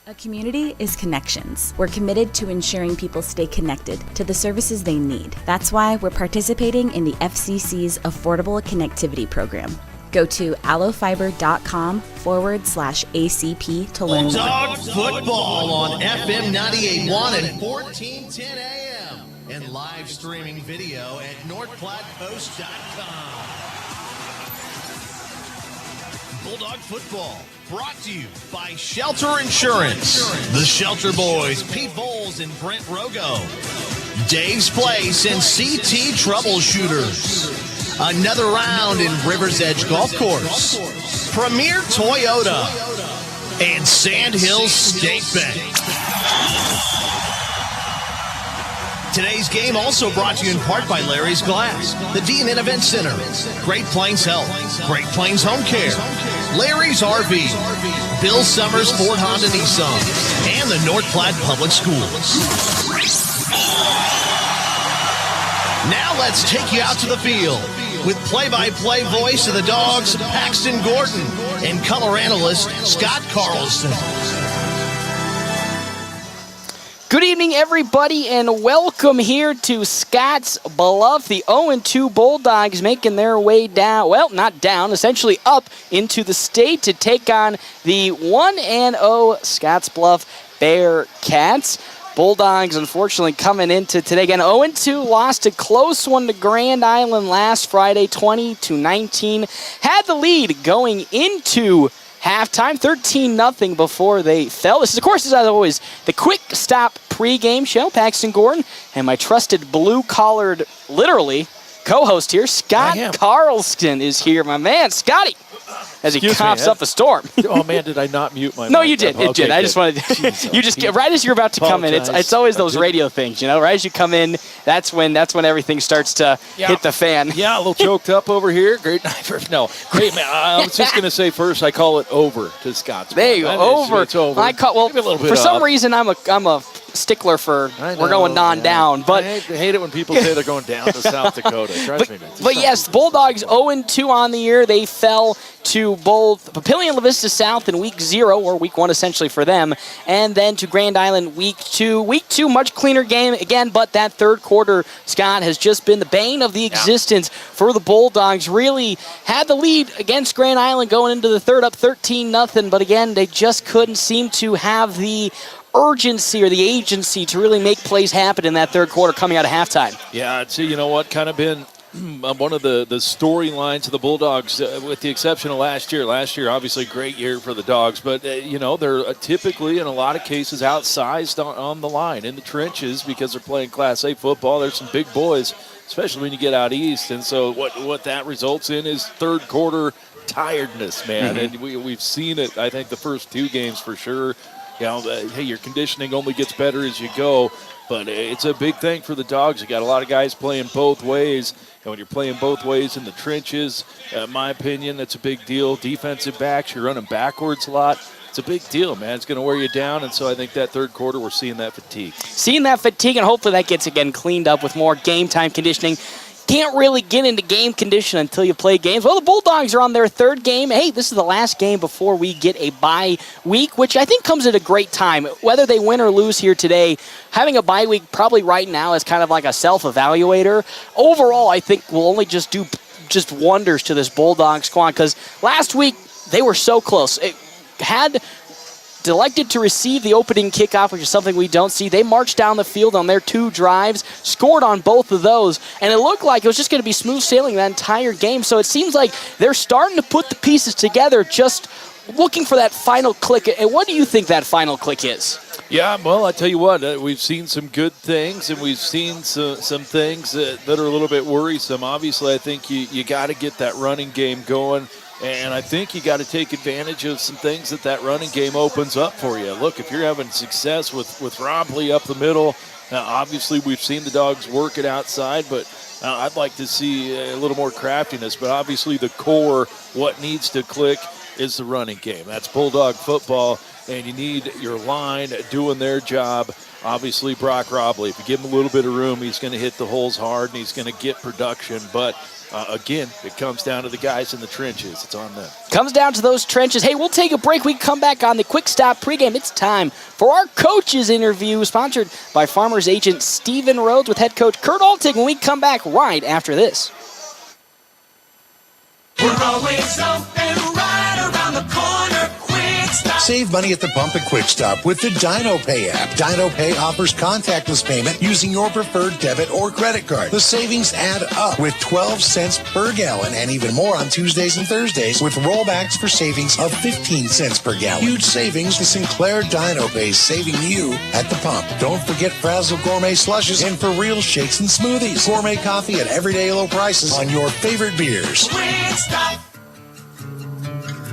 A community is connections. We're committed to ensuring people stay connected to the services they need. That's why we're participating in the FCC's Affordable Connectivity Program. Go to allophiber.com/ACP to learn more. Bulldogs football on FM 98.1 and 1410 AM and live streaming video at NorthPlattePost.com. Bulldog football brought to you by Shelter Insurance. The Shelter Boys, Pete Bowles and Brent Rogo. Dave's Place and CT Troubleshooters. Another round in River's Edge Golf Course. Premier Toyota. And Sand Hills State Bank. Today's game also brought to you in part by Larry's Glass, the D&N Event Center, Great Plains Health, Great Plains Home Care, Larry's RV, Bill Summers Ford Honda Nissan, and the North Platte Public Schools. Now let's take you out to the field with play-by-play voice of the Dogs, Paxton Gordon, and color analyst Scott Carlson. Good evening, everybody, and welcome here to Scottsbluff. The 0-2 Bulldogs making their way down, well, not down, essentially up into the state to take on the 1-0 Scottsbluff Bearcats. Bulldogs, unfortunately, coming into today again 0-2, lost a close one to Grand Island last Friday, 20-19. Had the lead going into halftime, 13-0 before they fell. This is, of course, as always, the Quick Stop pregame show. Paxton Gordon and my trusted blue-collared, literally, co-host here, Scott Carlson, is here. My man, Scotty, as he coughs up a storm. Oh, man, did I not mute my mic? No, you did. It did. I just wanted to, you just get right as you're about to come in. It's always those radio things, you know. Right as you come in, that's when everything starts to hit the fan. Yeah, a little choked up over here. Great night for great man. I was just gonna say first, I call it over to Scottsbluff. There you go, over. It's over. For some reason, I'm a stickler for we're going down. But I hate it when people say they're going down to South Dakota. Trust me. But yes, Bulldogs 0-2 on the year. They fell to both Papillion La Vista South in week 0, or week 1 essentially for them, and then to Grand Island week 2. Week 2, much cleaner game again, but that third quarter, Scott, has just been the bane of the existence for the Bulldogs. Really had the lead against Grand Island going into the third, up 13-0, but again, they just couldn't seem to have the urgency or the agency to really make plays happen in that third quarter coming out of halftime. Yeah, I'd say, you know what, kind of been one of the storylines of the Bulldogs, with the exception of last year. Last year, obviously, great year for the Dogs, but, they're typically, in a lot of cases, outsized on the line, in the trenches, because they're playing Class A football. There's some big boys, especially when you get out east, and so what that results in is third quarter tiredness, man, and we've seen it, I think, the first 2 games for sure. Hey, your conditioning only gets better as you go, but it's a big thing for the Dogs. You got a lot of guys playing both ways, and when you're playing both ways in the trenches, in my opinion, that's a big deal. Defensive backs, you're running backwards a lot. It's a big deal, man. It's going to wear you down, and so I think that third quarter we're seeing that fatigue. And hopefully that gets, again, cleaned up with more game-time conditioning. Can't really get into game condition until you play games. Well, the Bulldogs are on their third game. Hey, this is the last game before we get a bye week, which I think comes at a great time. Whether they win or lose here today, having a bye week probably right now is kind of like a self-evaluator. Overall, I think will only just do wonders to this Bulldogs squad, because last week they were so close. It had elected to receive the opening kickoff, which is something we don't see. They marched down the field on their 2 drives, scored on both of those, and it looked like it was just going to be smooth sailing that entire game. So it seems like they're starting to put the pieces together, just looking for that final click. And what do you think that final click is? Yeah, well, I tell you what, we've seen some good things, and we've seen some things that are a little bit worrisome. Obviously, I think you got to get that running game going. And I think you got to take advantage of some things that running game opens up for you. Look, if you're having success with Rompley up the middle, obviously we've seen the Dogs work it outside, but I'd like to see a little more craftiness. But obviously the core, what needs to click, is the running game. That's Bulldog football, and you need your line doing their job. obviously Brock Robley. If you give him a little bit of room, he's going to hit the holes hard and he's going to get production. But again, it comes down to the guys in the trenches. It's on them. Comes down to those trenches. Hey, we'll take a break. We come back on the Quick Stop pregame. It's time for our coaches interview, sponsored by Farmers agent Stephen Rhodes with head coach Kurt Altig. When we come back right after this. We're always open right around the corner. Quick Stop. Save money at the pump at Quick Stop with the DinoPay app. DinoPay offers contactless payment using your preferred debit or credit card. The savings add up with 12 cents per gallon and even more on Tuesdays and Thursdays with rollbacks for savings of 15 cents per gallon. Huge savings. The Sinclair DinoPay saving you at the pump. Don't forget Frazzle Gourmet Slushes and For Real Shakes and Smoothies. Gourmet coffee at everyday low prices on your favorite beers. Quick Stop.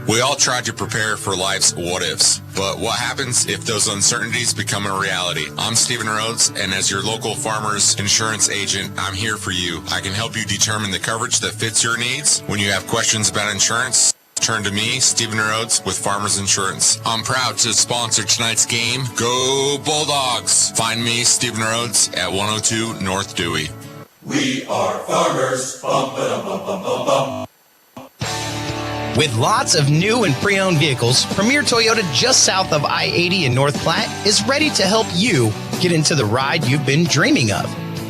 We all try to prepare for life's what-ifs, but what happens if those uncertainties become a reality? I'm Stephen Rhodes, and as your local Farmers Insurance agent, I'm here for you. I can help you determine the coverage that fits your needs. When you have questions about insurance, turn to me, Stephen Rhodes, with Farmers Insurance. I'm proud to sponsor tonight's game. Go Bulldogs! Find me, Stephen Rhodes, at 102 North Dewey. We are farmers. Bum, ba-dum, bum, bum, bum, bum. With lots of new and pre-owned vehicles, Premier Toyota just south of I-80 in North Platte is ready to help you get into the ride you've been dreaming of,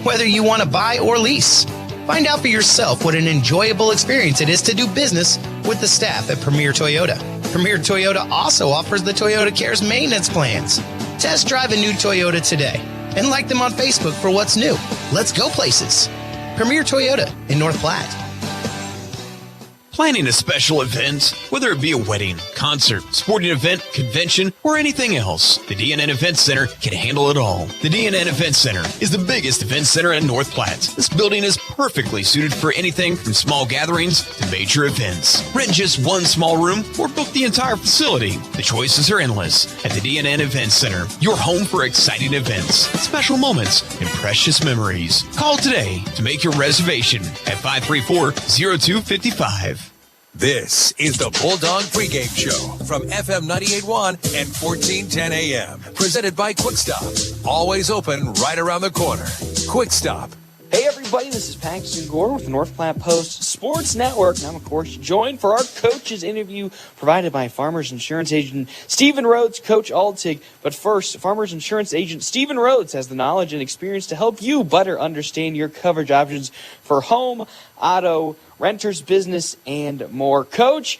whether you want to buy or lease. Find out for yourself what an enjoyable experience it is to do business with the staff at Premier Toyota. Premier Toyota also offers the Toyota Cares maintenance plans. Test drive a new Toyota today and like them on Facebook for what's new. Let's go places. Premier Toyota in North Platte. Planning a special event, whether it be a wedding, concert, sporting event, convention, or anything else, the D&N Event Center can handle it all. The D&N Event Center is the biggest event center in North Platte. This building is perfectly suited for anything from small gatherings to major events. Rent just one small room or book the entire facility. The choices are endless at the D&N Event Center, your home for exciting events, special moments, and precious memories. Call today to make your reservation at 534-0255. This is the Bulldog Pregame Show from FM 98.1 and 1410 AM. Presented by Quick Stop. Always open right around the corner. Quick Stop. Hey everybody, this is Paxton Gore with the North Platte Post Sports Network. And I'm, of course, joined for our coaches interview provided by Farmers Insurance agent Stephen Rhodes, Coach Altig. But first, Farmers Insurance agent Stephen Rhodes has the knowledge and experience to help you better understand your coverage options for home, auto, renters, business, and more. Coach,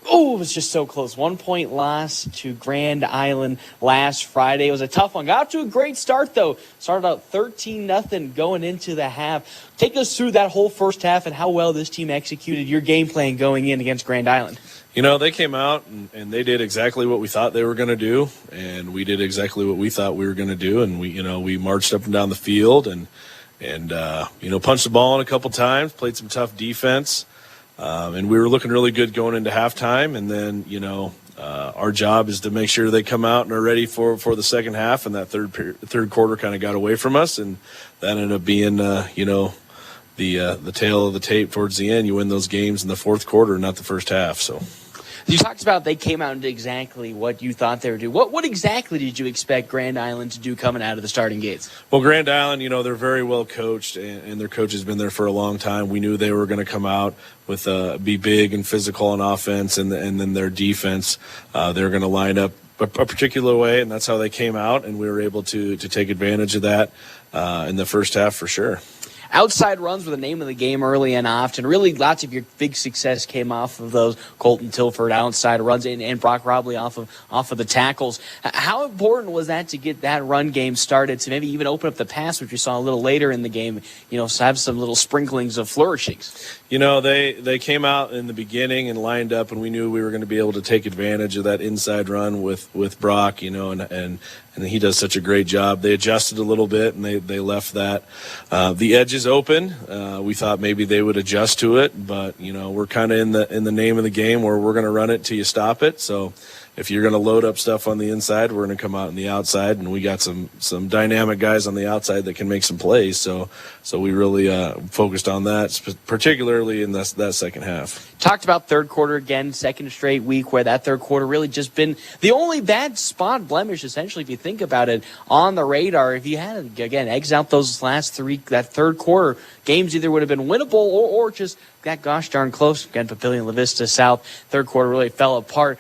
it was just so close. 1 point loss to Grand Island last Friday. It was a tough one. Got off to a great start, though. Started out 13-0 going into the half. Take us through that whole first half and how well this team executed your game plan going in against Grand Island. You know, they came out and they did exactly what we thought they were going to do, and we did exactly what we thought we were going to do, and we marched up and down the field and punched the ball in a couple times, played some tough defense. And we were looking really good going into halftime. And then, our job is to make sure they come out and are ready for the second half. And that third quarter kind of got away from us. And that ended up being, the tail of the tape towards the end. You win those games in the fourth quarter, not the first half. So. You talked about they came out and did exactly what you thought they would do. What exactly did you expect Grand Island to do coming out of the starting gates? Well, Grand Island, they're very well coached, and their coach has been there for a long time. We knew they were going to come out with be big and physical on offense, and then their defense, they're going to line up a particular way, and that's how they came out, and we were able to take advantage of that in the first half for sure. Outside runs were the name of the game early and often. Really, lots of your big success came off of those Colton Tilford outside runs and Brock Robley off of the tackles. How important was that to get that run game started, to maybe even open up the pass, which we saw a little later in the game, so have some little sprinklings of flourishings? They came out in the beginning and lined up, and we knew we were going to be able to take advantage of that inside run with Brock, and he does such a great job. They adjusted a little bit, and they left that. The edges open. We thought maybe they would adjust to it, but we're kind of in the name of the game where we're going to run it till you stop it. So, if you're going to load up stuff on the inside, we're going to come out on the outside, and we got some dynamic guys on the outside that can make some plays. So we really focused on that, particularly in that second half. Talked about third quarter again, second straight week where that third quarter really just been the only bad spot blemish, essentially, if you think about it, on the radar. If you had, again, eggs out those last three, that third quarter, games either would have been winnable or just got gosh darn close. Again, Papillion La Vista South, third quarter really fell apart.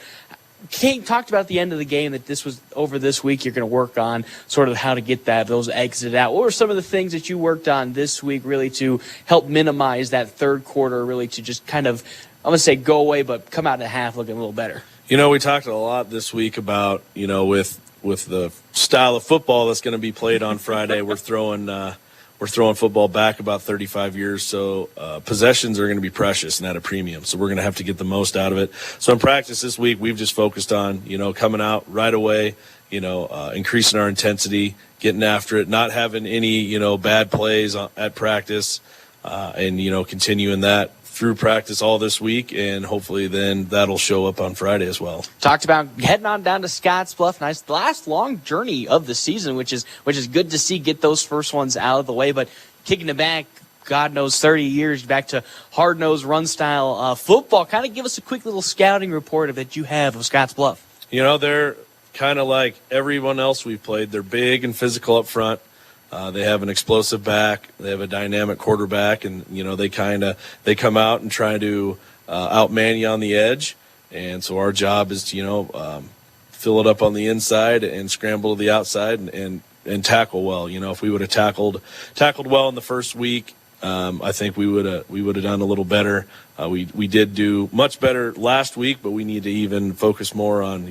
Kate talked about at the end of the game that this was over this week. You're going to work on sort of how to get those exited out. What were some of the things that you worked on this week really to help minimize that third quarter, really to just kind of, I'm going to say go away, but come out in the half looking a little better? We talked a lot this week about, with the style of football that's going to be played on Friday, we're throwing football back about 35 years, so possessions are going to be precious and at a premium. So we're going to have to get the most out of it. So in practice this week, we've just focused on, coming out right away, increasing our intensity, getting after it, not having any, bad plays at practice, and, continuing that through practice all this week, and hopefully then that'll show up on Friday as well. Talked about heading on down to Scottsbluff. Nice last long journey of the season, which is good to see, get those first ones out of the way. But kicking it back, God knows, 30 years back to hard-nosed run-style football. Kind of give us a quick little scouting report that you have of Scottsbluff. They're kind of like everyone else we've played. They're big and physical up front. They have an explosive back. They have a dynamic quarterback, and they come out and try to outman you on the edge. And so our job is to fill it up on the inside and scramble to the outside and tackle well. If we would have tackled well in the first week, I think we would have done a little better. We did do much better last week, but we need to even focus more on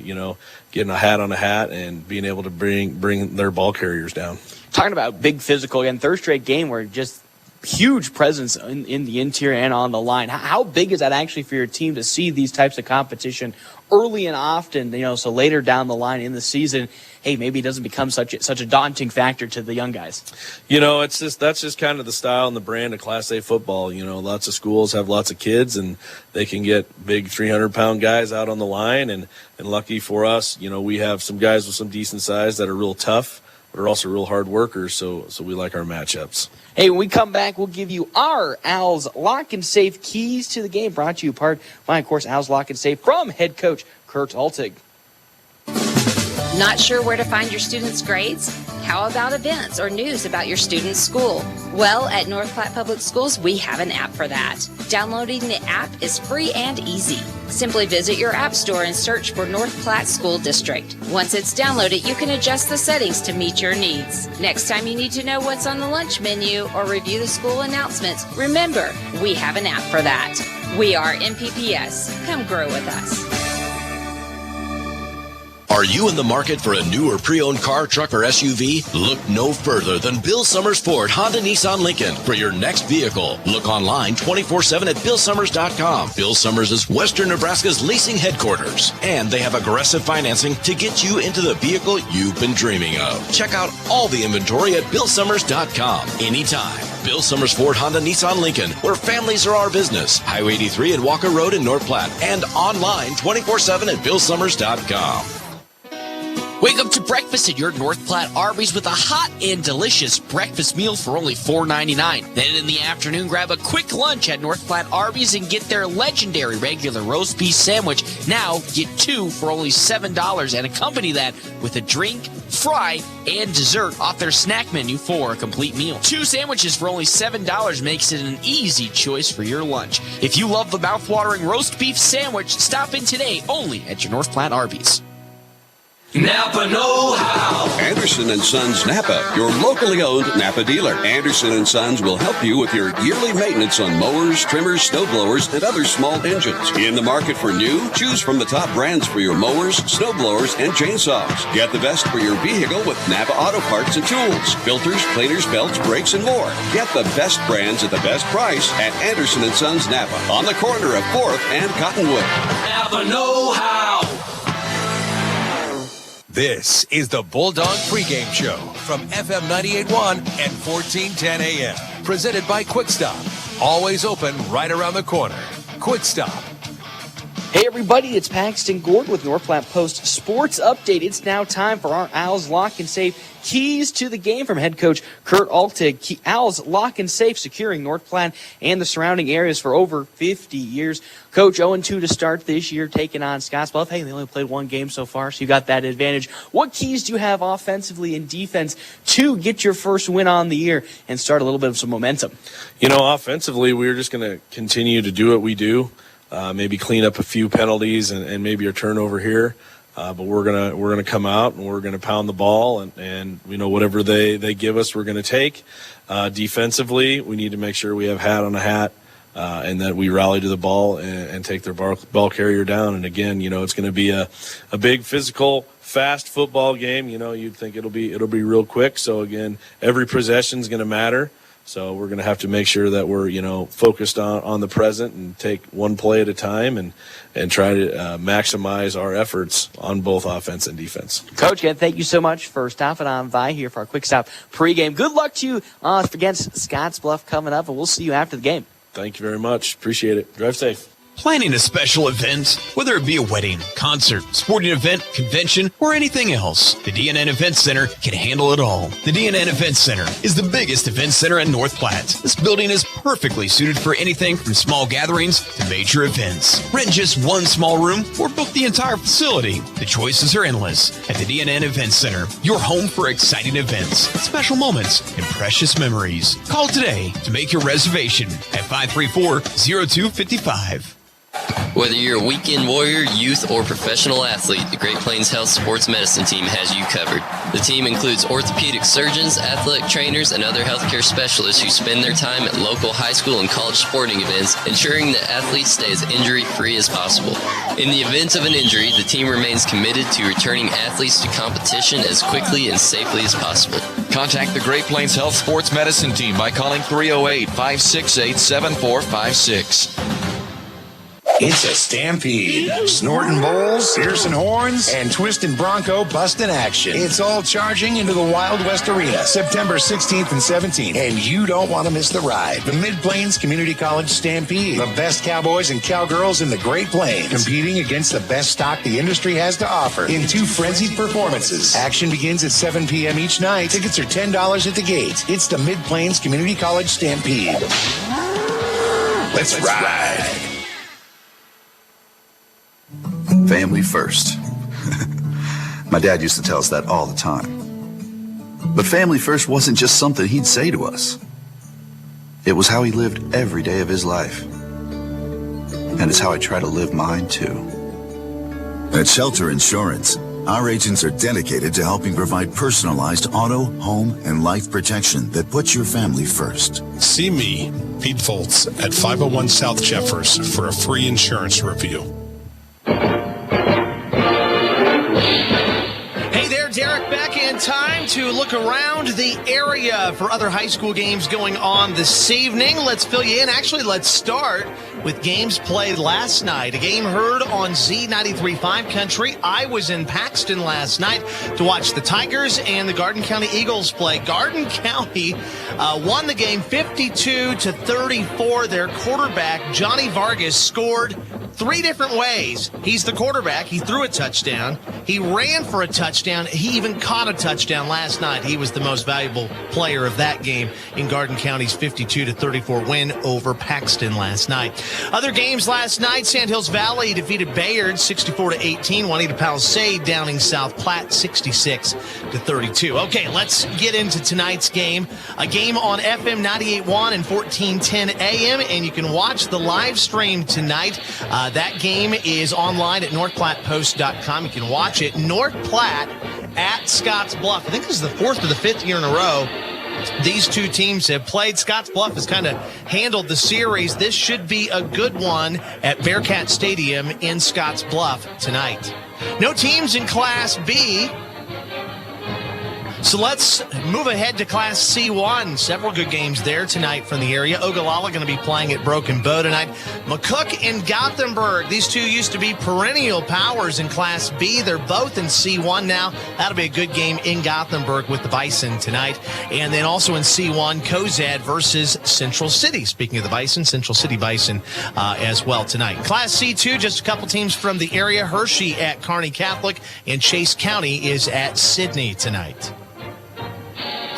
getting a hat on a hat and being able to bring their ball carriers down. Talking about big physical, again, third straight game where just huge presence in the interior and on the line. How big is that actually for your team to see these types of competition early and often, so later down the line in the season, hey, maybe it doesn't become such a daunting factor to the young guys? That's just kind of the style and the brand of Class A football. Lots of schools have lots of kids, and they can get big 300-pound guys out on the line, and lucky for us, we have some guys with some decent size that are real tough, but are also real hard workers, so we like our matchups. Hey, when we come back, we'll give you our Owls Lock and Safe keys to the game, brought to you by, of course, Owls Lock and Safe from head coach Kurt Altig. Not sure where to find your students' grades? How about events or news about your student's school? Well, at North Platte Public Schools, we have an app for that. Downloading the app is free and easy. Simply visit your app store and search for North Platte School District. Once it's downloaded, you can adjust the settings to meet your needs. Next time you need to know what's on the lunch menu or review the school announcements, remember, we have an app for that. We are NPHS. Come grow with us. Are you in the market for a new or pre-owned car, truck, or SUV? Look no further than Bill Summers Ford Honda Nissan Lincoln for your next vehicle. Look online 24/7 at BillSummers.com. Bill Summers is Western Nebraska's leasing headquarters, and they have aggressive financing to get you into the vehicle you've been dreaming of. Check out all the inventory at BillSummers.com anytime. Bill Summers Ford Honda Nissan Lincoln, where families are our business. Highway 83 and Walker Road in North Platte, and online 24/7 at BillSummers.com. Wake up to breakfast at your North Platte Arby's with a hot and delicious breakfast meal for only $4.99. Then in the afternoon, grab a quick lunch at North Platte Arby's and get their legendary regular roast beef sandwich. Now get two for only $7 and accompany that with a drink, fry, and dessert off their snack menu for a complete meal. Two sandwiches for only $7 makes it an easy choice for your lunch. If you love the mouth-watering roast beef sandwich, stop in today only at your North Platte Arby's. Napa know-how. Anderson & Sons Napa, your locally owned Napa dealer. Anderson & Sons will help you with your yearly maintenance on mowers, trimmers, snow blowers, and other small engines. In the market for new? Choose from the top brands for your mowers, snow blowers, and chainsaws. Get the best for your vehicle with Napa Auto Parts and Tools. Filters, cleaners, belts, brakes, and more. Get the best brands at the best price at Anderson & Sons Napa on the corner of 4th and Cottonwood. Napa know-how. This is the Bulldog pregame show from FM 98.1 and 1410 AM. Presented by Quick Stop. Always open right around the corner. Quick Stop. Hey everybody, it's Paxton Gordon with North Platte Post Sports Update. It's now time for our Owls Lock and Safe keys to the game from head coach Kurt Altig. Owls Lock and Safe, securing North Platte and the surrounding areas for over 50 years. Coach, 0-2 to start this year, taking on Scottsbluff. Hey, they only played one game so far, so you got that advantage. What keys do you have offensively and defense to get your first win on the year and start a little bit of some momentum? Offensively, we're just going to continue to do what we do. Maybe clean up a few penalties and maybe a turnover here, but we're gonna come out and we're gonna pound the ball and whatever they give us, we're gonna take. Defensively, we need to make sure we have hat on a hat and that we rally to the ball and take their ball carrier down. And again, it's going to be a big physical, fast football game. You'd think it'll be real quick. So again, every possession is going to matter. So we're going to have to make sure that we're, focused on the present and take one play at a time and try to maximize our efforts on both offense and defense. Coach, again, thank you so much for stopping on by here for our quick stop pregame. Good luck to you against Scottsbluff coming up, and we'll see you after the game. Thank you very much. Appreciate it. Drive safe. Planning a special event, whether it be a wedding, concert, sporting event, convention, or anything else, the DNN Event Center can handle it all. The DNN Event Center is the biggest event center in North Platte. This building is perfectly suited for anything from small gatherings to major events. Rent just one small room or book the entire facility. The choices are endless at the DNN Event Center, your home for exciting events, special moments, and precious memories. Call today to make your reservation at 534-0255. Whether you're a weekend warrior, youth, or professional athlete, the Great Plains Health Sports Medicine Team has you covered. The team includes orthopedic surgeons, athletic trainers, and other healthcare specialists who spend their time at local high school and college sporting events, ensuring that athletes stay as injury-free as possible. In the event of an injury, the team remains committed to returning athletes to competition as quickly and safely as possible. Contact the Great Plains Health Sports Medicine Team by calling 308-568-7456. It's a stampede. Snorting bulls, piercing horns, and twisting bronco busting action. It's all charging into the Wild West Arena, September 16th and 17th, and you don't want to miss the ride. The Mid-Plains Community College Stampede. The best cowboys and cowgirls in the Great Plains, competing against the best stock the industry has to offer in two frenzied performances. Action begins at 7 p.m. each night. Tickets are $10 at the gate. It's the Mid-Plains Community College Stampede. Let's ride. Family first. My dad used to tell us that all the time. But family first wasn't just something he'd say to us. It was how he lived every day of his life. And it's how I try to live mine too. At Shelter Insurance, our agents are dedicated to helping provide personalized auto, home, and life protection that puts your family first. See me, Pete Foltz, at 501 South Jeffers for a free insurance review. Hey there, Derek, back in time to look around the area for other high school games going on this evening. Let's fill you in. Actually, let's start with games played last night. A game heard on Z93.5 Country. I was in Paxton last night to watch the Tigers and the Garden County Eagles play. Garden County won the game 52-34. Their quarterback, Johnny Vargas, scored three different ways. He's the quarterback. He threw a touchdown. He ran for a touchdown. He even caught a touchdown last night. He was the most valuable player of that game in Garden County's 52-34 win over Paxton last night. Other games last night, Sandhills Valley defeated Bayard 64-18. Juanita Palisade downing South Platte 66-32. Okay, let's get into tonight's game. A game on FM 98.1 and 1410 AM, and you can watch the live stream tonight. That game is online at northplattepost.com. You can watch it. North Platte at Scottsbluff. I think this is the fourth or the fifth year in a row these two teams have played. Scottsbluff has kind of handled the series. This should be a good one at Bearcat Stadium in Scottsbluff tonight. No teams in Class B. So let's move ahead to Class C1. Several good games there tonight from the area. Ogallala going to be playing at Broken Bow tonight. McCook and Gothenburg. These two used to be perennial powers in Class B. They're both in C1 now. That'll be a good game in Gothenburg with the Bison tonight. And then also in C1, Cozad versus Central City. Speaking of the Bison, Central City Bison as well tonight. Class C2, just a couple teams from the area. Hershey at Kearney Catholic, and Chase County is at Sidney tonight.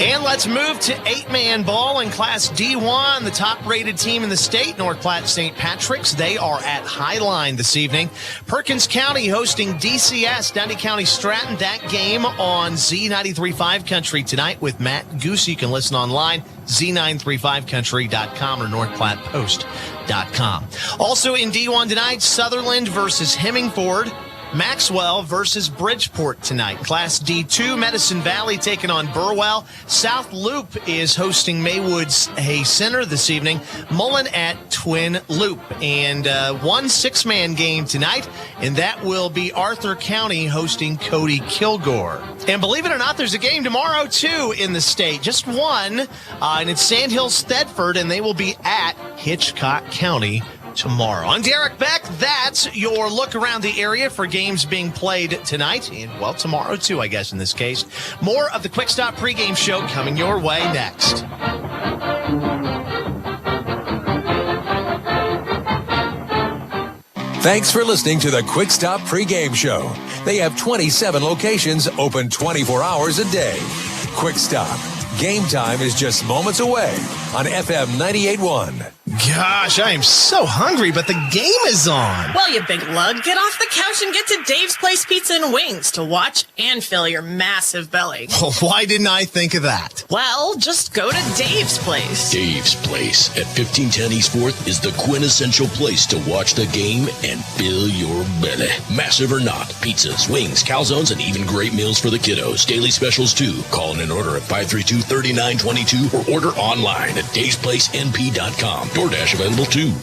And let's move to 8-man ball in Class D1. The top-rated team in the state, North Platte St. Patrick's. They are at Highline this evening. Perkins County hosting DCS, Dundee County Stratton. That game on Z93.5 Country tonight with Matt Goose. You can listen online, z935country.com or northplattepost.com. Also in D1 tonight, Sutherland versus Hemingford. Maxwell versus Bridgeport tonight. Class D2, Medicine Valley taking on Burwell. South Loop is hosting Maywood's Hay Center this evening. Mullen at Twin Loop. And one 6-man game tonight, and that will be Arthur County hosting Cody Kilgore. And believe it or not, there's a game tomorrow, too, in the state. Just one, and it's Sandhills Thedford, and they will be at Hitchcock County tomorrow. I'm Derek Beck. That's your look around the area for games being played tonight, and, well, tomorrow, too, I guess, in this case. More of the Quick Stop pregame show coming your way next. Thanks for listening to the Quick Stop pregame show. They have 27 locations open 24 hours a day. Quick Stop. Game time is just moments away on FM 98.1. Gosh, I am so hungry, but the game is on. Well, you big lug, get off the couch and get to Dave's Place Pizza and Wings to watch and fill your massive belly. Well, why didn't I think of that? Well, just go to Dave's Place. Dave's Place at 1510 East 4th is the quintessential place to watch the game and fill your belly. Massive or not, pizzas, wings, calzones, and even great meals for the kiddos. Daily specials, too. Call in an order at 532-3922 or order online at davesplacenp.com. DoorDash available, too.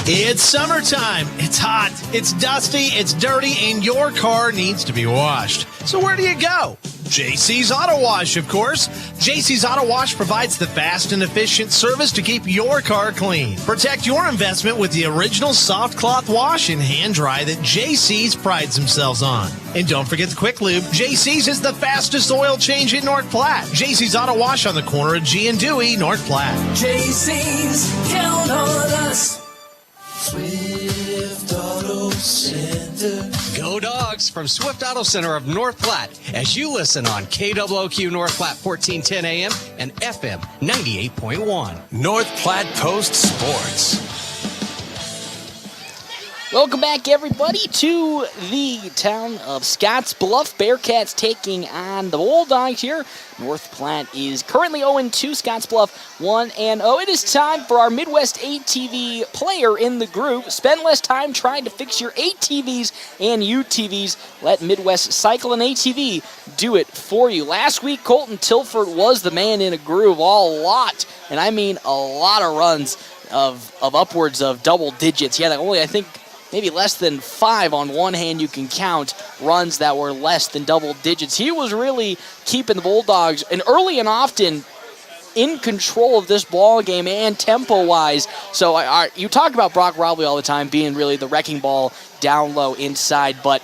It's summertime. It's hot. It's dusty. It's dirty, and your car needs to be washed. So where do you go? JC's Auto Wash, of course. JC's Auto Wash provides the fast and efficient service to keep your car clean. Protect your investment with the original soft cloth wash and hand dry that JC's prides themselves on. And don't forget the Quick Lube. JC's is the fastest oil change in North Platte. JC's Auto Wash on the corner of G and Dewey, North Platte. JC's, count on us. Swift Auto Center. Go Dogs from Swift Auto Center of North Platte as you listen on KWOQ North Platte 1410 AM and FM 98.1. North Platte Post Sports. Welcome back, everybody, to the town of Scottsbluff. Bearcats taking on the Bulldogs here. North Platte is currently 0-2, Scottsbluff 1-0. It is time for our Midwest ATV player in the group. Spend less time trying to fix your ATVs and UTVs. Let Midwest Cycle and ATV do it for you. Last week, Colton Tilford was the man in a groove, a lot, and I mean a lot of runs of upwards of double digits. Yeah, only, I think, maybe less than 5 on one hand you can count runs that were less than double digits. He was really keeping the Bulldogs, and early and often, in control of this ball game and tempo-wise. So you talk about Brock Robley all the time being really the wrecking ball down low inside, but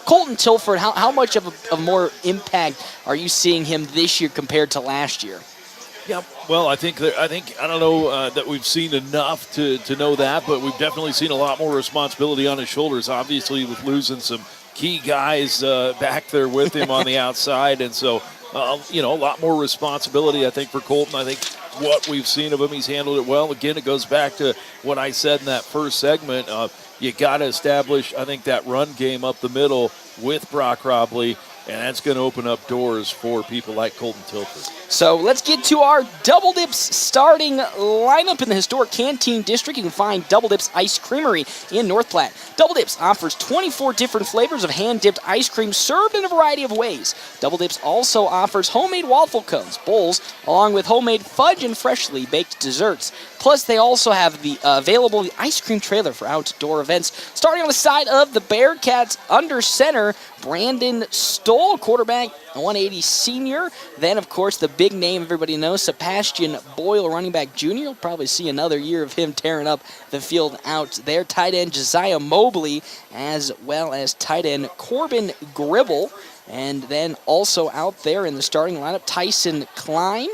Colton Tilford, how much of a more impact are you seeing him this year compared to last year? Yeah, well, I don't know that we've seen enough to know that, but we've definitely seen a lot more responsibility on his shoulders, obviously, with losing some key guys back there with him on the outside. And so, a lot more responsibility, I think, for Colton. I think what we've seen of him, he's handled it well. Again, it goes back to what I said in that first segment. You got to establish, I think, that run game up the middle with Brock Robley, and that's going to open up doors for people like Colton Tilford. So let's get to our Double Dips starting lineup in the historic Canteen District. You can find Double Dips Ice Creamery in North Platte. Double Dips offers 24 different flavors of hand-dipped ice cream served in a variety of ways. Double Dips also offers homemade waffle cones, bowls, along with homemade fudge and freshly baked desserts. Plus, they also have the available ice cream trailer for outdoor events. Starting on the side of the Bearcats, under center, Brandon Stoll, quarterback, 180 senior. Then, of course, the big name everybody knows, Sebastian Boyle, running back junior. You'll probably see another year of him tearing up the field out there. Tight end Josiah Mobley, as well as tight end Corbin Gribble. And then also out there in the starting lineup, Tyson Klein,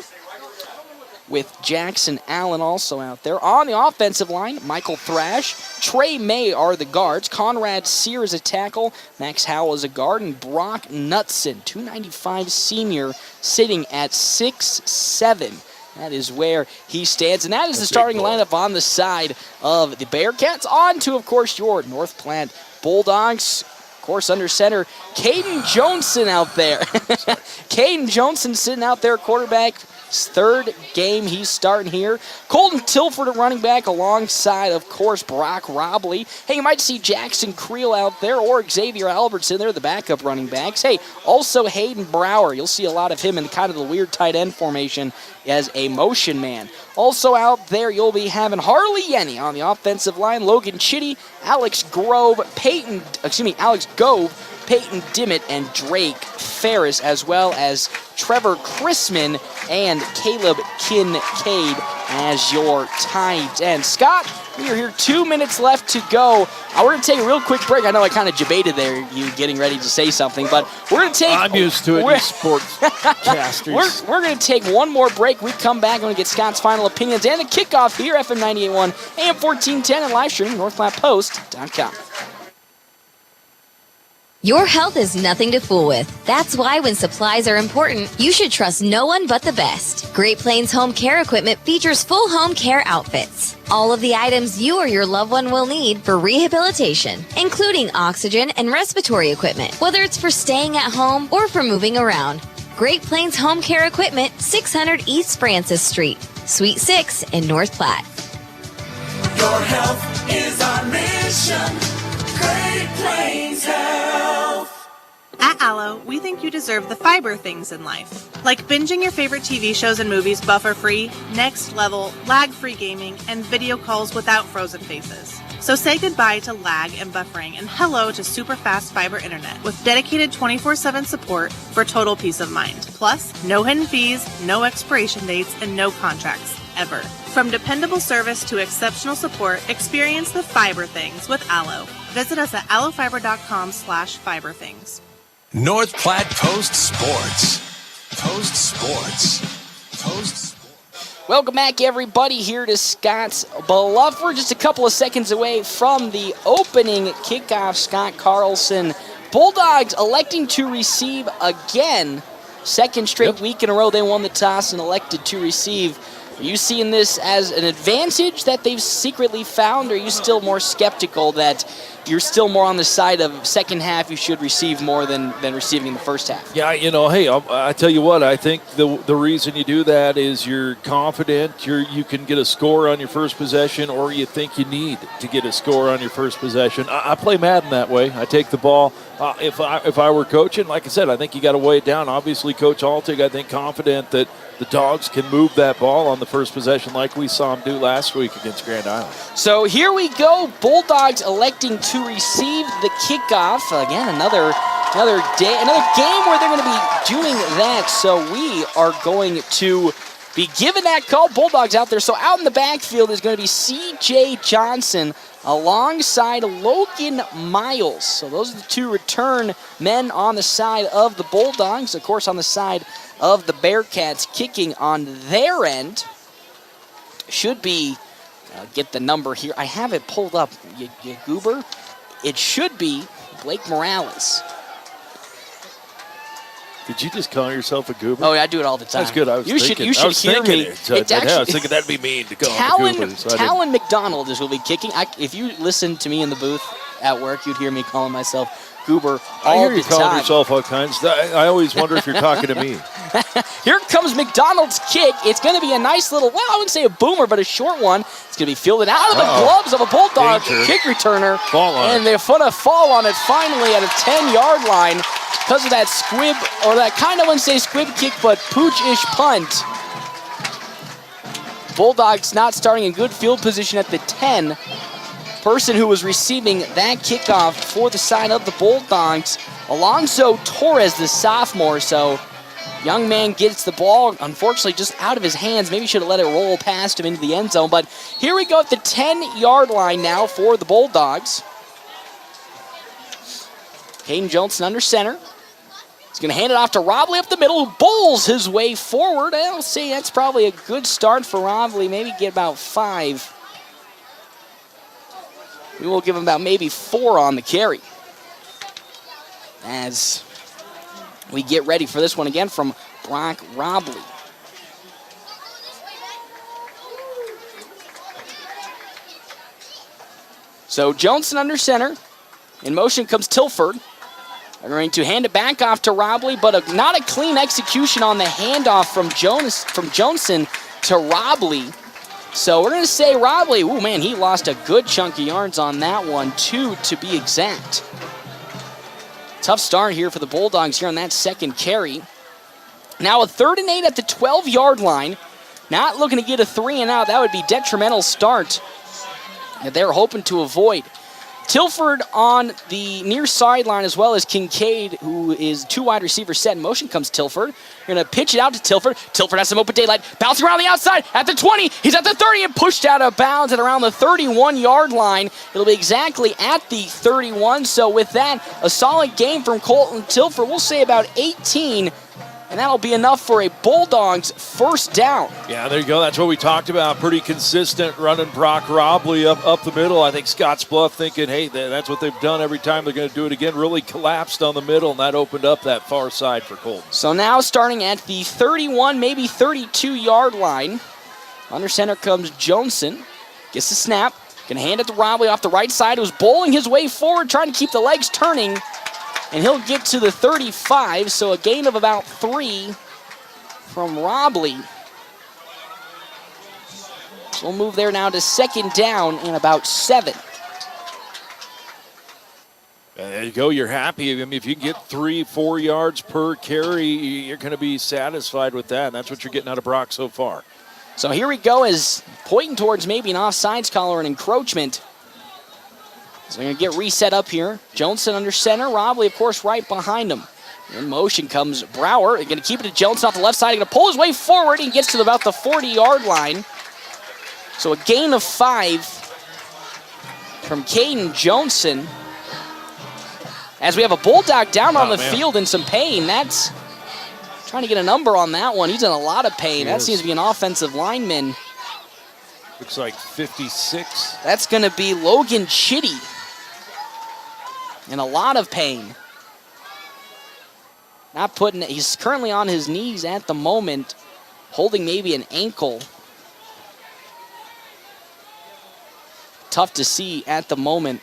with Jackson Allen also out there. On the offensive line, Michael Thrash, Trey May are the guards. Conrad Sear is a tackle. Max Howell is a guard. And Brock Knutson, 295 senior, sitting at 6'7". That is where he stands. And that is the starting lineup on the side of the Bearcats. On to, of course, your North Platte Bulldogs. Of course, under center, Caden Johnson out there. Caden Johnson sitting out there, quarterback. His third game he's starting here. Colton Tilford at running back alongside, of course, Brock Robley. Hey, you might see Jackson Creel out there or Xavier Albertson there, the backup running backs. Hey, also Hayden Brower. You'll see a lot of him in kind of the weird tight end formation as a motion man. Also out there, you'll be having Harley Yenny on the offensive line, Logan Chitty, Alex Gove, Peyton Dimmitt, and Drake Ferris, as well as Trevor Chrisman and Caleb Kincaid as your tight end. Scott, we are here 2 minutes left to go. We're going to take a real quick break. I know I kind of debated there, you getting ready to say something, but we're going to take... I'm used to it, you sports casters. We're going to take one more break. We come back, we're going to get Scott's final opinions and the kickoff here, FM 98.1, AM 1410, and live streaming, northplattpost.com. Your health is nothing to fool with. That's why when supplies are important, you should trust no one but the best. Great Plains Home Care Equipment features full home care outfits. All of the items you or your loved one will need for rehabilitation, including oxygen and respiratory equipment, whether it's for staying at home or for moving around. Great Plains Home Care Equipment, 600 East Francis Street, Suite 6 in North Platte. Your health is our mission. Great Plains Health. At Allo, we think you deserve the fiber things in life, like binging your favorite TV shows and movies buffer-free, next level, lag-free gaming, and video calls without frozen faces. So say goodbye to lag and buffering and hello to super fast fiber internet with dedicated 24/7 support for total peace of mind. Plus, no hidden fees, no expiration dates, and no contracts, ever. From dependable service to exceptional support, experience the fiber things with Allo. Visit us at allofiber.com/fiberthings. North Platte Post Sports. Post Sports. Post Sports. Welcome back, everybody, here to Scottsbluff. We're just a couple of seconds away from the opening kickoff. Scott Carlson. Bulldogs electing to receive again. Second straight week in a row they won the toss and elected to receive. Are you seeing this as an advantage that they've secretly found, or are you still more skeptical that you're still more on the side of second half you should receive more than receiving in the first half? Yeah, hey, I tell you what, I think the reason you do that is you're confident you can get a score on your first possession, or you think you need to get a score on your first possession. I play Madden that way. I take the ball. If I were coaching, like I said, I think you got to weigh it down. Obviously, Coach Altig, I think, confident that the Dogs can move that ball on the first possession like we saw them do last week against Grand Island. So here we go. Bulldogs electing to receive the kickoff. Again, another game where they're going to be doing that. So we are going to be given that call. Bulldogs out there. So out in the backfield is going to be C.J. Johnson alongside Logan Miles. So those are the two return men on the side of the Bulldogs. Of course, on the side of the Bearcats, kicking on their end should be, get the number here. I have it pulled up, you goober. It should be Blake Morales. Did you just call yourself a goober? Oh, yeah, I do it all the time. That's good. I was thinking hear me. I was thinking that'd be mean to call him a goober. Talon McDonald is will be kicking. If you listen to me in the booth at work, you'd hear me calling myself goober all the time. I hear you calling yourself all kinds. I always wonder if you're talking to me. Here comes McDonald's kick. It's going to be a nice little, well, I wouldn't say a boomer, but a short one. It's going to be fielded out of the gloves of a Bulldog kick returner. And they're going to fall on it finally at a 10-yard line because of that squib, or that kind of, wouldn't say squib kick, but pooch-ish punt. Bulldogs not starting in good field position at the 10. Person who was receiving that kickoff for the side of the Bulldogs Alonso Torres, the sophomore. So young man gets the ball, unfortunately, just out of his hands. Maybe should have let it roll past him into the end zone. But here we go at the 10-yard line now for the Bulldogs. Caden Johnson under center. He's going to hand it off to Robley up the middle, who bowls his way forward. I'll say that's probably a good start for Robley. Maybe get about 5. We will give him about maybe 4 on the carry. As we get ready for this one again from Brock Robley. So Johnson under center. In motion comes Tilford. They're going to hand it back off to Robley, but not a clean execution on the handoff from Johnson to Robley. So we're going to say Robley, ooh man, he lost a good chunk of yards on that one, 2 to be exact. Tough start here for the Bulldogs here on that second carry. Now a 3rd and 8 at the 12-yard line. Not looking to get a 3 and out. That would be a detrimental start that they're hoping to avoid. Tilford on the near sideline, as well as Kincaid, who is 2 wide receivers set in motion, comes Tilford. You're going to pitch it out to Tilford. Tilford has some open daylight, bouncing around the outside at the 20. He's at the 30 and pushed out of bounds at around the 31-yard line. It'll be exactly at the 31. So with that, a solid game from Colton Tilford. We'll say about 18. And that'll be enough for a Bulldogs first down. Yeah, there you go. That's what we talked about. Pretty consistent running Brock Robley up the middle. I think Scottsbluff thinking, hey, that's what they've done every time. They're going to do it again. Really collapsed on the middle, and that opened up that far side for Colton. So now starting at the 31, maybe 32-yard line. Under center comes Johnson. Gets the snap. Going to hand it to Robley off the right side, who's bowling his way forward, trying to keep the legs turning. And he'll get to the 35, so a gain of about 3 from Robley. So we'll move there now to 2nd down and about 7. There you go. You're happy. I mean, if you can get 3-4 yards per carry, you're going to be satisfied with that. And that's what you're getting out of Brock so far. So here we go, as pointing towards maybe an offsides call or an encroachment. So they're going to get reset up here. Johnson under center. Robley, of course, right behind him. In motion comes Brower. They're going to keep it to Johnson off the left side. He's going to pull his way forward and gets to about the 40-yard line. So a gain of 5 from Caden Johnson. As we have a Bulldog down on the field in some pain. That's trying to get a number on that one. He's in a lot of pain. That seems to be an offensive lineman. Looks like 56. That's going to be Logan Chitty. In a lot of pain. He's currently on his knees at the moment, holding maybe an ankle. Tough to see at the moment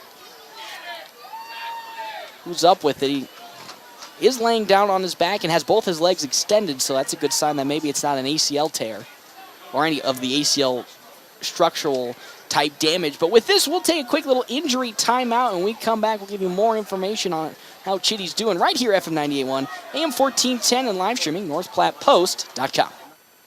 who's up with it. He is laying down on his back and has both his legs extended, so that's a good sign that maybe it's not an ACL tear or any of the ACL structural type damage. But with this, we'll take a quick little injury timeout, and when we come back, we'll give you more information on how Chitty's doing right here, FM 98.1, AM 1410, and live streaming NorthPlattePost.com.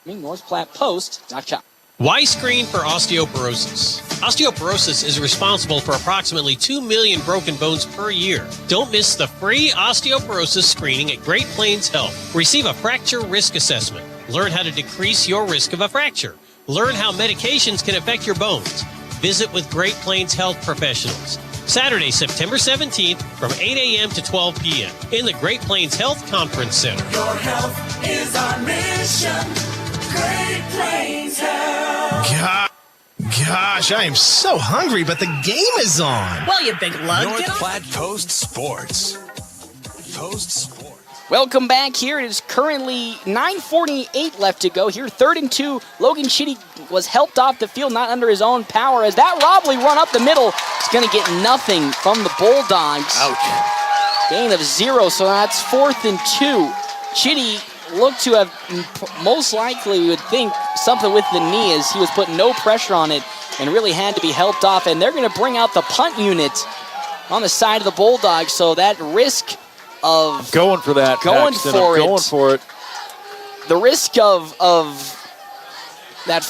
NorthPlattePost.com. Why screen for osteoporosis? Osteoporosis is responsible for approximately 2 million broken bones per year. Don't miss the free osteoporosis screening at Great Plains Health. Receive a fracture risk assessment. Learn how to decrease your risk of a fracture. Learn how medications can affect your bones. Visit with Great Plains Health professionals. Saturday, September 17th from 8 a.m. to 12 p.m. in the Great Plains Health Conference Center. Your health is our mission. Great Plains Health. Gosh, I am so hungry, but the game is on. Well, you big lug. North Platte Post Sports. Welcome back here. It is currently 9:48 left to go here. 3rd and 2. Logan Chitty was helped off the field, not under his own power. As that Robley run up the middle is going to get nothing from the Bulldogs. Ouch. Gain of 0, so that's 4th and 2. Chitty looked to have most likely, we would think, something with the knee, as he was putting no pressure on it and really had to be helped off. And they're going to bring out the punt unit on the side of the Bulldogs, so that risk of going for that. Going Paxton. for I'm it. going for it. The risk of that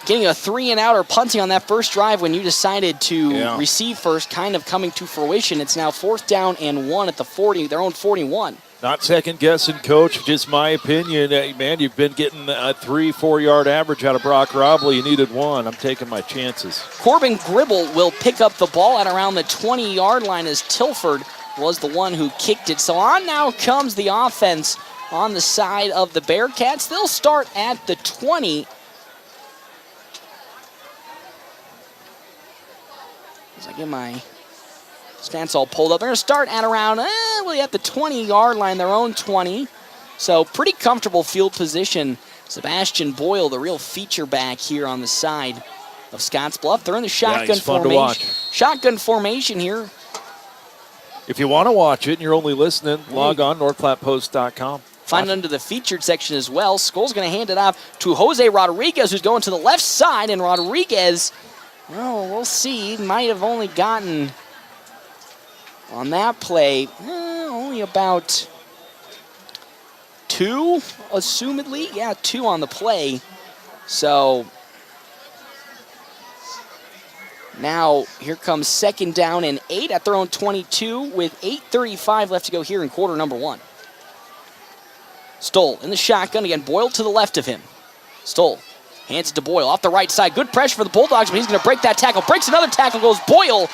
getting a 3-and-out or punting on that first drive when you decided to receive first kind of coming to fruition. It's now 4th down and 1 at the 40, their own 41. Not second-guessing, Coach, just my opinion. Man, you've been getting a 3-4 yard average out of Brock Robley. You needed 1. I'm taking my chances. Corbin Gribble will pick up the ball at around the 20-yard line as Tilford was the one who kicked it. So on now comes the offense on the side of the Bearcats. They'll start at the 20. As I get my stats all pulled up. They're going to start at around, at the 20-yard line, their own 20. So pretty comfortable field position. Sebastian Boyle, the real feature back here on the side of Scottsbluff. They're in the shotgun formation. Shotgun formation here. If you want to watch it and you're only listening, log on, NorthPlattePost.com. Find it under the featured section as well. Skull's going to hand it off to Jose Rodriguez, who's going to the left side, and Rodriguez, well, we'll see. Might have only gotten on that play, only about 2, assumedly. Yeah, 2 on the play. So now here comes 2nd down and 8 at their own 22 with 8:35 left to go here in quarter number 1. Stoll in the shotgun again. Boyle to the left of him. Stoll hands it to Boyle off the right side. Good pressure for the Bulldogs, but he's going to break that tackle. Breaks another tackle, goes Boyle,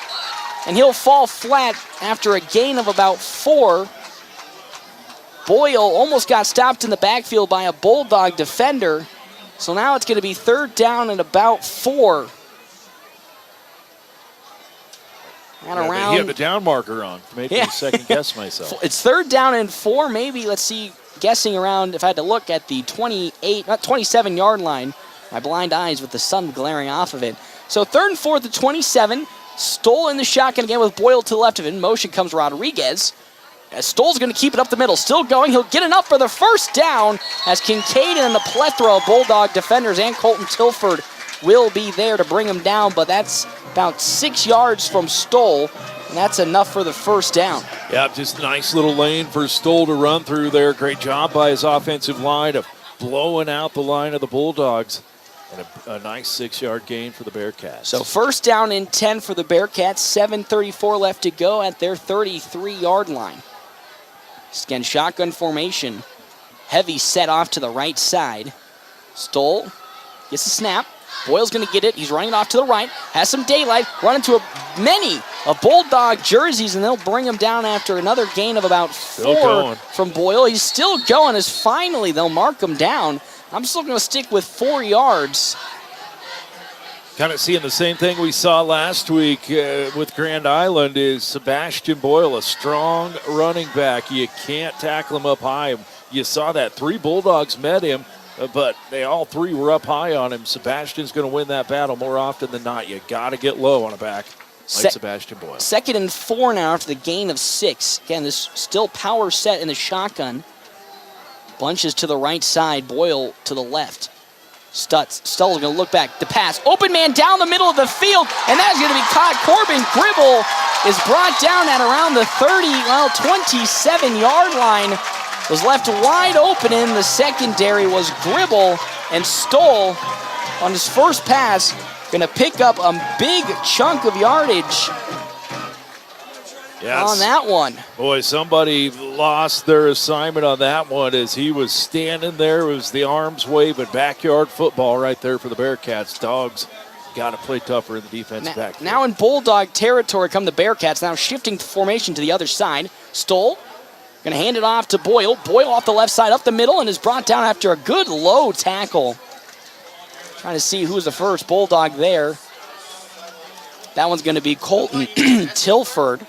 and he'll fall flat after a gain of about 4. Boyle almost got stopped in the backfield by a Bulldog defender. So now it's going to be 3rd down and about 4. And around. He had the down marker on. Made me second guess myself. It's 3rd down and 4. Maybe, let's see, guessing around, if I had to look at the 27-yard line, my blind eyes with the sun glaring off of it. So 3rd and 4 at the 27. Stoll in the shotgun again with Boyle to the left of it. In motion comes Rodriguez. As Stoll's going to keep it up the middle. Still going. He'll get enough for the 1st down as Kincaid and the plethora of Bulldog defenders and Colton Tilford will be there to bring him down. But that's about 6 yards from Stoll, and that's enough for the 1st down. Yeah, just a nice little lane for Stoll to run through there. Great job by his offensive line of blowing out the line of the Bulldogs. And a nice 6-yard gain for the Bearcats. So 1st down and 10 for the Bearcats. 7:34 left to go at their 33-yard line. Again, shotgun formation. Heavy set off to the right side. Stoll gets a snap. Boyle's going to get it. He's running off to the right. Has some daylight. Run into many of Bulldog jerseys, and they'll bring him down after another gain of about 4 from Boyle. He's still going as finally they'll mark him down. I'm still going to stick with 4 yards. Kind of seeing the same thing we saw last week with Grand Island is Sebastian Boyle, a strong running back. You can't tackle him up high. You saw that 3 Bulldogs met him, but they all 3 were up high on him. Sebastian's going to win that battle more often than not. You got to get low on a back like Sebastian Boyle. 2nd and 4 now after the gain of 6. Again, this still power set in the shotgun. Bunches to the right side, Boyle to the left. Stull's going to look back. The pass. Open man down the middle of the field, and that's going to be caught. Corbin Gribble is brought down at around the 27-yard line. Was left wide open in the secondary was Gribble, and Stoll on his first pass going to pick up a big chunk of yardage on that one. Boy, somebody lost their assignment on that one as he was standing there. It was the arms waving, backyard football right there for the Bearcats. Dogs got to play tougher in the defense back. Now in Bulldog territory come the Bearcats, now shifting formation to the other side. Stoll going to hand it off to Boyle. Boyle off the left side, up the middle, and is brought down after a good low tackle. Trying to see who's the first Bulldog there. That one's going to be Colton Tilford.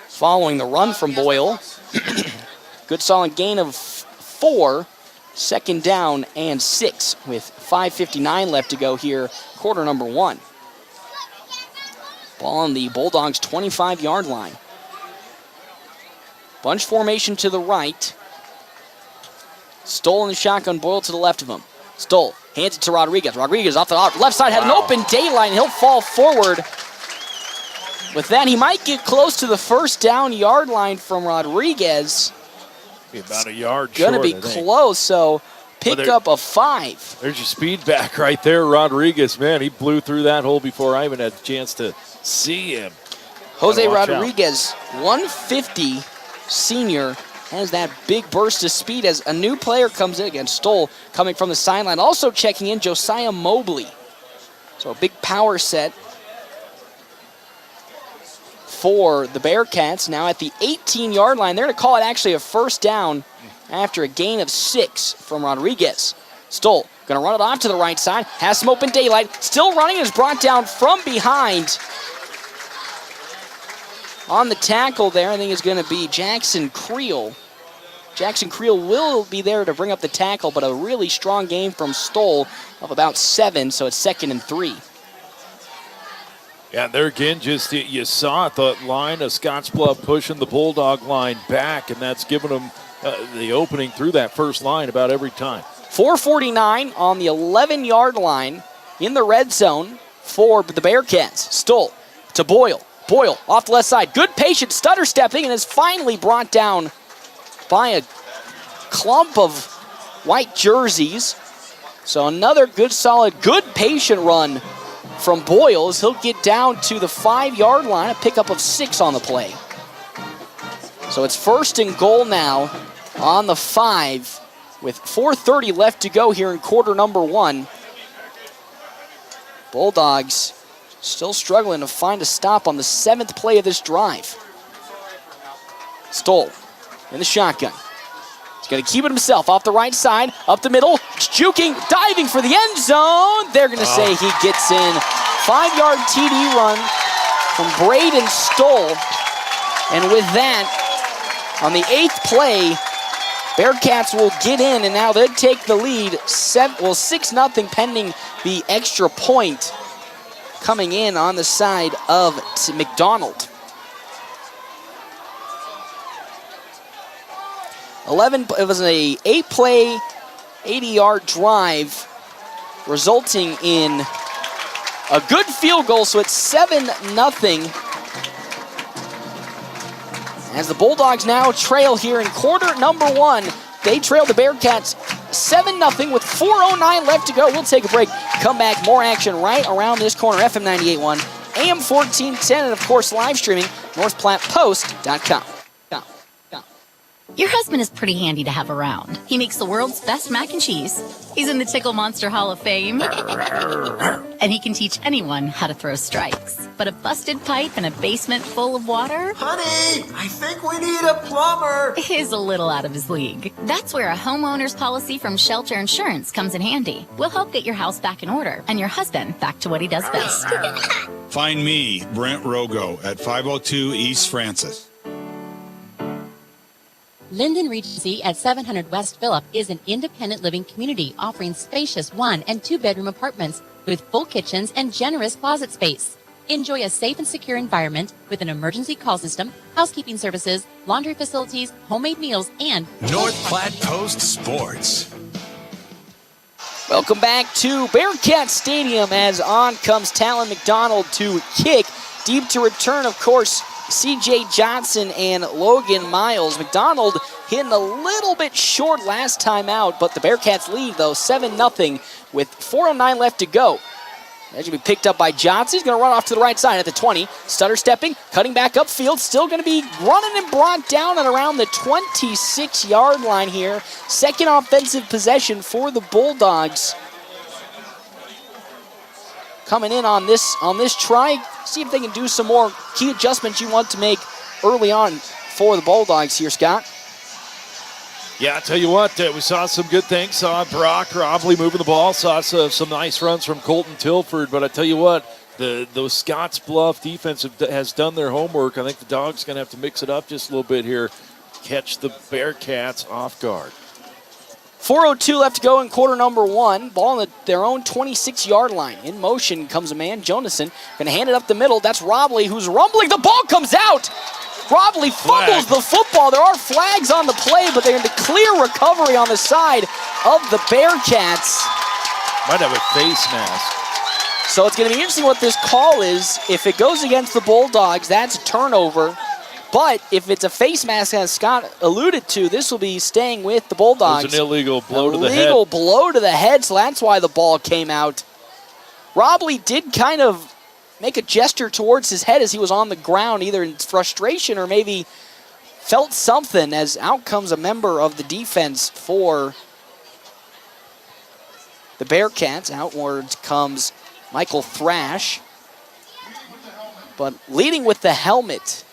Following the run from Boyle. Good solid gain of 4. 2nd down and 6 with 5:59 left to go here, quarter number 1. Ball on the Bulldogs' 25-yard line. Bunch formation to the right. Stoll in the shotgun, Boyle to the left of him. Stoll hands it to Rodriguez. Rodriguez off the left side, had an open daylight, and he'll fall forward. With that, he might get close to the 1st down yard line from Rodriguez. Be about a yard short. Going to be close, so pickup of 5. There's your speed back right there, Rodriguez. Man, he blew through that hole before I even had a chance to see him. Jose Rodriguez, 150 senior, has that big burst of speed as a new player comes in against Stoll coming from the sideline. Also checking in Josiah Mobley. So a big power set for the Bearcats. Now at the 18-yard line. They're going to call it actually a first down after a gain of 6 from Rodriguez. Stoll going to run it off to the right side. Has some open daylight. Still running, is brought down from behind. On the tackle there, I think is going to be Jackson Creel. Jackson Creel will be there to bring up the tackle, but a really strong game from Stoll of about 7, so it's 2nd and 3. Yeah, there again, just you saw it, the line of Scottsbluff pushing the Bulldog line back, and that's given them the opening through that first line about every time. 4:49 on the 11-yard line in the red zone for the Bearcats. Stoll to Boyle. Boyle off the left side. Good patient stutter stepping and is finally brought down by a clump of white jerseys. So another good, solid, good patient run from Boyle as he'll get down to the 5-yard line, a pickup of 6 on the play. So it's 1st and goal now on the 5 with 4:30 left to go here in quarter number 1. Bulldogs still struggling to find a stop on the 7th play of this drive. Stoll in the shotgun. He's going to keep it himself off the right side, up the middle, juking, diving for the end zone. They're going to say he gets in. 5-yard TD run from Braden Stoll. And with that, on the 8th play, Bearcats will get in, and now they take the lead 6-0 pending the extra point coming in on the side of McDonald. it was a 8-play, 80-yard drive, resulting in a good field goal, so it's 7-0. As the Bulldogs now trail here in quarter number 1. They trail the Bearcats 7-0 with 4:09 left to go. We'll take a break. Come back. More action right around this corner. FM 98.1, AM 1410, and of course live streaming NorthPlattePost.com. Your husband is pretty handy to have around. He makes the world's best mac and cheese. He's in the Tickle Monster Hall of Fame. And he can teach anyone how to throw strikes. But a busted pipe and a basement full of water? Honey, I think we need a plumber. Is a little out of his league. That's where a homeowner's policy from Shelter Insurance comes in handy. We'll help get your house back in order and your husband back to what he does best. Find me, Brent Rogo, at 502 East Francis. Linden Regency at 700 West Phillip is an independent living community offering spacious 1- and 2-bedroom apartments with full kitchens and generous closet space. Enjoy a safe and secure environment with an emergency call system, housekeeping services, laundry facilities, homemade meals, and North Platte Post Sports. Welcome back to Bearcat Stadium as on comes Talon McDonald to kick. Deep to return, of course, C.J. Johnson and Logan Miles. McDonald hitting a little bit short last time out, but the Bearcats lead, though, 7-0 with 4:09 left to go. That's going to be picked up by Johnson. He's going to run off to the right side at the 20. Stutter stepping, cutting back upfield. Still going to be running and brought down at around the 26-yard line here. Second offensive possession for the Bulldogs. Coming in on this try. See if they can do some more key adjustments you want to make early on for the Bulldogs here, Scott. Yeah, I tell you what, we saw some good things. Saw Brock Robley moving the ball. Saw some nice runs from Colton Tilford. But I tell you what, those Scottsbluff defense has done their homework. I think the Dogs going to have to mix it up just a little bit here. Catch the Bearcats off guard. 4:02 left to go in quarter number 1. Ball on their own 26-yard line. In motion comes a man, Jonason. Going to hand it up the middle. That's Robley who's rumbling. The ball comes out. Robley fumbles the football. There are flags on the play, but they're going to clear recovery on the side of the Bearcats. Might have a face mask. So it's going to be interesting what this call is. If it goes against the Bulldogs, that's a turnover. But if it's a face mask, as Scott alluded to, this will be staying with the Bulldogs. It was an illegal blow to the head. Illegal blow to the head, so that's why the ball came out. Robley did kind of make a gesture towards his head as he was on the ground, either in frustration or maybe felt something, as out comes a member of the defense for the Bearcats. Outwards comes Michael Thrash. But leading with the helmet,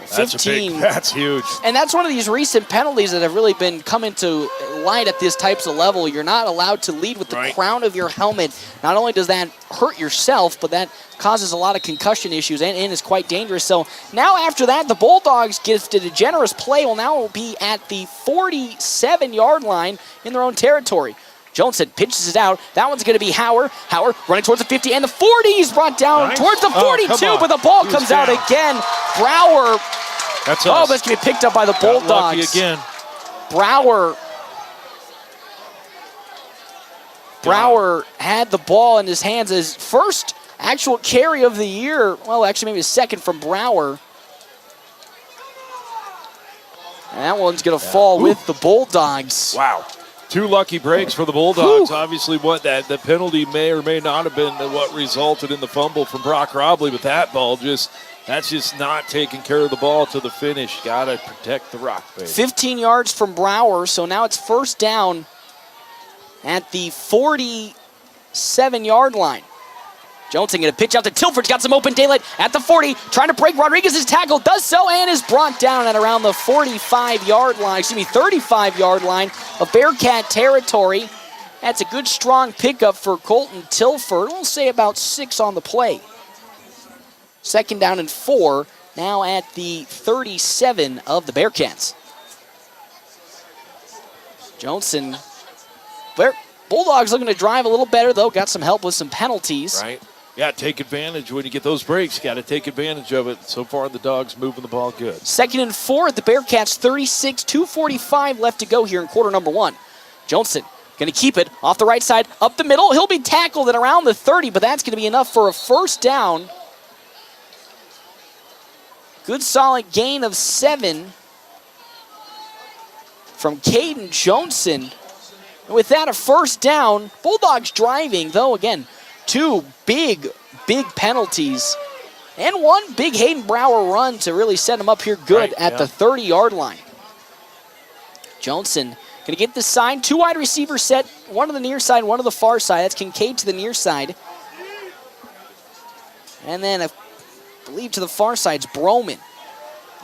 15. That's huge. And that's one of these recent penalties that have really been coming to light at this types of level. You're not allowed to lead with the crown of your helmet. Not only does that hurt yourself, but that causes a lot of concussion issues and is quite dangerous. So now after that, the Bulldogs gifted a generous play. Will now be at the 47-yard line in their own territory. Johnson pitches it out. That one's going to be Hauer. Hauer running towards the 50 and the 40. He's brought down towards the 42, but the ball comes out again. Brower. That's that's going to be picked up by the Bulldogs. Lucky again. Brower had the ball in his hands. His first actual carry of the year. Well, actually maybe his second from Brower. And that one's going to fall with the Bulldogs. Wow. 2 lucky breaks for the Bulldogs. Obviously, the penalty may or may not have been what resulted in the fumble from Brock Robley, but that ball that's just not taking care of the ball to the finish. Got to protect the rock, baby. 15 yards from Brower, so now it's first down at the 47-yard line. Johnson going to pitch out to Tilford's got some open daylight at the 40, trying to break Rodriguez's tackle, does so, and is brought down at around the 35-yard line of Bearcat territory. That's a good, strong pickup for Colton Tilford. We'll say about 6 on the play. Second down and 4, now at the 37 of the Bearcats. Johnson, Bulldogs looking to drive a little better, though. Got some help with some penalties. Right. Yeah, take advantage when you get those breaks. Got to take advantage of it. So far, the Dogs moving the ball good. Second and 4 at the Bearcats, 36, 2:45 left to go here in quarter number 1. Johnson going to keep it off the right side, up the middle. He'll be tackled at around the 30, but that's going to be enough for a first down. Good solid gain of 7 from Caden Johnson. And with that, a first down. Bulldogs driving, though, again, 2 big penalties. And 1 big Hayden Brower run to really set him up here good at the 30-yard line. Johnson going to get this side. 2 wide receivers set. 1 to the near side, 1 to the far side. That's Kincaid to the near side. And then I believe to the far side's Broman.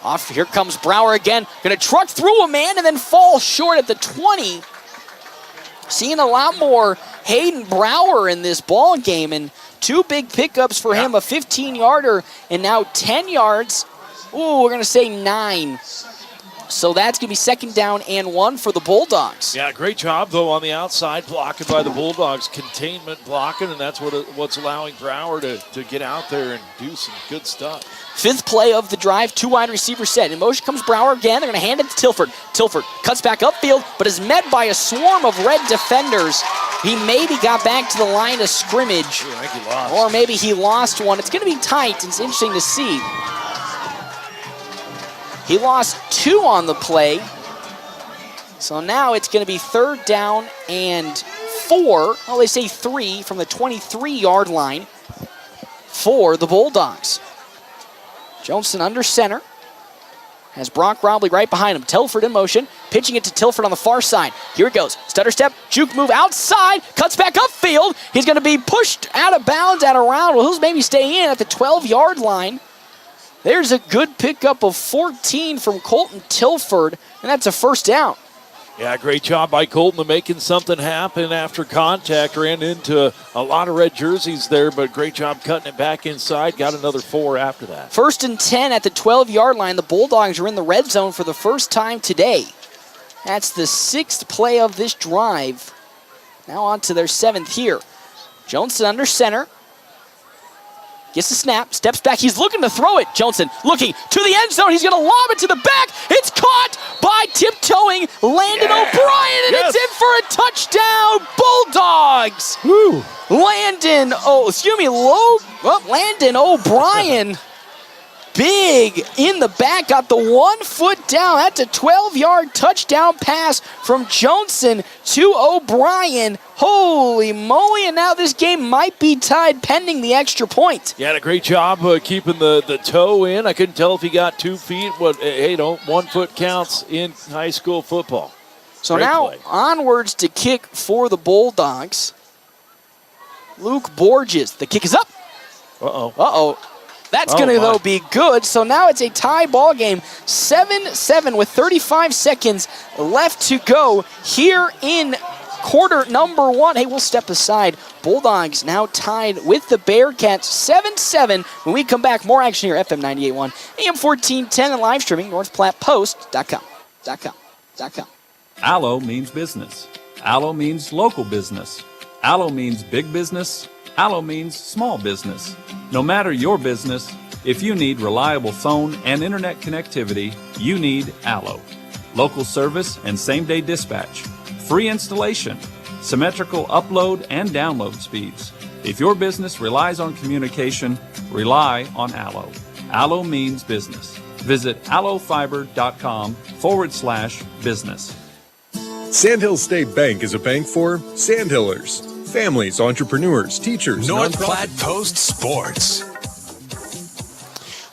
Off, here comes Brower again. Going to truck through a man and then fall short at the 20. Seeing a lot more Hayden Brower in this ball game, and 2 big pickups for him, a 15-yarder and now 10 yards. Ooh, we're going to say 9. So that's going to be second down and 1 for the Bulldogs. Yeah, great job, though, on the outside, blocking by the Bulldogs. Containment blocking, and that's what's allowing Brower to get out there and do some good stuff. 5th play of the drive, 2 wide receivers set. In motion comes Brower again. They're going to hand it to Tilford. Tilford cuts back upfield, but is met by a swarm of red defenders. He maybe got back to the line of scrimmage. Ooh, I think he lost. Or maybe he lost one. It's going to be tight. It's interesting to see. He lost 2 on the play. So now it's going to be third down and 4. Well, they say 3 from the 23-yard line for the Bulldogs. Johnson under center. Has Brock Robley right behind him. Tilford in motion. Pitching it to Tilford on the far side. Here it goes. Stutter step. Juke move outside. Cuts back upfield. He's going to be pushed out of bounds at around. Well, he'll maybe stay in at the 12-yard line. There's a good pickup of 14 from Colton Tilford, and that's a first down. Yeah, great job by Colton making something happen after contact. Ran into a lot of red jerseys there, but great job cutting it back inside. Got another 4 after that. First and 10 at the 12-yard line. The Bulldogs are in the red zone for the first time today. That's the 6th play of this drive. Now on to their 7th here. Johnson under center. Gets the snap, steps back. He's looking to throw it. Johnson looking to the end zone. He's going to lob it to the back. It's caught by tiptoeing Landon O'Brien, and it's in for a touchdown. Bulldogs. Woo. Landon O'Brien big in the back, got the 1 foot down. That's a 12-yard touchdown pass from Johnson to O'Brien. Holy moly, and now this game might be tied pending the extra point. Yeah, had a great job keeping the toe in. I couldn't tell if he got 2 feet, but hey, 1 foot counts in high school football. So Great now play. onwards to kick for the Bulldogs. Luke Borges, the kick is up. Uh-oh. That's going to, though, be good. So now it's a tie ball game, 7-7 with 35 seconds left to go here in quarter number 1. Hey, we'll step aside. Bulldogs now tied with the Bearcats, 7-7. When we come back, more action here, FM 98.1, AM 1410, and live streaming, northplattpost.com. Allo means business. Allo means local business. Allo means big business. Allo means small business. No matter your business, if you need reliable phone and internet connectivity, you need Allo. Local service and same-day dispatch. Free installation. Symmetrical upload and download speeds. If your business relies on communication, rely on Allo. Allo means business. Visit allofiber.com/business. Sandhill State Bank is a bank for Sandhillers. Families, entrepreneurs, teachers. North Platte Post Sports.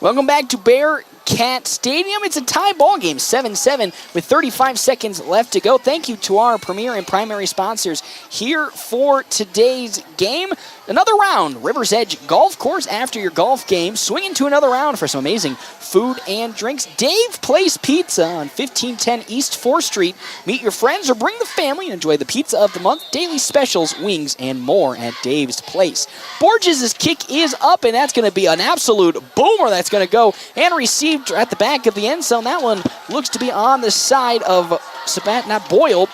Welcome back to Bearcat Stadium. It's a tie ball game, 7-7 with 35 seconds left to go. Thank you to our premier and primary sponsors here for today's game. Another round, River's Edge Golf Course. After your golf game, swing into another round for some amazing food and drinks. Dave Place Pizza on 1510 East 4th Street. Meet your friends or bring the family and enjoy the pizza of the month, daily specials, wings, and more at Dave's Place. Borges' kick is up, and that's going to be an absolute boomer that's going to go and received at the back of the end zone. That one looks to be on the side of Sebastian Boyle,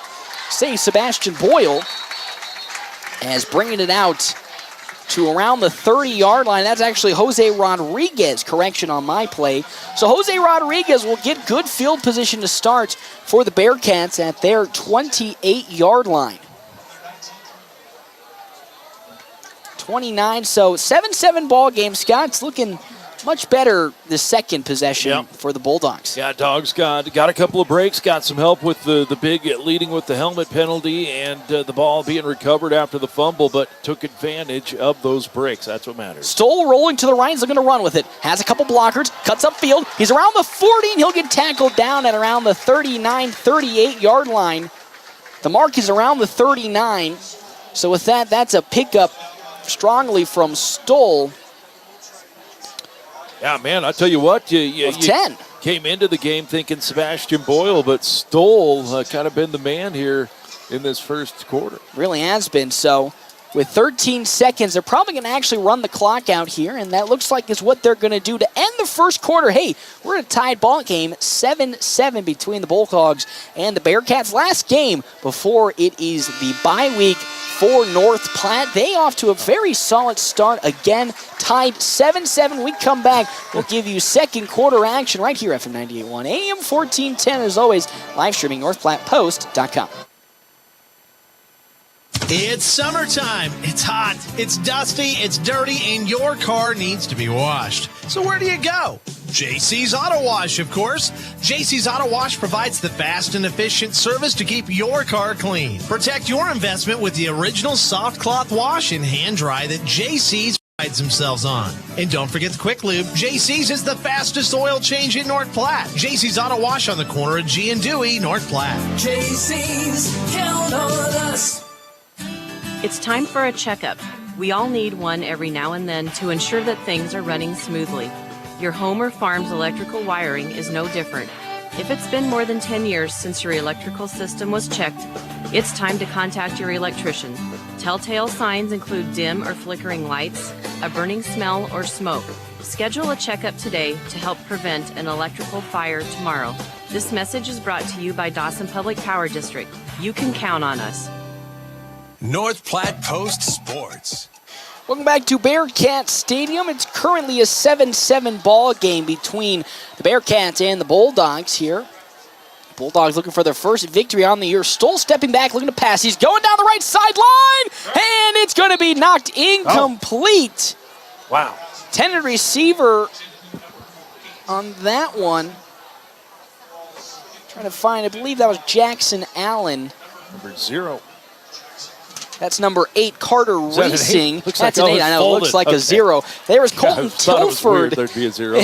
as bringing it out to around the 30-yard line. That's actually Jose Rodriguez. Correction on my play. So Jose Rodriguez will get good field position to start for the Bearcats at their 28-yard line. 29, so 7-7 ball game. Scott's looking much better the second possession for the Bulldogs. Yeah, Dogs got a couple of breaks, got some help with the big leading with the helmet penalty and the ball being recovered after the fumble, but took advantage of those breaks. That's what matters. Stoll rolling to the right. He's looking to run with it. Has a couple blockers. Cuts upfield. He's around the 40, and he'll get tackled down at around the 39, 38-yard line. The mark is around the 39. So with that, that's a pickup strongly from Stoll. Yeah, man, I tell you what, you 10. Came into the game thinking Sebastian Boyle, but Stoll kind of been the man here in this first quarter. Really has been. So with 13 seconds, they're probably going to actually run the clock out here, and that looks like is what they're going to do to end the first quarter. Hey, we're in a tied ball game, 7-7 between the Bulldogs and the Bearcats. Last game before it is the bye week for North Platte. They off to a very solid start. Again, tied 7-7. We come back. We'll give you second quarter action right here at FM 98.1 AM 1410. As always, live streaming northplattpost.com. It's summertime. It's hot. It's dusty. It's dirty, and your car needs to be washed. So where do you go? JC's Auto Wash, of course. JC's Auto Wash provides the fast and efficient service to keep your car clean. Protect your investment with the original soft cloth wash and hand dry that JC's prides themselves on. And don't forget the Quick Lube. JC's is the fastest oil change in North Platte. JC's Auto Wash on the corner of G and Dewey, North Platte. JC's, count on us. It's time for a checkup. We all need one every now and then to ensure that things are running smoothly. Your home or farm's electrical wiring is no different. If it's been more than 10 years since your electrical system was checked, it's time to contact your electrician. Telltale signs include dim or flickering lights, a burning smell, or smoke. Schedule a checkup today to help prevent an electrical fire tomorrow. This message is brought to you by Dawson Public Power District. You can count on us. North Platte Post Sports. Welcome back to Bearcat Stadium. It's currently a 7-7 ball game between the Bearcats and the Bulldogs here. Bulldogs looking for their first victory on the year. Stoll stepping back, looking to pass. He's going down the right sideline, and it's going to be knocked incomplete. Wow. Intended receiver on that one. Trying to find, I believe that was Jackson Allen. Number 0. That's number 8, Carter Racing. That's an 8. I know, it looks like a 0. There was Colton Tilford. There'd be a 0.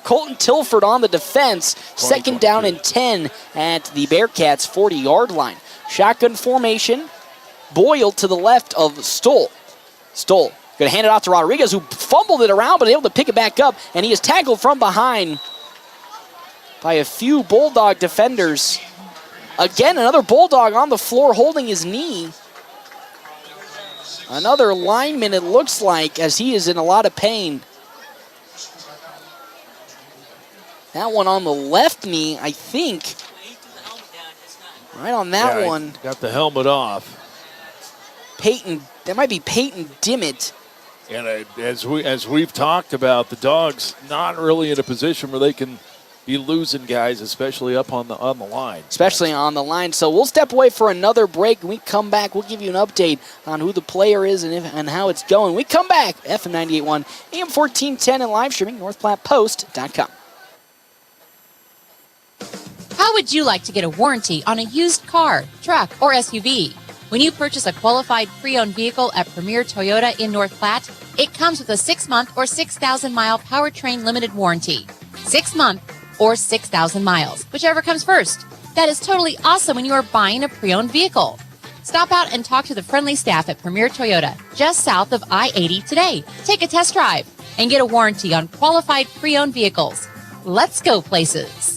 Colton Tilford on the defense. Second down and 10 at the Bearcats' 40-yard line. Shotgun formation. Boyle to the left of Stoll. Stoll going to hand it off to Rodriguez, who fumbled it around, but able to pick it back up, and he is tackled from behind by a few Bulldog defenders. Again, another Bulldog on the floor holding his knee. Another lineman, it looks like, as he is in a lot of pain. That one on the left knee, I think. Right on that one. Got the helmet off. Peyton, that might be Peyton Dimmitt. And as we've talked about, the Dogs not really in a position where they can be losing guys, especially up on the line. Especially on the line. So we'll step away for another break. When we come back, we'll give you an update on who the player is and how it's going. When we come back, FM 98.1, AM 1410, and live streaming, northplattpost.com. How would you like to get a warranty on a used car, truck, or SUV? When you purchase a qualified pre-owned vehicle at Premier Toyota in North Platte, it comes with a 6-month or 6,000-mile powertrain limited warranty. 6-month or 6,000 miles, whichever comes first. That is totally awesome when you are buying a pre-owned vehicle. Stop out and talk to the friendly staff at Premier Toyota, just south of I-80 today. Take a test drive and get a warranty on qualified pre-owned vehicles. Let's go places.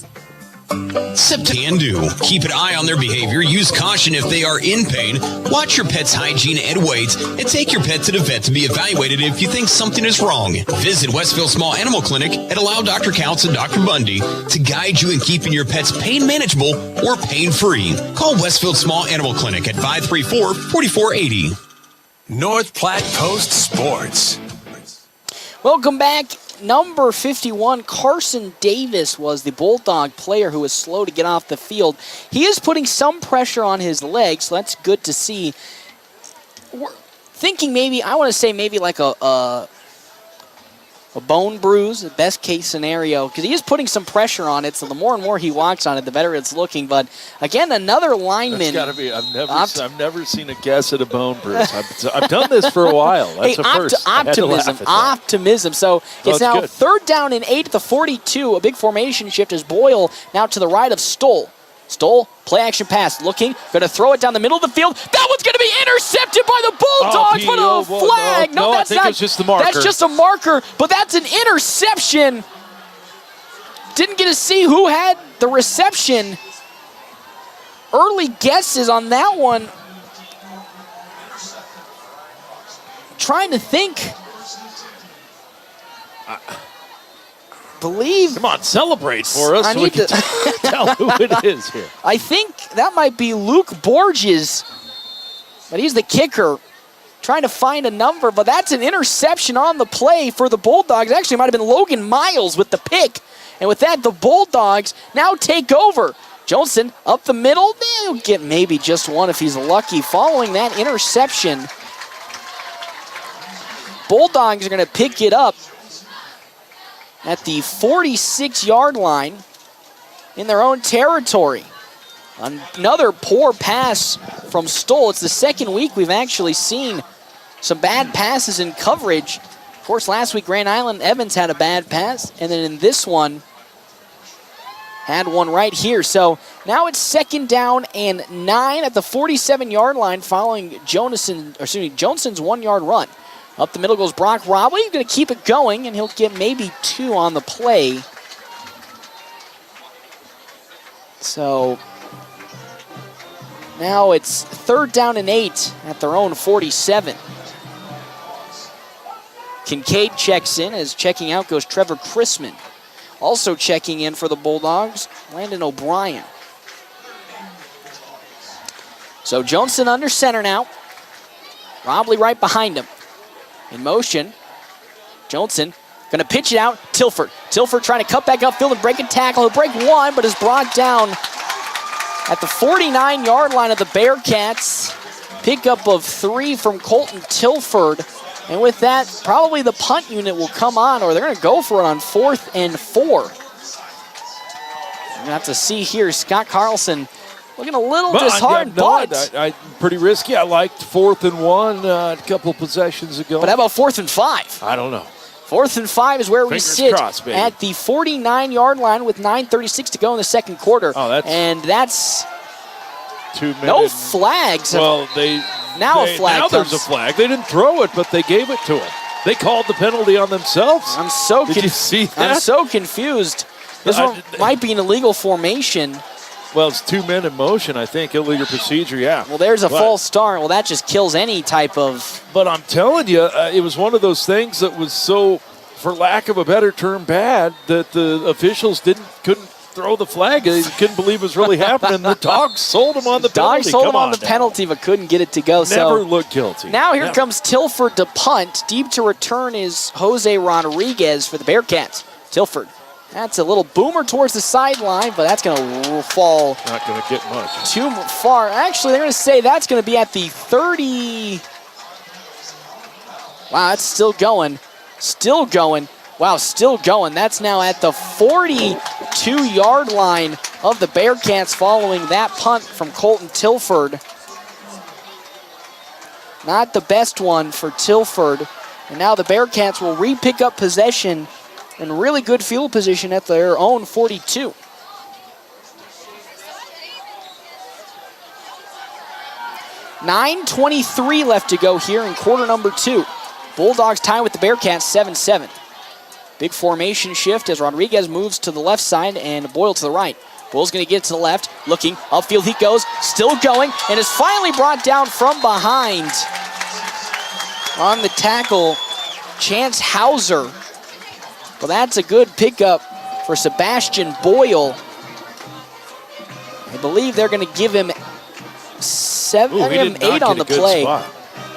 Can do. Keep an eye on their behavior. Use caution if they are in pain. Watch your pet's hygiene and weight. And take your pet to the vet to be evaluated if you think something is wrong. Visit Westfield Small Animal Clinic and allow Dr. Counts and Dr. Bundy to guide you in keeping your pet's pain manageable or pain-free. Call Westfield Small Animal Clinic at 534-4480. North Platte Post Sports. Welcome back. Number 51, Carson Davis, was the Bulldog player who was slow to get off the field. He is putting some pressure on his legs, so that's good to see. We're thinking maybe, I want to say maybe like a bone bruise, the best case scenario, because he is putting some pressure on it, so the more and more he walks on it, the better it's looking. But again, another lineman. That's got to be. I've never seen a guess at a bone bruise. I've done this for a while. That's a first. Optimism. So it's now good. 3rd down and 8 at the 42. A big formation shift as Boyle now to the right of Stoll. Stoll, play action pass, looking, going to throw it down the middle of the field. That one's going to be intercepted by the Bulldogs, but a flag. No, that's not. It's just the marker. That's just a marker, but that's an interception. Didn't get to see who had the reception. Early guesses on that one. Trying to think. Come on, celebrate for us so we can tell who it is here. I think that might be Luke Borges, but he's the kicker. Trying to find a number, but that's an interception on the play for the Bulldogs. Actually, it might have been Logan Miles with the pick. And with that, the Bulldogs now take over. Johnson up the middle. They'll get maybe just one if he's lucky. Following that interception, Bulldogs are going to pick it up at the 46-yard line in their own territory. Another poor pass from Stoll. It's the second week we've actually seen some bad passes in coverage. Of course, last week Grand Island Evans had a bad pass, and then in this one, had one right here. So now it's 2nd down and 9 at the 47-yard line following Johnson's 1-yard run. Up the middle goes Brock Robley. He's going to keep it going, and he'll get maybe 2 on the play. So now it's 3rd down and 8 at their own 47. Kincaid checks in. As checking out goes Trevor Chrisman. Also checking in for the Bulldogs, Landon O'Brien. So Johnson under center now. Robley right behind him. In motion, Johnson going to pitch it out. Tilford trying to cut back upfield and break a tackle. He'll break one, but is brought down at the 49-yard line of the Bearcats. Pickup of 3 from Colton Tilford. And with that, probably the punt unit will come on, or they're going to go for it on 4th and 4. We're going to have to see here. Scott Carlson looking a little disheartened, but pretty risky. I liked 4th and 1 a couple possessions ago. But how about 4th and 5? I don't know. 4th and 5 is where we sit crossed, at the 49-yard line with 9:36 to go in the second quarter. Oh, that's 2 minutes. No flags. Well, now a flag Now comes. there's a flag. They didn't throw it, but they gave it to him. They called the penalty on themselves. Did you see that? I'm so confused. This one might be an illegal formation. Well, it's 2 men in motion, I think. Illegal procedure, yeah. Well, there's a false start. Well, that just kills any type of... But I'm telling you, it was one of those things that was so, for lack of a better term, bad, that the officials couldn't throw the flag. They couldn't believe it was really happening. The Dogs sold them on the penalty. Dogs sold them on the penalty, but couldn't get it to go. Never looked guilty. Now here comes Tilford to punt. Deep to return is Jose Rodriguez for the Bearcats. Tilford. That's a little boomer towards the sideline, but that's going to fall. Not going to get much. Too far. Actually, they're going to say that's going to be at the 30. Wow, that's still going. Still going. Wow, still going. That's now at the 42-yard line of the Bearcats following that punt from Colton Tilford. Not the best one for Tilford. And now the Bearcats will re-pick up possession in really good field position at their own 42. $9:23 left to go here in quarter number 2. Bulldogs tie with the Bearcats 7-7. Big formation shift as Rodriguez moves to the left side and Boyle to the right. Boyle's going to get to the left, looking, upfield he goes, still going, and is finally brought down from behind. On the tackle, Chance Hauser. Well, that's a good pickup for Sebastian Boyle. I believe they're going to give him 8 on the play.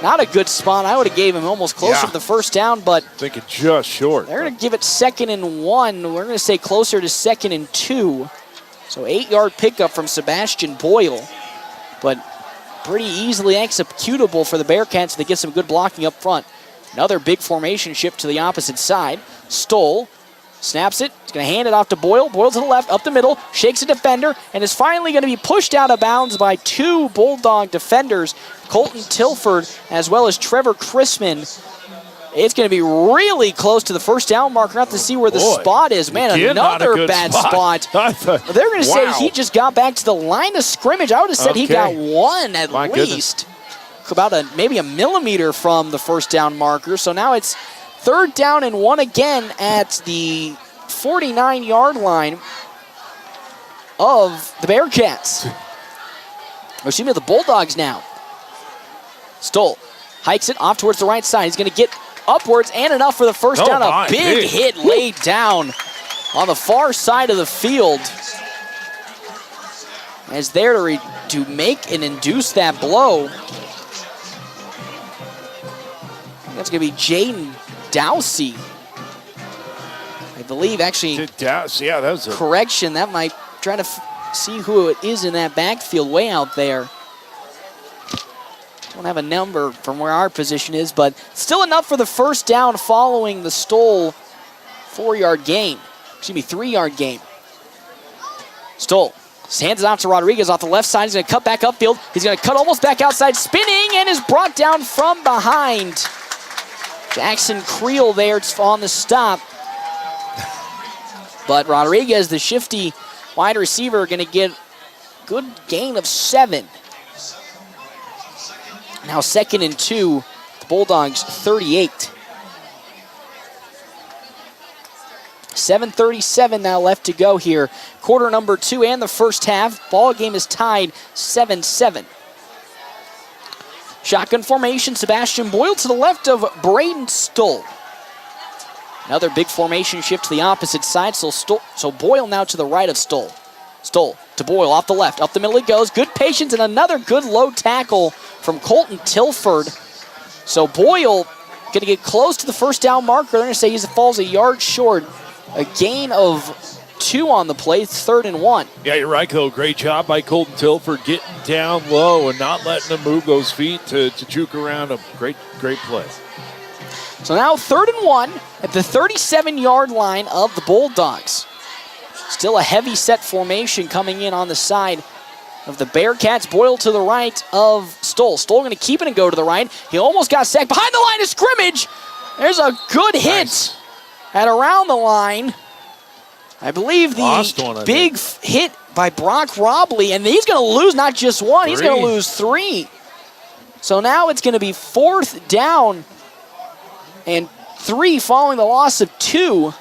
Not a good spot. I would have gave him almost closer to the first down, but I think it's just short. They're going to give it 2nd and 1. We're going to say closer to 2nd and 2. So 8-yard pickup from Sebastian Boyle, but pretty easily executable for the Bearcats. They get some good blocking up front. Another big formation shift to the opposite side. Stoll snaps it. He's going to hand it off to Boyle. Boyle to the left, up the middle, shakes a defender, and is finally going to be pushed out of bounds by 2 Bulldog defenders, Colton Tilford as well as Trevor Chrisman. It's going to be really close to the first down marker. Not to see where the spot is. Man, another bad spot. They're going to say he just got back to the line of scrimmage. I would have said he got one at least. About maybe a millimeter from the first down marker. So now it's 3rd down and 1 again at the 49-yard line of the Bearcats. Excuse me, the Bulldogs now. Stoll hikes it off towards the right side. He's going to get upwards and enough for the first down. A big hit laid down on the far side of the field. As there to make and induce that blow. That's going to be Jaden Dowsey. I believe, actually, Dowsey, yeah, that was a correction. That might try to see who it is in that backfield way out there. Don't have a number from where our position is, but still enough for the first down following the Stoll 4-yard gain. Excuse me, 3-yard gain. Stoll hands it off to Rodriguez off the left side. He's going to cut back upfield. He's going to cut almost back outside, spinning, and is brought down from behind. Jackson Creel there on the stop. But Rodriguez, the shifty wide receiver, going to get good gain of 7. Now 2nd and 2, the Bulldogs 38. 7:37 now left to go here. Quarter number 2 and the first half. Ball game is tied 7-7. Shotgun formation, Sebastian Boyle to the left of Braden Stoll. Another big formation shift to the opposite side, so Boyle now to the right of Stoll. Stoll to Boyle off the left, up the middle he goes. Good patience and another good low tackle from Colton Tilford. So Boyle going to get close to the first down marker. They're going to say he falls a yard short. A gain of 2 on the play, 3rd and 1. Yeah, you're right, though. Great job by Colton Tilford getting down low and not letting him move those feet to juke around. A great play. So now 3rd and 1 at the 37-yard line of the Bulldogs. Still a heavy set formation coming in on the side of the Bearcats. Boyle to the right of Stoll. Stoll going to keep it and go to the right. He almost got sacked behind the line of scrimmage. There's a good hit at around the line. I believe the big hit by Brock Robley, and he's going to lose not just one, he's going to lose 3. So now it's going to be 4th down and 3 following the loss of 2.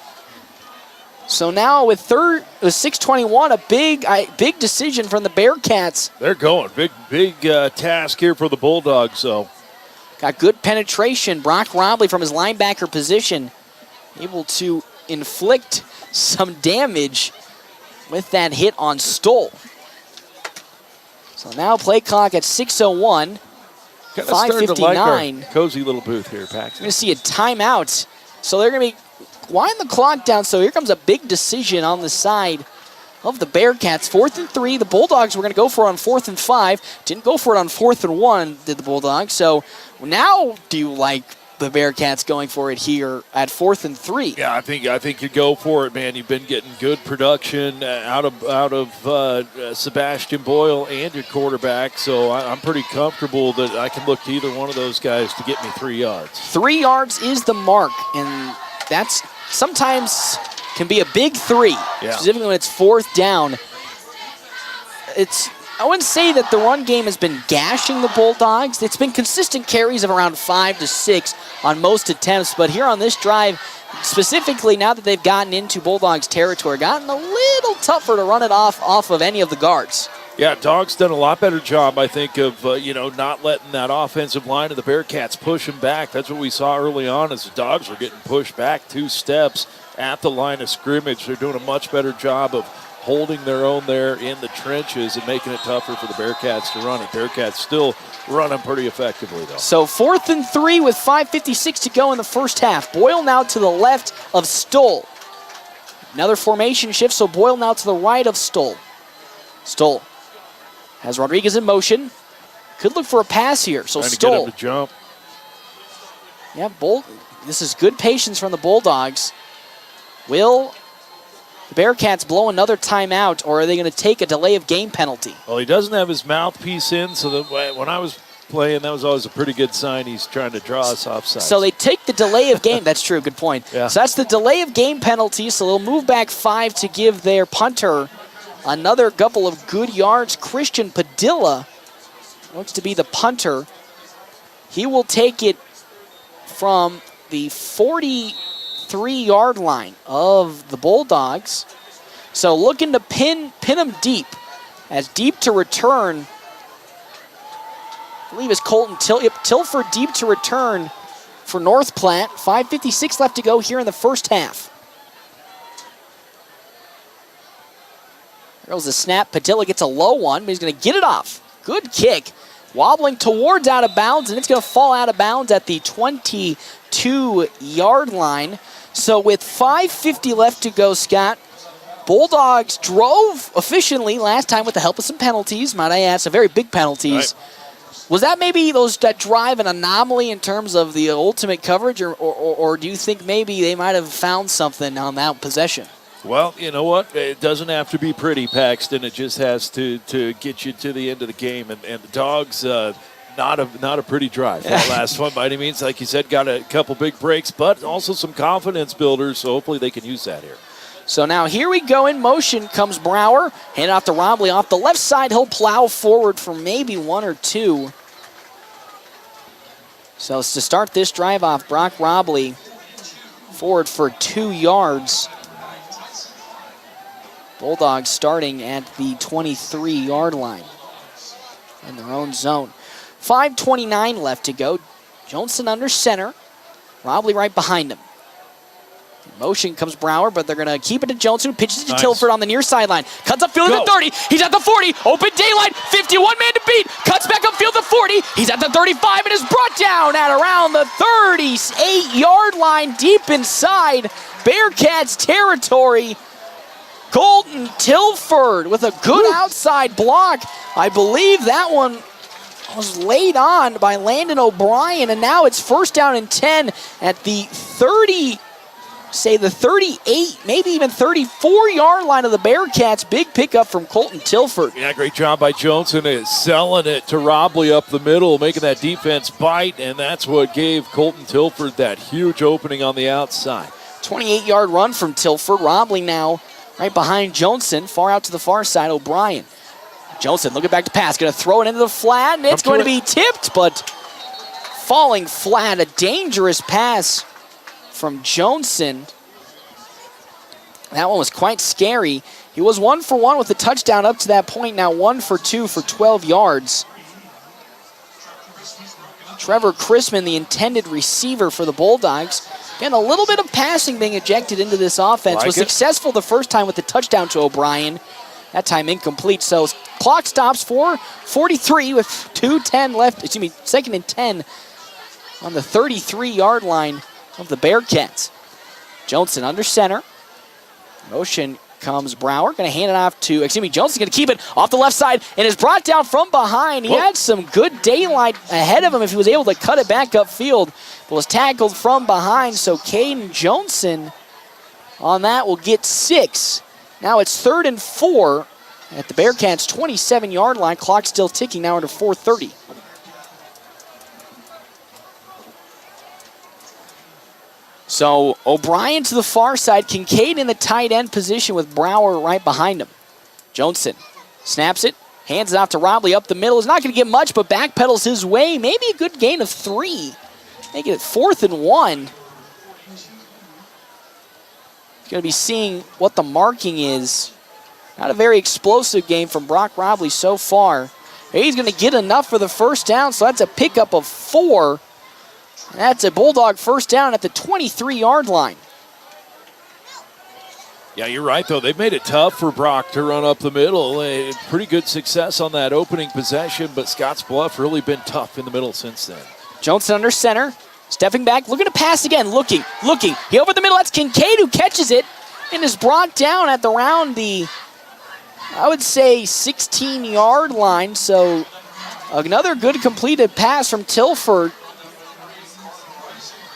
So now with 6:21, a big decision from the Bearcats. They're going. Big task here for the Bulldogs, though. Got good penetration. Brock Robley from his linebacker position able to inflict some damage with that hit on Stoll. So now play clock at 6:01. 5:59. Like cozy little booth here, Paxton. We're going to see a timeout. So they're going to be winding the clock down. So here comes a big decision on the side of the Bearcats. 4th and 3. The Bulldogs were going to go for it on 4th and 5. Didn't go for it on 4th and 1, did the Bulldogs. So now do you like the Bearcats going for it here at 4th and 3? Yeah, I think you go for it, man. You've been getting good production out of Sebastian Boyle and your quarterback, so I'm pretty comfortable that I can look to either one of those guys to get me 3 yards. 3 yards is the mark, and that's sometimes can be a big 3, specifically when it's 4th down. I wouldn't say that the run game has been gashing the Bulldogs. It's been consistent carries of around 5 to 6 on most attempts, but here on this drive, specifically now that they've gotten into Bulldogs territory, gotten a little tougher to run it off of any of the guards. Yeah, Dogs done a lot better job, I think, of not letting that offensive line of the Bearcats push them back. That's what we saw early on as the Dogs were getting pushed back 2 steps at the line of scrimmage. They're doing a much better job of holding their own there in the trenches and making it tougher for the Bearcats to run it. Bearcats still running pretty effectively, though. So 4th and 3 with 5:56 to go in the first half. Boyle now to the left of Stoll. Another formation shift, so Boyle now to the right of Stoll. Stoll has Rodriguez in motion. Could look for a pass here, so trying Stoll. to get him to jump. Yeah, this is good patience from the Bulldogs. Will the Bearcats blow another timeout, or are they going to take a delay of game penalty? Well, he doesn't have his mouthpiece in, so that when I was playing, that was always a pretty good sign he's trying to draw us offside. So they take the delay of game. That's true. Good point. Yeah. So that's the delay of game penalty, so they'll move back 5 to give their punter another couple of good yards. Christian Padilla looks to be the punter. He will take it from the 43-yard line of the Bulldogs. So looking to pin him deep. As deep to return, I believe is Colton Tilford deep to return for North Platte. 5:56 left to go here in the first half. There goes the snap. Padilla gets a low one, but he's going to get it off. Good kick. Wobbling towards out of bounds, and it's going to fall out of bounds at the 22-yard line. So with 5:50 left to go, Scott, Bulldogs drove efficiently last time with the help of some penalties. Might I add, some very big penalties. Right. Was that maybe that drive an anomaly in terms of the ultimate coverage, or do you think maybe they might have found something on that possession? Well, you know what? It doesn't have to be pretty, Paxton. It just has to get you to the end of the game. And the Dogs, not a pretty drive. That last one, by any means, like you said, got a couple big breaks, but also some confidence builders, so hopefully they can use that here. So now here we go. In motion comes Brower. Hand off to Robley. Off the left side, he'll plow forward for maybe 1 or 2. So to start this drive off, Brock Robley forward for 2 yards. Bulldogs starting at the 23-yard line in their own zone. 5:29 left to go. Johnson under center. Robley right behind him. In motion comes Brower, but they're going to keep it to Johnson, who pitches it to Tilford on the near sideline. Cuts upfield at the 30. He's at the 40. Open daylight. 51 man to beat. Cuts back upfield to 40. He's at the 35 and is brought down at around the 38-yard line, deep inside Bearcats territory. Colton Tilford with a good outside block. I believe that one was laid on by Landon O'Brien, and now it's first down and 10 at the 38, maybe even 34-yard line of the Bearcats. Big pickup from Colton Tilford. Yeah, great job by Johnson selling it to Robley up the middle, making that defense bite, and that's what gave Colton Tilford that huge opening on the outside. 28-yard run from Tilford. Robley now right behind Johnson, far out to the far side, O'Brien. Johnson looking back to pass, going to throw it into the flat, and it's going to be tipped, but falling flat. A dangerous pass from Johnson. That one was quite scary. He was 1 for 1 with the touchdown up to that point. Now 1 for 2 for 12 yards. Trevor Chrisman, the intended receiver for the Bulldogs. Again, a little bit of passing being ejected into this offense. Was successful the first time with the touchdown to O'Brien. That time incomplete. So clock stops for 43 with 2:10 left. Excuse me, 2nd and 10 on the 33-yard line of the Bearcats. Johnson under center. Motion comes Brower. Going to hand it off to, Johnson's going to keep it off the left side and is brought down from behind. He had some good daylight ahead of him if he was able to cut it back upfield, but was tackled from behind. So Caden Johnson on that will get 6. Now it's 3rd and 4 at the Bearcats' 27-yard line. Clock still ticking now under 4:30. So O'Brien to the far side, Kincaid in the tight end position with Brower right behind him. Johnson snaps it, hands it off to Robley up the middle. Is not going to get much, but backpedals his way. Maybe a good gain of 3. Making it 4th and 1. Going to be seeing what the marking is. Not a very explosive game from Brock Robley so far. He's going to get enough for the first down, so that's a pickup of 4. That's a Bulldog first down at the 23-yard line. Yeah, you're right, though. They've made it tough for Brock to run up the middle. Pretty good success on that opening possession, but Scottsbluff really been tough in the middle since then. Johnson under center, stepping back, looking to pass again, looking. He over the middle, that's Kincaid who catches it and is brought down at around the, I would say, 16-yard line. So another good completed pass from Tilford.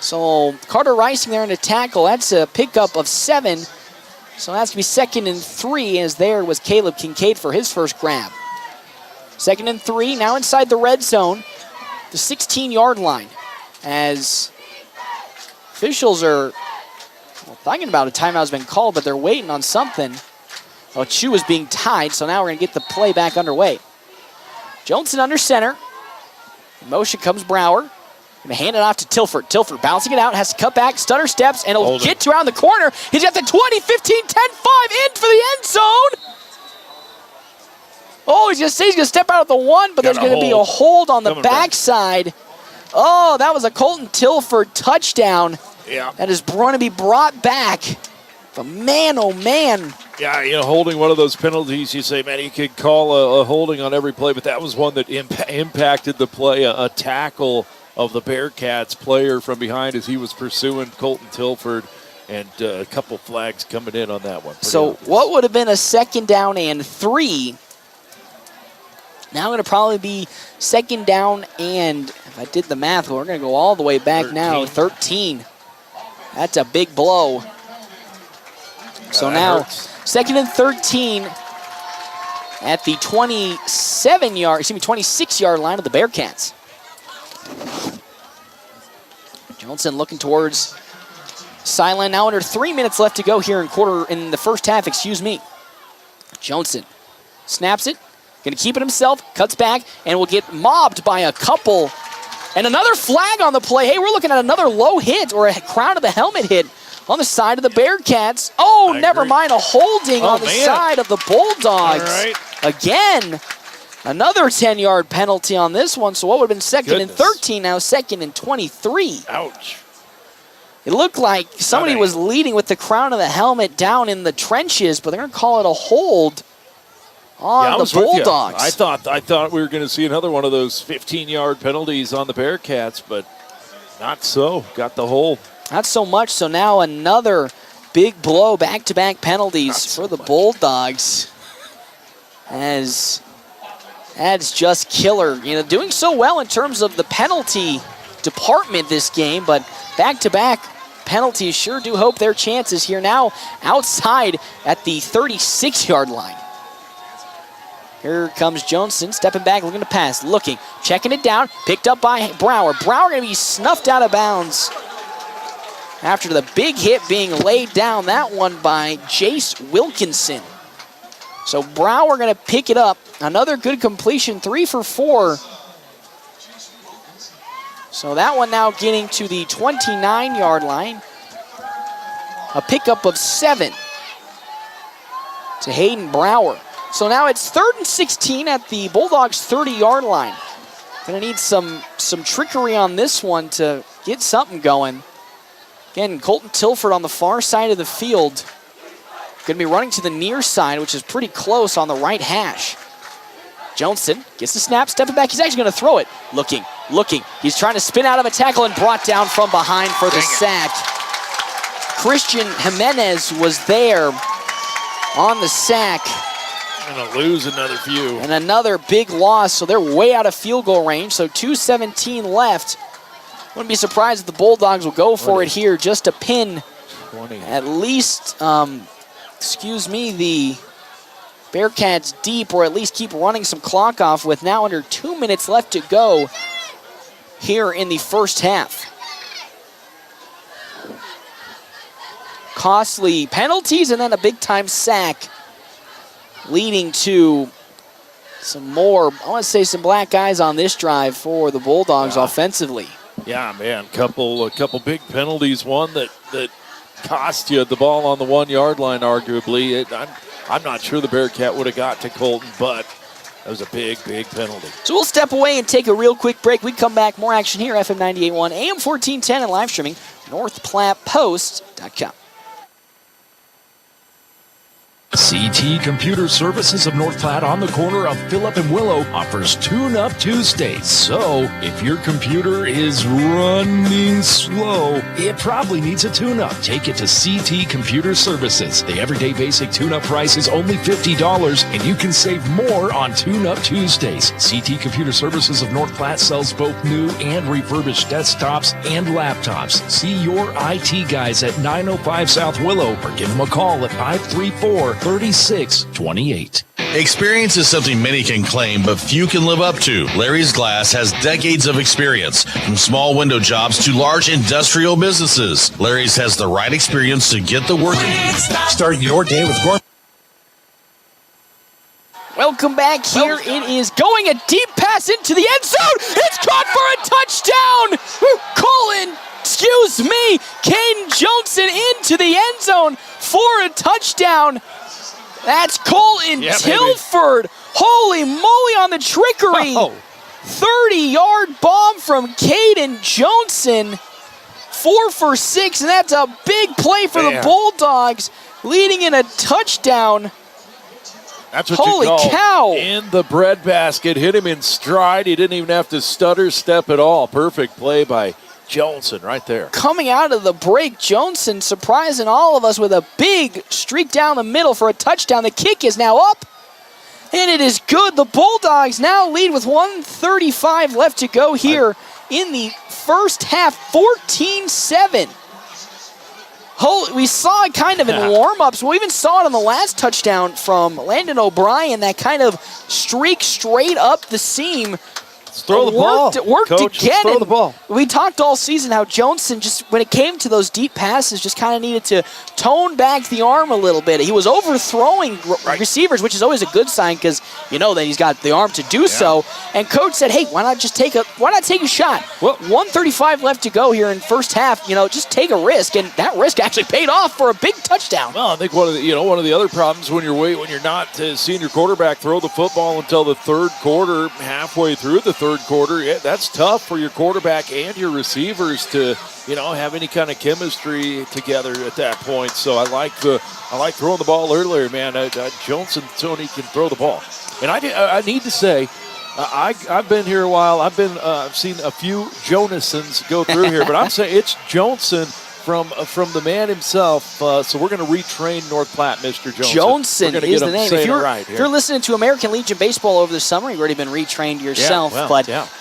So Carter Rising there in a tackle. That's a pickup of 7. So that's going to be 2nd and 3, as there was Caleb Kincaid for his first grab. 2nd and 3, now inside the red zone, the 16-yard line. As officials are thinking about a timeout has been called, but they're waiting on something. Oh, Chu is being tied, so now we're going to get the play back underway. Johnson under center. In motion comes Brower. Going to hand it off to Tilford. Tilford bouncing it out, has to cut back, stutter steps, and he'll get around the corner. He's got the 20, 15, 10, 5, in for the end zone. Oh, he's going to step out of the 1, but there's going to be a hold on the backside. Oh, that was a Colton Tilford touchdown. Yeah. That is going to be brought back. But man, oh man. Yeah, holding one of those penalties, you say, man, you could call a holding on every play, but that was one that impacted the play, a tackle of the Bearcats player from behind as he was pursuing Colton Tilford, and a couple flags coming in on that one. So what would have been a 2nd down and 3, now going to probably be 2nd down and, if I did the math, we're going to go all the way back 13. Now, 13. That's a big blow. So now, 2nd and 13 at the 26-yard line of the Bearcats. Johnson looking towards sideline now, under 3 minutes left to go here in the first half, Johnson snaps it, going to keep it himself, cuts back, and will get mobbed by a couple. And another flag on the play. Hey, we're looking at another low hit, or a crown of the helmet hit on the side of the Bearcats. Oh, never mind, a holding on the side of the Bulldogs. All right. Again, another 10-yard penalty on this one. So what would have been 2nd and 13, now 2nd and 23. Ouch. It looked like somebody was leading with the crown of the helmet down in the trenches, but they're going to call it a hold on the Bulldogs. I thought we were going to see another one of those 15-yard penalties on the Bearcats, but not so. Got the hold. Not so much. So now another big blow, back-to-back penalties for the Bulldogs. As That's just killer. Doing so well in terms of the penalty department this game, but back-to-back penalties sure do hope their chances here now outside at the 36-yard line. Here comes Johnson, stepping back, looking to pass, looking, checking it down, picked up by Brower. Brower going to be snuffed out of bounds after the big hit being laid down, that one by Jace Wilkinson. So Brower going to pick it up. Another good completion, 3 for 4. So that one now getting to the 29-yard line. A pickup of 7 to Hayden Brower. So now it's 3rd and 16 at the Bulldogs' 30-yard line. Gonna need some trickery on this one to get something going. Again, Colton Tilford on the far side of the field. Gonna be running to the near side, which is pretty close on the right hash. Johnson gets the snap, stepping back. He's actually gonna throw it. Looking. He's trying to spin out of a tackle and brought down from behind for the sack. Christian Jimenez was there on the sack. Gonna lose another few. And another big loss, so they're way out of field goal range. So 2:17 left. Wouldn't be surprised if the Bulldogs will go for it here just to pin 20. At least, the Bearcats deep, or at least keep running some clock off with now under 2 minutes left to go here in the first half. Costly penalties and then a big-time sack, leading to some more, I want to say some black eyes on this drive for the Bulldogs offensively. Yeah, man, couple big penalties. One that cost you the ball on the 1 yard line, arguably. I'm not sure the Bearcat would have got to Colton, but that was a big penalty. So we'll step away and take a real quick break. We come back, more action here, FM 98.1, AM 1410, and live streaming, NorthPlattePost.com. CT Computer Services of North Platte on the corner of Phillip and Willow offers Tune-Up Tuesdays. So, if your computer is running slow, it probably needs a tune-up. Take it to CT Computer Services. The everyday basic tune-up price is only $50, and you can save more on Tune-Up Tuesdays. CT Computer Services of North Platte sells both new and refurbished desktops and laptops. See your IT guys at 905 South Willow or give them a call at 534-3628. Experience is something many can claim, but few can live up to. Larry's Glass has decades of experience, from small window jobs to large industrial businesses. Larry's has the right experience to get the work. Start your day with gourmet. Welcome back here. It is going a deep pass into the end zone. It's caught for a touchdown. Caden Johnson into the end zone for a touchdown. That's Colton Tilford. Baby. Holy moly on the trickery. 30-yard bomb from Caden Johnson. 4 for 6, and that's a big play for the Bulldogs, leading in a touchdown. That's what Holy you call cow. In the breadbasket. Hit him in stride. He didn't even have to stutter step at all. Perfect play by Johnson right there. Coming out of the break, Johnson surprising all of us with a big streak down the middle for a touchdown. The kick is now up, and it is good. The Bulldogs now lead with 1:35 left to go here in the first half, 14-7. We saw it kind of in warm-ups. We even saw it on the last touchdown from Landon O'Brien, that kind of streak straight up the seam. Throw the ball. Worked Coach, again. throw the ball. We talked all season how Johnson, just when it came to those deep passes, just kind of needed to tone back the arm a little bit. He was overthrowing receivers, which is always a good sign because you know that he's got the arm to do so. And coach said, "Hey, why not take a shot?" Well, 1:35 left to go here in first half. Just take a risk, and that risk actually paid off for a big touchdown. Well, I think one of the other problems when you're not seeing your quarterback throw the football until the third quarter, halfway through the third quarter, that's tough for your quarterback and your receivers to have any kind of chemistry together at that point. So I like throwing the ball earlier, man. Johnson, Tony can throw the ball, and I need to say, I've been here a while. I've seen a few Jonasons go through here, but I'm saying it's Johnson from the man himself. So we're going to retrain North Platte, Mr. Johnson is the name. If right you're listening to American Legion Baseball over the summer, you've already been retrained yourself.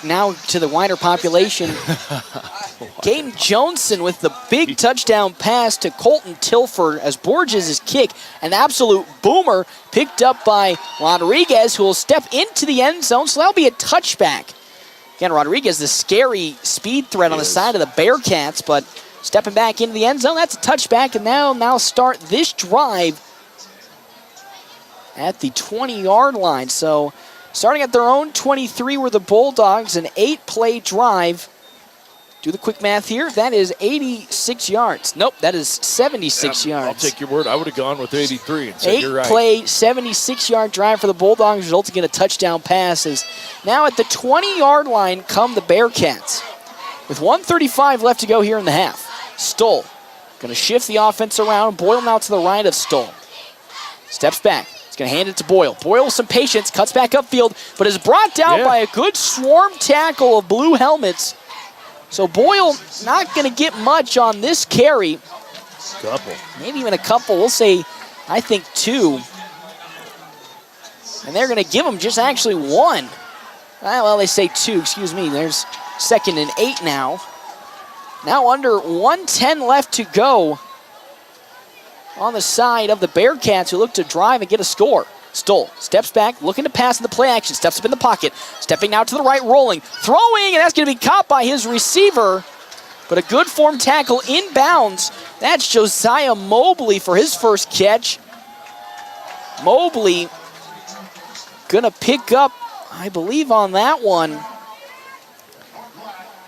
Now to the wider population, Caden Johnson with the big touchdown pass to Colton Tilford as Borges' kick, an absolute boomer picked up by Rodriguez, who will step into the end zone, so that'll be a touchback. Again, Rodriguez, the scary speed threat on the side of the Bearcats, but stepping back into the end zone, that's a touchback, and now start this drive at the 20-yard line. So starting at their own 23 were the Bulldogs, an 8-play drive. Do the quick math here. That is 86 yards. Nope, that is 76 yards. I'll take your word. I would have gone with 83 and said you're right. 8-play, 76-yard drive for the Bulldogs, resulting in a touchdown pass. As now at the 20-yard line come the Bearcats. With 1:35 left to go here in the half. Stoll going to shift the offense around. Boyle now to the right of Stoll. Steps back. He's going to hand it to Boyle. Boyle with some patience, cuts back upfield, but is brought down by a good swarm tackle of blue helmets. So Boyle not going to get much on this carry. Couple. Maybe even a couple. We'll say, I think, 2. And they're going to give him just actually 1. Well, they say 2, excuse me. There's 2nd and 8 now. Now under 1:10 left to go on the side of the Bearcats, who look to drive and get a score. Stoll steps back, looking to pass in the play action, steps up in the pocket, stepping now to the right, rolling, throwing, and that's going to be caught by his receiver. But a good form tackle inbounds. That's Josiah Mobley for his first catch. Mobley going to pick up, I believe, on that one.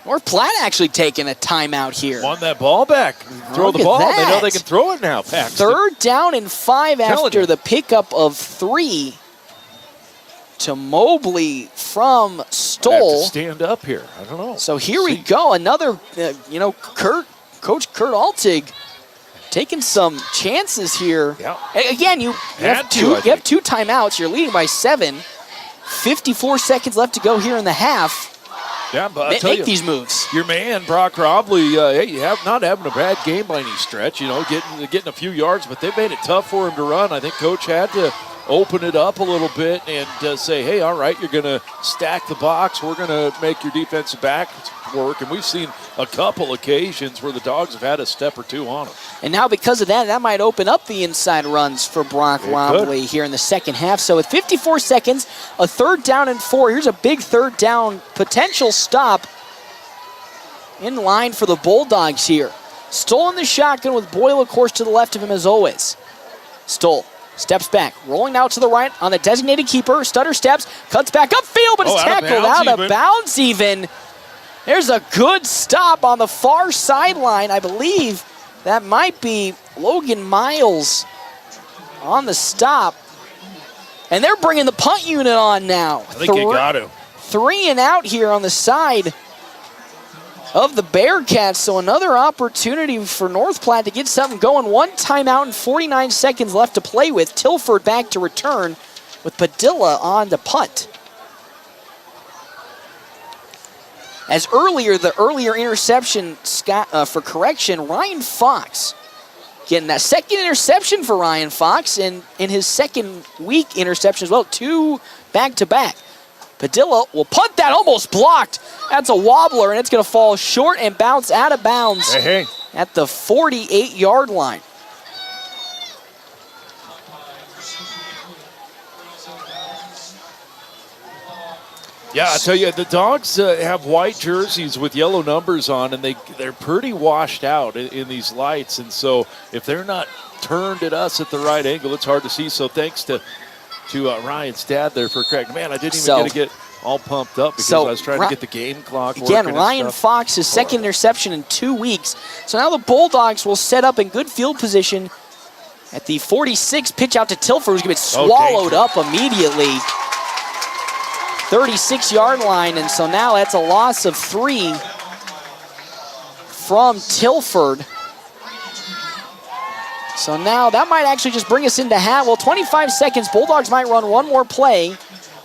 North Platte actually taking a timeout here. Won that ball back. Throw the ball. They know they can throw it now, Paxton. 3rd down and 5 after the pickup of 3 to Mobley from Stoll. I have to stand up here. I don't know. So here we go. Another, Coach Kurt Altig taking some chances here. Yeah. Again, you have 2 timeouts. You're leading by 7. 54 seconds left to go here in the half. Yeah, but I'll tell you, these moves. Your man, Brock Robley, not having a bad game by any stretch, getting a few yards, but they made it tough for him to run. I think Coach had to open it up a little bit and say, hey, all right, you're going to stack the box. We're going to make your defensive back work. And we've seen a couple occasions where the Dogs have had a step or 2 on them. And now because of that might open up the inside runs for Brock Robley here in the second half. So with 54 seconds, a 3rd down and 4. Here's a big 3rd down potential stop in line for the Bulldogs here. Stoll in the shotgun with Boyle, of course, to the left of him as always. Stoll steps back, rolling out to the right on the designated keeper. Stutter steps, cuts back upfield, but is tackled out of bounds even. There's a good stop on the far sideline. I believe that might be Logan Miles on the stop. And they're bringing the punt unit on now. I think you got to. 3 and out here on the side of the Bearcats. So another opportunity for North Platte to get something going. 1 timeout and 49 seconds left to play with. Tilford back to return with Padilla on the punt. As the earlier interception, for correction, Ryan Fox getting that 2nd interception for Ryan Fox in his 2nd week interception as well. 2 back-to-back. Padilla will punt that, almost blocked. That's a wobbler, and it's going to fall short and bounce out of bounds at the 48-yard line. Yeah, I tell you, the Dogs have white jerseys with yellow numbers on, and they're pretty washed out in these lights. And so if they're not turned at us at the right angle, it's hard to see. So thanks to Ryan's dad there for correcting. Man, I didn't even get all pumped up because I was trying to get the game clock working. Again, Ryan Fox, his 2nd interception in 2 weeks. So now the Bulldogs will set up in good field position at the 46. Pitch out to Tilford, who's going to get swallowed up immediately. 36-yard line, and so now that's a loss of 3 from Tilford. So now that might actually just bring us into half. Well, 25 seconds. Bulldogs might run one more play,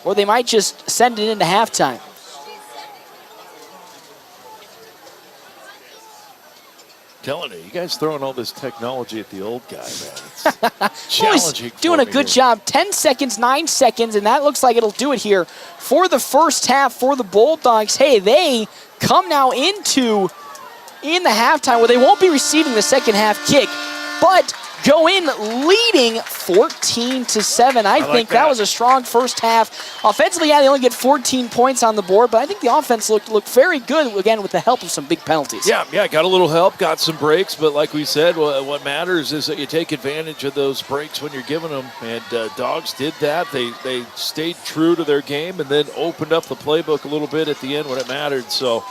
or they might just send it into halftime. Telling you guys throwing all this technology at the old guy, man. It's challenging. He's doing a good job. 10 seconds, 9 seconds, and that looks like it'll do it here for the first half for the Bulldogs. Hey, they come now in the halftime where they won't be receiving the second half kick, but go in leading 14-7. I think that was a strong first half. Offensively, yeah, they only get 14 points on the board, but I think the offense looked very good, again, with the help of some big penalties. Yeah, got a little help, got some breaks, but like we said, what matters is that you take advantage of those breaks when you're giving them, and Dogs did that. They stayed true to their game and then opened up the playbook a little bit at the end when it mattered, so...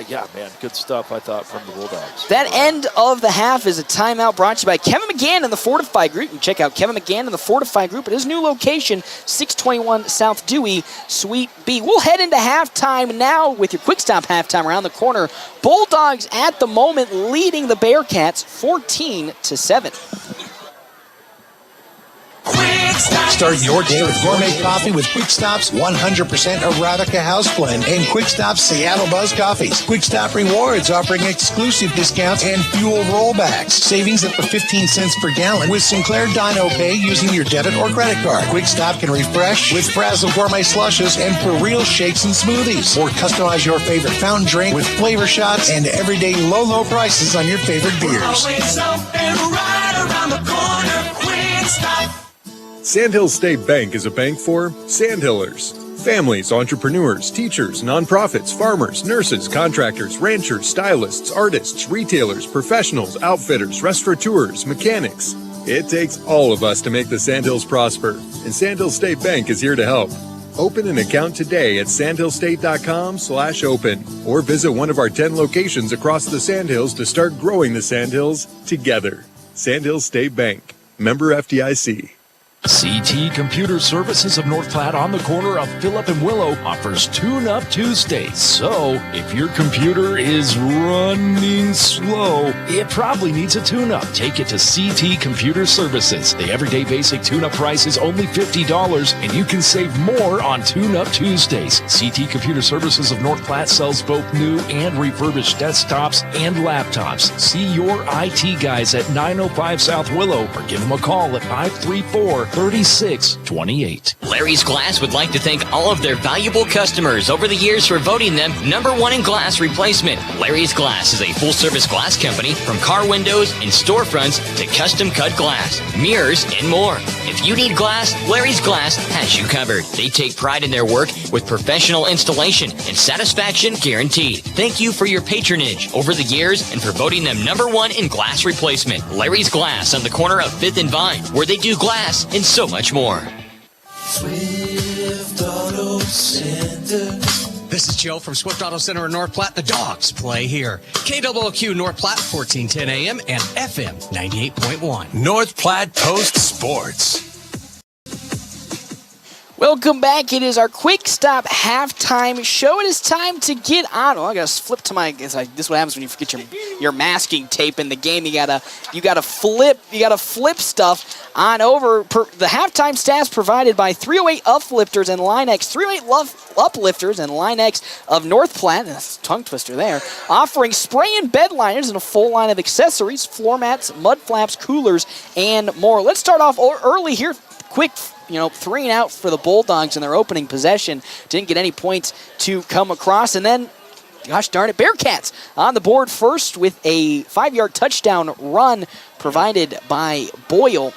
yeah, man, good stuff, I thought, from the Bulldogs. That end of the half is a timeout brought to you by Kevin McGann and the Fortify Group. You can check out Kevin McGann and the Fortify Group at his new location, 621 South Dewey, Suite B. We'll head into halftime now with your quick stop halftime around the corner. Bulldogs at the moment leading the Bearcats 14-7. Start your day with gourmet coffee with Quick Stop's 100% Arabica house blend and Quick Stop's Seattle Buzz coffees. Quick Stop Rewards offering exclusive discounts and fuel rollbacks. Savings up to 15 cents per gallon with Sinclair Dino Pay using your debit or credit card. Quick Stop can refresh with Frazzle gourmet slushes and for real shakes and smoothies. Or customize your favorite fountain drink with flavor shots and everyday low prices on your favorite beers. Always open right around the corner. Quick Stop. Sandhill State Bank is a bank for Sandhillers. Families, entrepreneurs, teachers, nonprofits, farmers, nurses, contractors, ranchers, stylists, artists, retailers, professionals, outfitters, restaurateurs, mechanics. It takes all of us to make the Sandhills prosper, and Sandhill State Bank is here to help. Open an account today at sandhillstate.com/open or visit one of our 10 locations across the Sandhills to start growing the Sandhills together. Sandhill State Bank, member FDIC. CT Computer Services of North Platte on the corner of Phillip and Willow offers Tune-Up Tuesdays. So, if your computer is running slow, it probably needs a tune-up. Take it to CT Computer Services. The everyday basic tune-up price is only $50, and you can save more on Tune-Up Tuesdays. CT Computer Services of North Platte sells both new and refurbished desktops and laptops. See your IT guys at 905 South Willow or give them a call at 534-3628. Larry's Glass would like to thank all of their valuable customers over the years for voting them #1 in glass replacement. Larry's Glass is a full-service glass company from car windows and storefronts to custom-cut glass, mirrors, and more. If you need glass, Larry's Glass has you covered. They take pride in their work with professional installation and satisfaction guaranteed. Thank you for your patronage over the years and for voting them #1 in glass replacement. Larry's Glass on the corner of 5th and Vine, where they do glass and so much more. Swift Auto Center. This is Joe from Swift Auto Center in North Platte. The Dogs play here. KWQ North Platte, 1410 AM and FM 98.1. North Platte Post Sports. Welcome back. It is our quick stop halftime show. It is time to get on. Oh, I gotta flip to my. This is what happens when you forget your masking tape in the game. You gotta flip stuff on over. The halftime stats provided by 308 Uplifters and Line-X. 308 Uplifters and Line-X of North Platte. That's a tongue twister there. Offering spray and bed liners and a full line of accessories, floor mats, mud flaps, coolers, and more. Let's start off early here. Quick. 3 and out for the Bulldogs in their opening possession. Didn't get any points to come across. And then, gosh darn it, Bearcats on the board first with a 5-yard touchdown run provided by Boyle.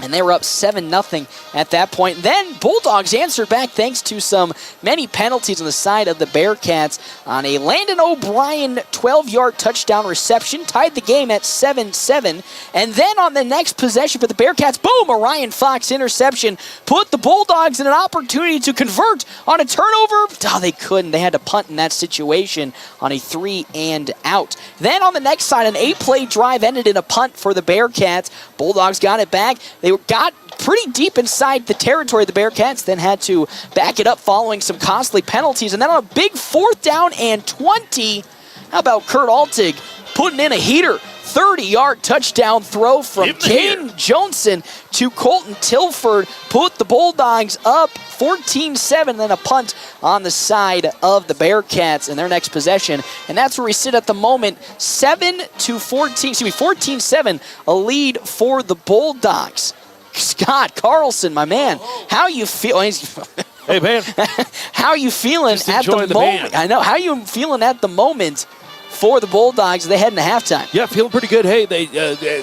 And they were up 7-0 at that point. Then Bulldogs answered back thanks to many penalties on the side of the Bearcats on a Landon O'Brien 12-yard touchdown reception. Tied the game at 7-7. And then on the next possession for the Bearcats, boom, a Ryan Fox interception put the Bulldogs in an opportunity to convert on a turnover. Oh, they couldn't. They had to punt in that situation on a 3 and out. Then on the next side, an 8-play drive ended in a punt for the Bearcats. Bulldogs got it back. They got pretty deep inside the territory of the Bearcats, then had to back it up following some costly penalties. And then on a big 4th down and 20, how about Kurt Altig putting in a heater? 30-yard touchdown throw from Caden Johnson to Colton Tilford. Put the Bulldogs up 14-7, then a punt on the side of the Bearcats in their next possession. And that's where we sit at the moment, 14-7, a lead for the Bulldogs. Scott Carlson, my man, how you feel? Hey, man. How you feeling at the moment? Band. I know. How you feeling at the moment for the Bulldogs? They head into halftime. Yeah, feeling pretty good. Hey, they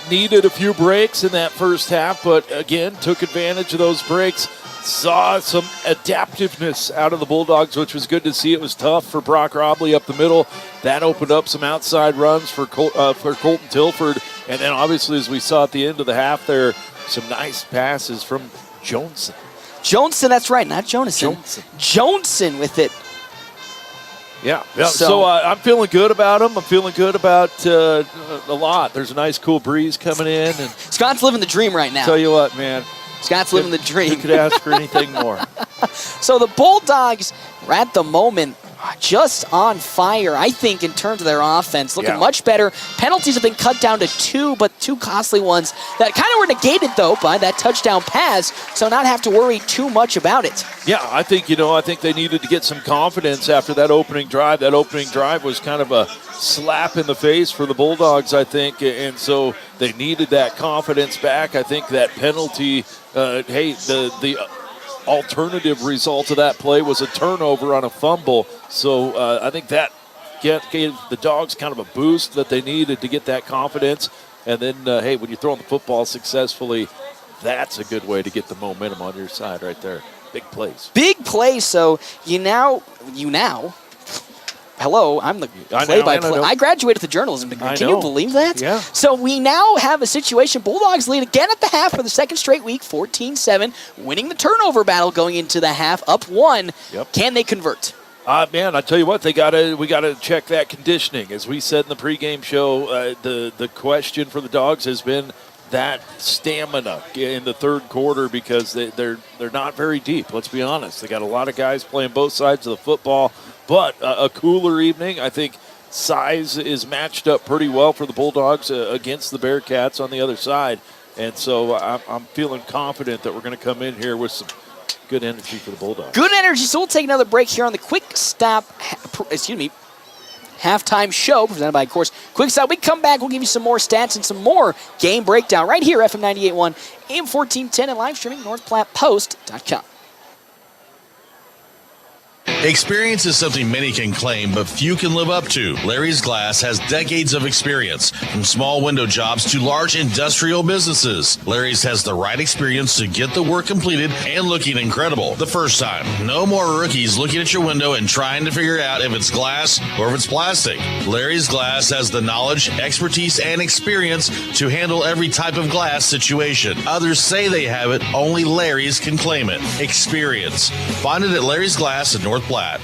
needed a few breaks in that first half, but again, took advantage of those breaks. Saw some adaptiveness out of the Bulldogs, which was good to see. It was tough for Brock Robley up the middle. That opened up some outside runs for Colton Tilford. And then obviously, as we saw at the end of the half there, some nice passes from Johnson. Johnson, that's right, not Jonathan. Johnson with it. Yeah. So I'm feeling good about him. I'm feeling good about a lot. There's a nice, cool breeze coming in. And Scott's living the dream right now. Tell you what, man. Scott's living the dream. You could ask for anything more. So the Bulldogs are at the moment just on fire, I think, in terms of their offense. Looking much better. Penalties have been cut down to 2, but 2 costly ones that kind of were negated, though, by that touchdown pass, so not have to worry too much about it. Yeah, I think they needed to get some confidence after that opening drive. That opening drive was kind of a slap in the face for the Bulldogs, I think, and so they needed that confidence back. I think that penalty, the alternative result of that play was a turnover on a fumble. So I think that gave the Dogs kind of a boost that they needed to get that confidence. And then, when you're throwing the football successfully, that's a good way to get the momentum on your side right there. Big plays. Big plays. So you now. Hello, I'm the play-by-play. I graduated the journalism degree. Can you believe that? Yeah. So we now have a situation. Bulldogs lead again at the half for the second straight week, 14-7, winning the turnover battle going into the half, up 1. Yep. Can they convert? Man, I tell you what, we got to check that conditioning. As we said in the pregame show, the question for the Dogs has been that stamina in the third quarter because they're not very deep. Let's be honest. They got a lot of guys playing both sides of the football. But a cooler evening. I think size is matched up pretty well for the Bulldogs against the Bearcats on the other side. And so I'm feeling confident that we're going to come in here with some good energy for the Bulldogs. Good energy. So we'll take another break here on the Quick Stop, halftime show presented by, of course, Quick Stop. We come back, we'll give you some more stats and some more game breakdown right here, FM 98.1, AM 1410, and live streaming, NorthPlattePost.com. Experience is something many can claim, but few can live up to. Larry's Glass has decades of experience, from small window jobs to large industrial businesses. Larry's has the right experience to get the work completed and looking incredible the first time. No more rookies looking at your window and trying to figure out if it's glass or if it's plastic. Larry's Glass has the knowledge, expertise, and experience to handle every type of glass situation. Others say they have it, only Larry's can claim it. Experience. Find it at Larry's Glass in North Platte.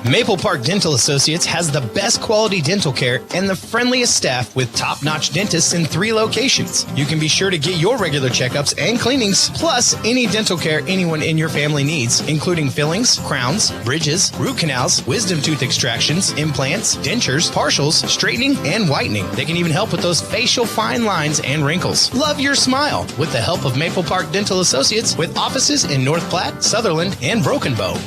Maple Park Dental Associates has the best quality dental care and the friendliest staff with top-notch dentists in 3 locations. You can be sure to get your regular checkups and cleanings, plus any dental care anyone in your family needs, including fillings, crowns, bridges, root canals, wisdom tooth extractions, implants, dentures, partials, straightening, and whitening. They can even help with those facial fine lines and wrinkles. Love your smile with the help of Maple Park Dental Associates with offices in North Platte, Sutherland, and Broken Bow.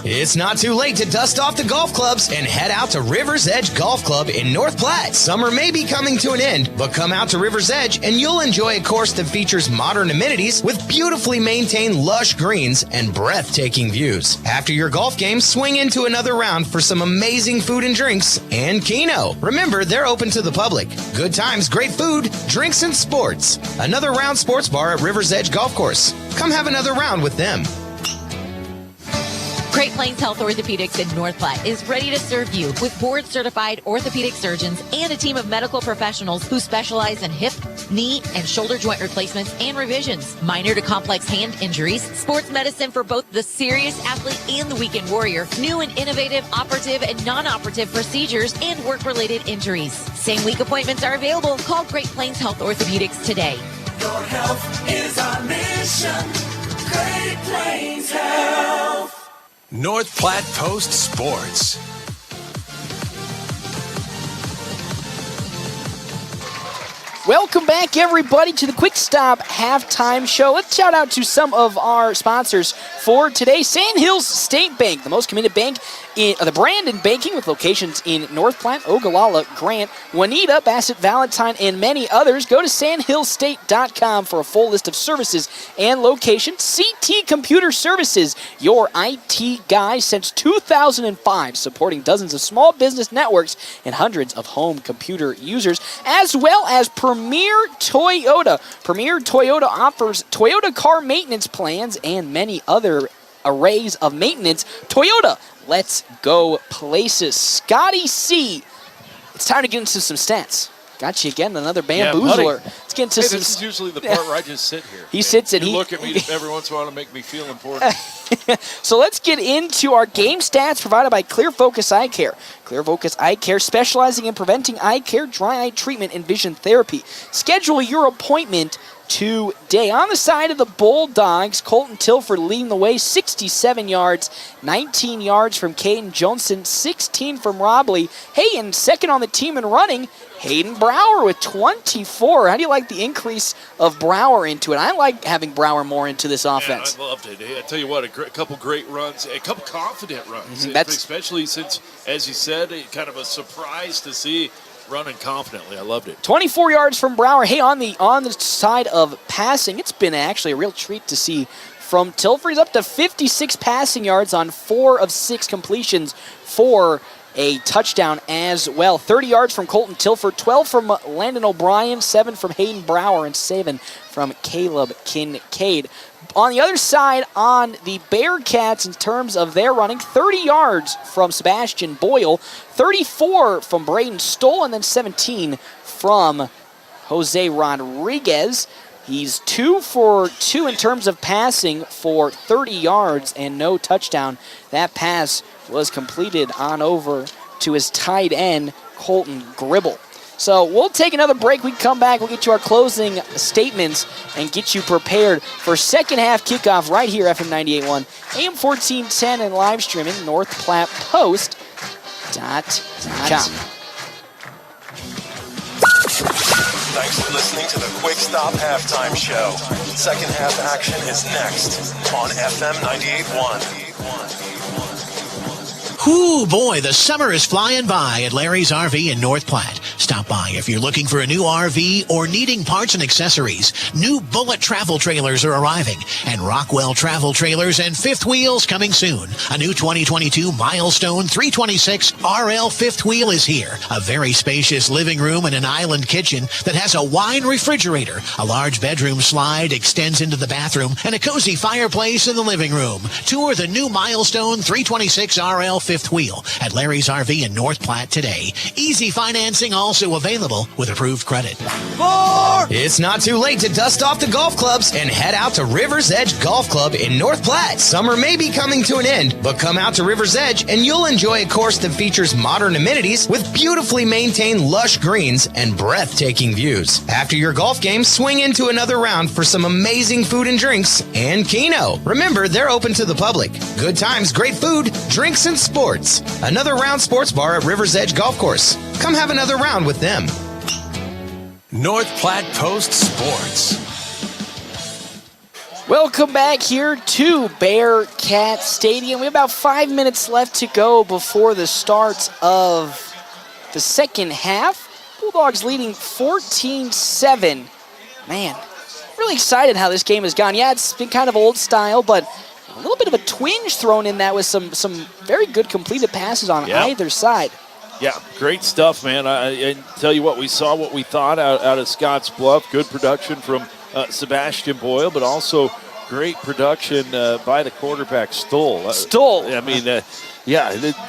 It's not too late to dust off the golf clubs and head out to River's Edge Golf Club in North Platte. Summer may be coming to an end, but come out to River's Edge and you'll enjoy a course that features modern amenities with beautifully maintained lush greens and breathtaking views. After your golf game, swing into another round for some amazing food and drinks and Keno. Remember, they're open to the public. Good times, great food, drinks, and sports. Another Round Sports Bar at River's Edge Golf Course. Come have another round with them. Great Plains Health Orthopedics in North Platte is ready to serve you with board-certified orthopedic surgeons and a team of medical professionals who specialize in hip, knee, and shoulder joint replacements and revisions, minor to complex hand injuries, sports medicine for both the serious athlete and the weekend warrior, new and innovative operative and non-operative procedures, and work-related injuries. Same-week appointments are available. Call Great Plains Health Orthopedics today. Your health is our mission. Great Plains Health. North Platte Post Sports. Welcome back, everybody, to the Quick Stop Halftime Show. Let's shout out to some of our sponsors for today. Sandhills State Bank, the most committed bank in the Brandon banking, with locations in North Platte, Ogallala, Grant, Juanita, Bassett, Valentine, and many others. Go to sandhillstate.com for a full list of services and locations. CT Computer Services, your IT guy since 2005, supporting dozens of small business networks and hundreds of home computer users, as well as Premier Toyota. Premier Toyota offers Toyota car maintenance plans and many other arrays of maintenance. Toyota, let's go places. Scotty C, it's time to get into some stats. Got you again, another bamboozler. Let's get into hey, some. This is usually the part where I just sit here. He sits and you he look at me every once in a while to make me feel important. So let's get into our game stats provided by Clear Focus Eye Care. Clear Focus Eye Care, specializing in preventing eye care, dry eye treatment, and vision therapy. Schedule your appointment today. On the side of the Bulldogs, Colton Tilford leading the way, 67 yards, 19 yards from Caden Johnson, 16 from Robley. Hey, and second on the team in running, Hayden Brower with 24. How do you like the increase of Brower into it? I like having Brower more into this offense. I loved it. I tell you what, a couple great runs, a couple confident runs, especially since, as you said, kind of a surprise to see running confidently. I loved it. 24 yards from Brower. Hey, on the side of passing, it's been actually a real treat to see from Tilford. He's up to 56 passing yards on 4 of 6 completions for a touchdown as well. 30 yards from Colton Tilford, 12 from Landon O'Brien, 7 from Hayden Brower, and 7 from Caleb Kincaid. On the other side, on the Bearcats, in terms of their running, 30 yards from Sebastian Boyle, 34 from Braden Stoll, and then 17 from Jose Rodriguez. He's 2 for 2 in terms of passing for 30 yards and no touchdown. That pass was completed on over to his tight end, Colton Gribble. So we'll take another break. We can come back. We'll get to our closing statements and get you prepared for second half kickoff right here, FM 98.1, AM 1410, and live streaming NorthPlattePost.com. Thanks for listening to the Quick Stop Halftime Show. Second half action is next on FM 98.1. Ooh, boy, the summer is flying by at Larry's RV in North Platte. Stop by if you're looking for a new RV or needing parts and accessories. New Bullet travel trailers are arriving, and Rockwell travel trailers and fifth wheels coming soon. A new 2022 Milestone 326 RL fifth wheel is here. A very spacious living room and an island kitchen that has a wine refrigerator. A large bedroom slide extends into the bathroom, and a cozy fireplace in the living room. Tour the new Milestone 326 RL fifth wheel at Larry's RV in North Platte today. Easy financing also available with approved credit. It's not too late to dust off the golf clubs and head out to River's Edge Golf Club in North Platte. Summer may be coming to an end, but come out to River's Edge and you'll enjoy a course that features modern amenities with beautifully maintained lush greens and breathtaking views. After your golf game, swing into another round for some amazing food and drinks and Keno. Remember, they're open to the public. Good times, great food, drinks, and sports. Another round sports bar at River's Edge Golf Course. Come have another round with them. North Platte Post Sports. Welcome back here to Bearcat Stadium. We have about 5 minutes left to go before the start of the second half. Bulldogs leading 14-7. Man, really excited how this game has gone. Yeah, it's been kind of old style, but a little bit of a twinge thrown in that with some very good completed passes on either side. Yeah, great stuff, man. I tell you what, we saw what we thought out of Scottsbluff. Good production from Sebastian Boyle, but also great production by the quarterback Stoll. Stoll. I mean,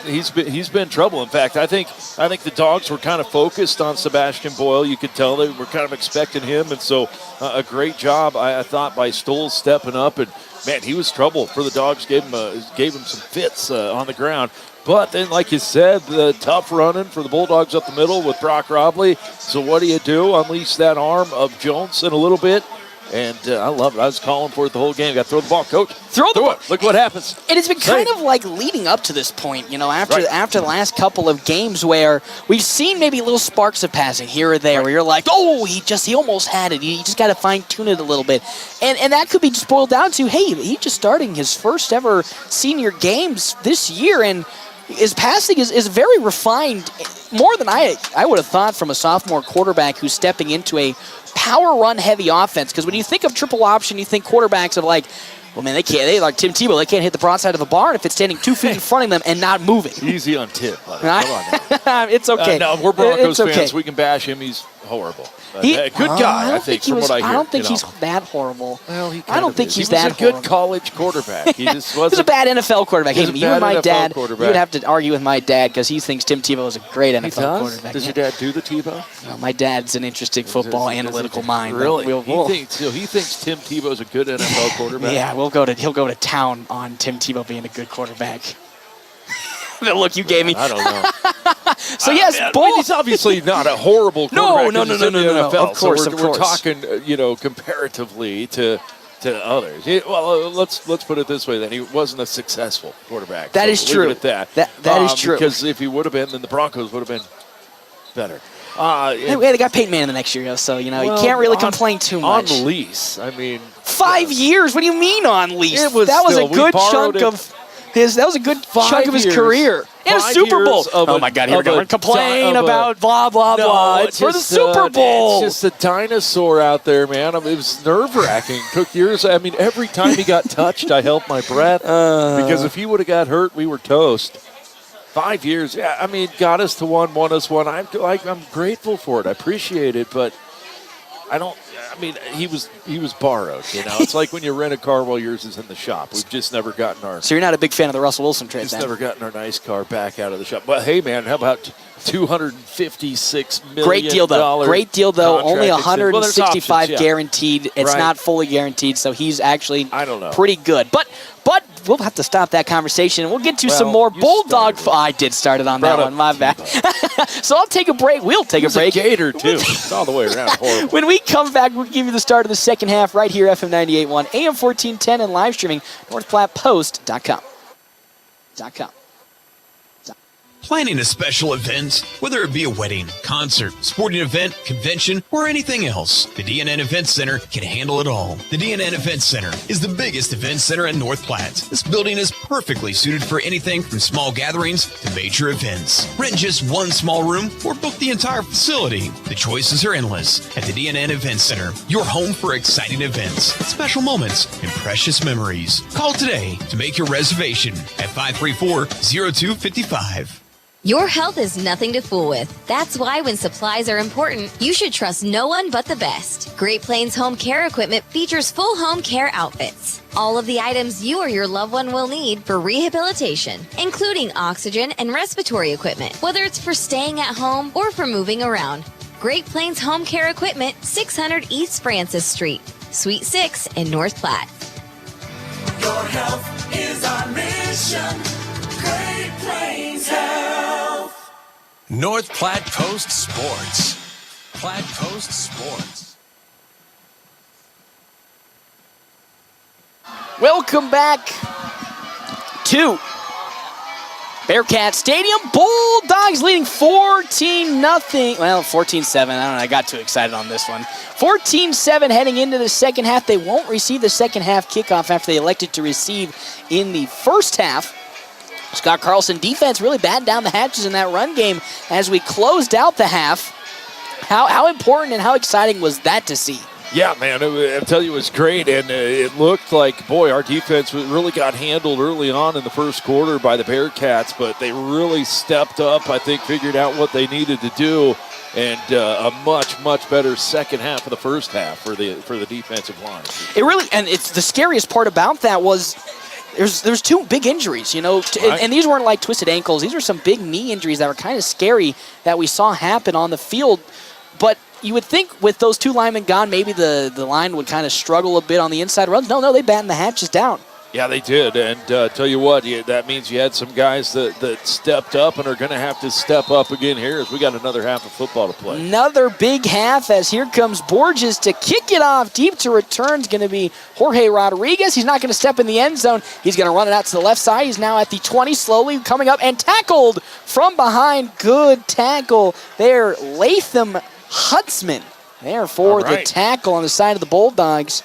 he's been trouble. In fact, I think the Dogs were kind of focused on Sebastian Boyle. You could tell they were kind of expecting him, and so a great job, I thought, by Stoll stepping up. And man, he was trouble for the Dogs. Gave him some fits on the ground. But then, like you said, the tough running for the Bulldogs up the middle with Brock Robley. So what do? Unleash that arm of Johnson a little bit. And I love it. I was calling for it the whole game. Got to throw the ball, coach. Throw it. Look what happens. And it's been kind of like leading up to this point, after the last couple of games where we've seen maybe little sparks of passing here or there where you're like, oh, he almost had it. You just got to fine-tune it a little bit. And that could be just boiled down to, hey, he's just starting his first ever senior games this year, and his passing is very refined, more than I would have thought from a sophomore quarterback who's stepping into a power run heavy offense. Because when you think of triple option, you think quarterbacks of like, well, man, they like Tim Tebow. They can't hit the broadside of a barn if it's standing 2 feet in front of them and not moving. Easy on Tim. Come on now. It's okay. No, we're Broncos fans. We can bash him. He's horrible. Good guy, I think, from what I hear. I don't think he's that horrible. Well, I don't think he's that horrible. He was a good college quarterback. He just wasn't. He's a bad NFL quarterback. Hey, you and my dad, you would have to argue with my dad because he thinks Tim Tebow is a great NFL quarterback. Does your dad do the Tebow? No, my dad's an interesting football analytical mind. Really? He thinks Tim Tebow is a good NFL quarterback? Yeah, he'll go to town on Tim Tebow being a good quarterback. The look you gave me. I don't know. So yes, he's obviously not a horrible quarterback. No. NFL. Of course, we're talking, comparatively to others. Well, let's put it this way: then he wasn't a successful quarterback. That is true. Leave it at that is true. Because if he would have been, then the Broncos would have been better. They got Peyton Manning the next year, so you can't really complain too much. On lease, I mean, 5 years. What do you mean on lease? That was a good chunk of his. That was a good chunk of his career. And a Super Bowl. Oh my God! Here we go. We're complaining about blah blah blah. It's for the Super Bowl. It's just a dinosaur out there, man. It was nerve-wracking. Took years. I mean, every time he got touched, I held my breath because if he would have got hurt, we were toast. 5 years. Yeah, I mean, got us to won us one. I'm grateful for it. I appreciate it, but I don't. I mean, he was borrowed. It's like when you rent a car while yours is in the shop. We've just never gotten our. So you're not a big fan of the Russell Wilson trade? Just never gotten our nice car back out of the shop. But hey, man, how about $256 million? Great deal, though. Great deal, though. Only 165 options, guaranteed. It's not fully guaranteed, so he's actually pretty good. But we'll have to stop that conversation, and we'll get to some more Bulldog. I did start it on that one. My bad. So I'll take a break. We'll take a break. A gator, too. It's all the way around. Horrible. When we come back, we'll give you the start of the second half right here, FM 98.1, AM 1410, and live streaming, NorthPlattePost.com. Planning a special event, whether it be a wedding, concert, sporting event, convention, or anything else, the DNN Event Center can handle it all. The DNN Event Center is the biggest event center in North Platte. This building is perfectly suited for anything from small gatherings to major events. Rent just one small room or book the entire facility. The choices are endless at the DNN Event Center, your home for exciting events, special moments, and precious memories. Call today to make your reservation at 534-0255. Your health is nothing to fool with. That's why when supplies are important, you should trust no one but the best. Great Plains Home Care Equipment features full home care outfits. All of the items you or your loved one will need for rehabilitation, including oxygen and respiratory equipment, whether it's for staying at home or for moving around. Great Plains Home Care Equipment, 600 East Francis Street, Suite 6 in North Platte. Your health is our mission. Great Plains Health. North Platte Post Sports. Platte Post Sports. Welcome back to Bearcat Stadium. Bulldogs leading 14-0. Well, 14-7. I don't know. I got too excited on this one. 14-7 heading into the second half. They won't receive the second half kickoff after they elected to receive in the first half. Scott Carlson defense really battened down the hatches in that run game as we closed out the half. How important and how exciting was that to see? Yeah, man, I'll tell you, it was great, and it looked like, boy, our defense really got handled early on in the first quarter by the Bearcats, but they really stepped up, I think, figured out what they needed to do, and a much, much better second half of the first half for the defensive line. It really, and it's the scariest part about that was there's two big injuries, and these weren't like twisted ankles. These were some big knee injuries that were kind of scary that we saw happen on the field. But you would think with those two linemen gone, maybe the line would kind of struggle a bit on the inside runs. No, they battened the hatches down. Yeah, they did. And tell you what, that means you had some guys that stepped up and are going to have to step up again here as we got another half of football to play. Another big half as here comes Borges to kick it off. Deep to return is going to be Jorge Rodriguez. He's not going to step in the end zone. He's going to run it out to the left side. He's now at the 20, slowly coming up and tackled from behind. Good tackle there. Latham Hutzman there for the tackle on the side of the Bulldogs.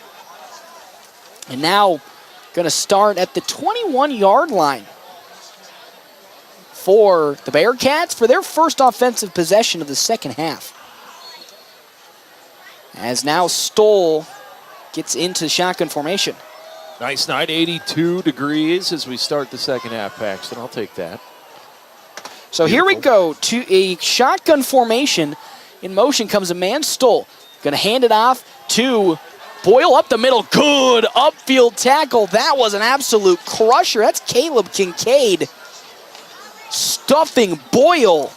And now going to start at the 21-yard line for the Bearcats for their first offensive possession of the second half. As now Stoll gets into shotgun formation. Nice night, 82 degrees as we start the second half, Paxton. I'll take that. So here we go to a shotgun formation. In motion comes a man, Stoll. Going to hand it off to Boyle up the middle. Good upfield tackle. That was an absolute crusher. That's Caleb Kincaid stuffing Boyle.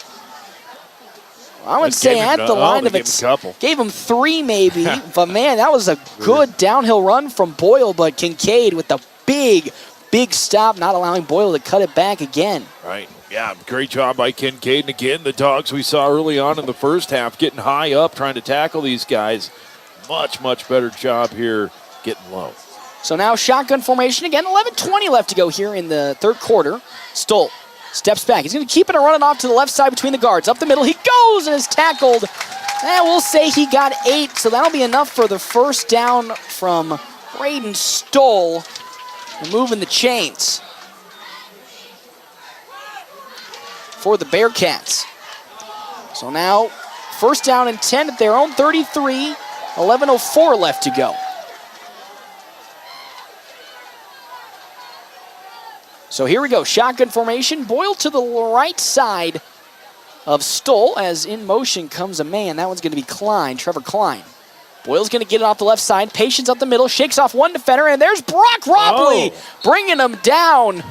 I would say at the line of it. Gave him 3 maybe. But, man, that was a good downhill run from Boyle. But Kincaid with the big stop, not allowing Boyle to cut it back again. Right. Yeah, great job by Kincaid. And again, the Dogs we saw early on in the first half getting high up, trying to tackle these guys. Much better job here getting low. So now shotgun formation again. 11:20 left to go here in the third quarter. Stoll steps back. He's going to keep it and run it off to the left side between the guards. Up the middle, he goes and is tackled. And we'll say he got 8, so that'll be enough for the first down from Braden Stoll. Moving the chains for the Bearcats. So now first down and 10 at their own 33. 11:04 left to go. So here we go. Shotgun formation. Boyle to the right side of Stoll as in motion comes a man. That one's going to be Klein, Trevor Klein. Boyle's going to get it off the left side. Patience up the middle. Shakes off one defender. And there's Brock Robley bringing him down.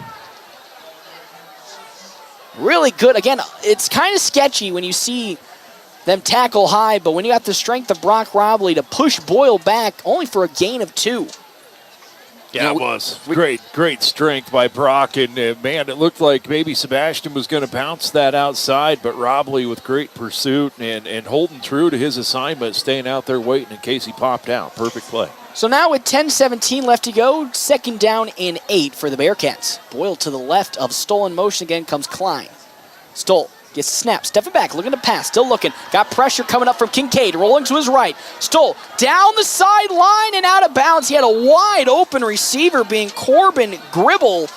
Really good. Again, it's kind of sketchy when you see them tackle high, but when you got the strength of Brock Robley to push Boyle back only for a gain of 2. Yeah, it was. Great strength by Brock. And, man, it looked like maybe Sebastian was going to bounce that outside, but Robley with great pursuit and holding true to his assignment, staying out there waiting in case he popped out. Perfect play. So now with 10:17 left to go, second down and 8 for the Bearcats. Boyle to the left of Stoll in motion again comes Klein. Stoll gets the snap, stepping back, looking to pass, still looking. Got pressure coming up from Kincaid, rolling to his right. Stoll down the sideline and out of bounds. He had a wide open receiver being Corbin Gribble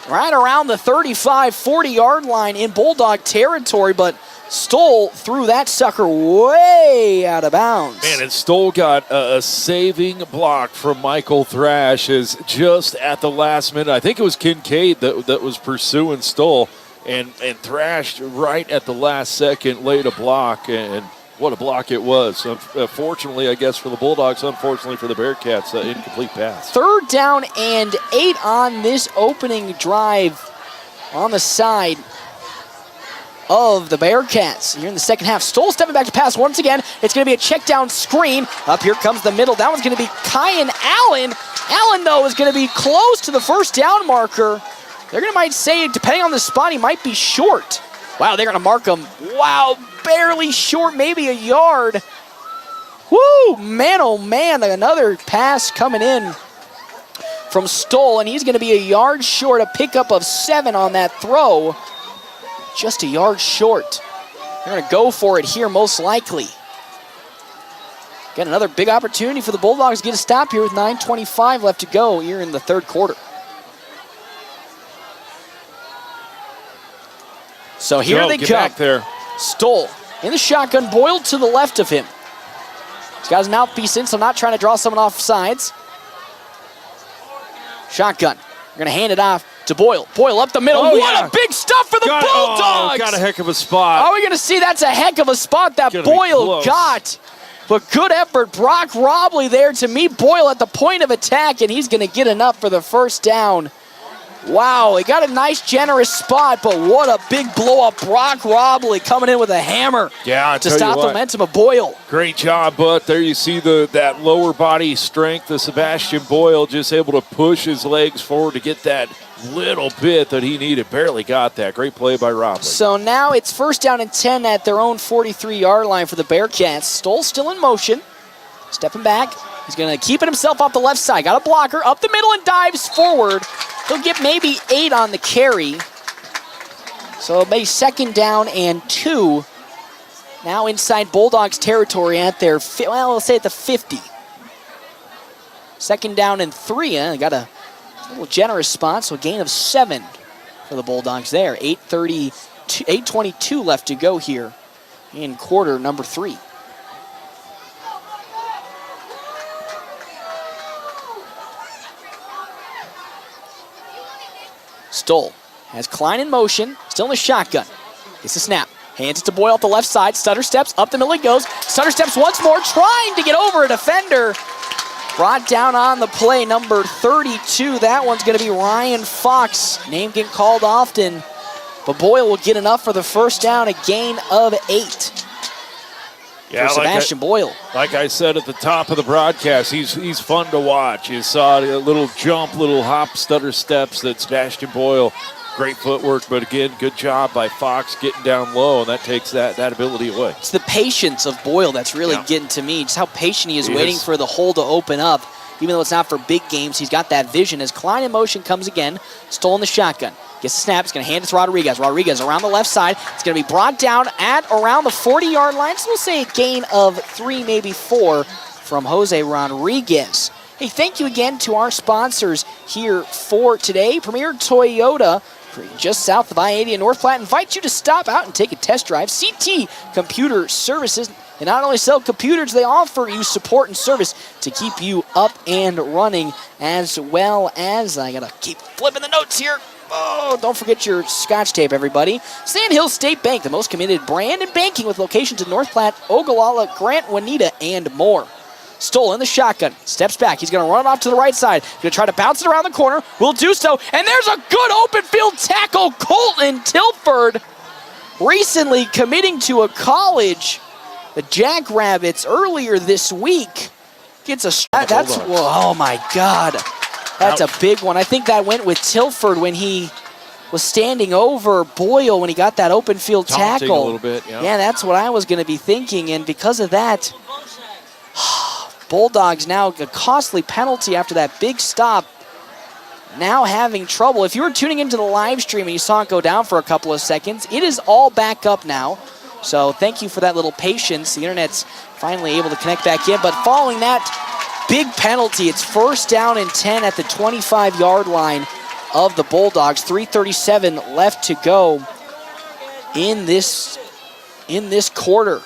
right around the 35, 40-yard line in Bulldog territory, but Stoll threw that sucker way out of bounds. Man, and Stoll got a saving block from Michael Thrash as just at the last minute. I think it was Kincaid that was pursuing Stoll. And Thrash right at the last second laid a block, and what a block it was. Fortunately, I guess, for the Bulldogs, unfortunately for the Bearcats, incomplete pass. Third down and 8 on this opening drive on the side of the Bearcats. Here in the second half, Stoll stepping back to pass once again. It's going to be a check down screen. Up here comes the middle. That one's going to be Kyan Allen. Allen, though, is going to be close to the first down marker. They're going to might say, depending on the spot, he might be short. Wow, they're going to mark him. Wow, barely short, maybe a yard. Woo, man, oh man, another pass coming in from Stoll, and he's going to be a yard short, a pickup of 7 on that throw. Just a yard short. They're going to go for it here, most likely. Again, another big opportunity for the Bulldogs to get a stop here with 9:25 left to go here in the third quarter. So here they come. Back there. Stoll in the shotgun, Boyle to the left of him. He's got his mouthpiece in, so not trying to draw someone off sides. Shotgun. We're going to hand it off to Boyle. Boyle up the middle. What a big stuff for the Bulldogs! Got a heck of a spot. Are we going to see that's a heck of a spot that Boyle got? But good effort. Brock Robley there to meet Boyle at the point of attack, and he's going to get enough for the first down. Wow, he got a nice, generous spot, but what a big blow-up. Brock Robley coming in with a hammer to stop the momentum of Boyle. Great job, but there you see that lower body strength of Sebastian Boyle, just able to push his legs forward to get that little bit that he needed. Barely got that. Great play by Robley. So now it's 1st down and 10 at their own 43-yard line for the Bearcats. Stoll still in motion, stepping back. He's going to keep it himself off the left side. Got a blocker up the middle and dives forward. He'll get maybe 8 on the carry. So maybe 2nd down and 2. Now inside Bulldogs territory at their, we'll say at the 50. 2nd down and 3. They got a little generous spot, so a gain of 7 for the Bulldogs there. 8:22 left to go here in quarter number 3. Stoll has Klein in motion, still in the shotgun. Gets the snap, hands it to Boyle off the left side. Sutter steps, up the middle he goes. Sutter steps once more, trying to get over a defender. Brought down on the play, number 32. That one's going to be Ryan Fox. Name getting called often, but Boyle will get enough for the 1st down, a gain of 8. For Sebastian Boyle. Like I said at the top of the broadcast, he's fun to watch. You saw a little jump, little hop, stutter steps that Sebastian Boyle, great footwork, but again, good job by Fox getting down low, and that takes that ability away. It's the patience of Boyle that's really getting to me. Just how patient he is waiting for the hole to open up. Even though it's not for big games, he's got that vision. As Klein in motion comes again, Stoll in the shotgun. Gets the snap, he's going to hand it to Rodriguez. Rodriguez around the left side. It's going to be brought down at around the 40-yard line. So we'll say a gain of 3, maybe 4 from Jose Rodriguez. Hey, thank you again to our sponsors here for today. Premier Toyota, just south of I-80 in North Platte, invites you to stop out and take a test drive. CT Computer Services. They not only sell computers, they offer you support and service to keep you up and running, as well as, I got to keep flipping the notes here. Oh, don't forget your Scotch tape, everybody. Sand Hill State Bank, the most committed brand in banking with locations in North Platte, Ogallala, Grant, Juanita, and more. Stoll in the shotgun, steps back. He's going to run off to the right side. Going to try to bounce it around the corner. Will do so, and there's a good open field tackle. Colton Tilford, recently committing to a college, the Jackrabbits, earlier this week. Gets a that's oh my God. That's a big one. I think that went with Tilford when he was standing over Boyle when he got that open field tackle. A little bit, yeah, that's what I was going to be thinking. And because of that, Bulldogs now a costly penalty after that big stop. Now having trouble. If you were tuning into the live stream and you saw it go down for a couple of seconds, it is all back up now. So thank you for that little patience. The internet's finally able to connect back in. But following that big penalty, it's 1st down and 10 at the 25-yard line of the Bulldogs. 3:37 left to go in this quarter.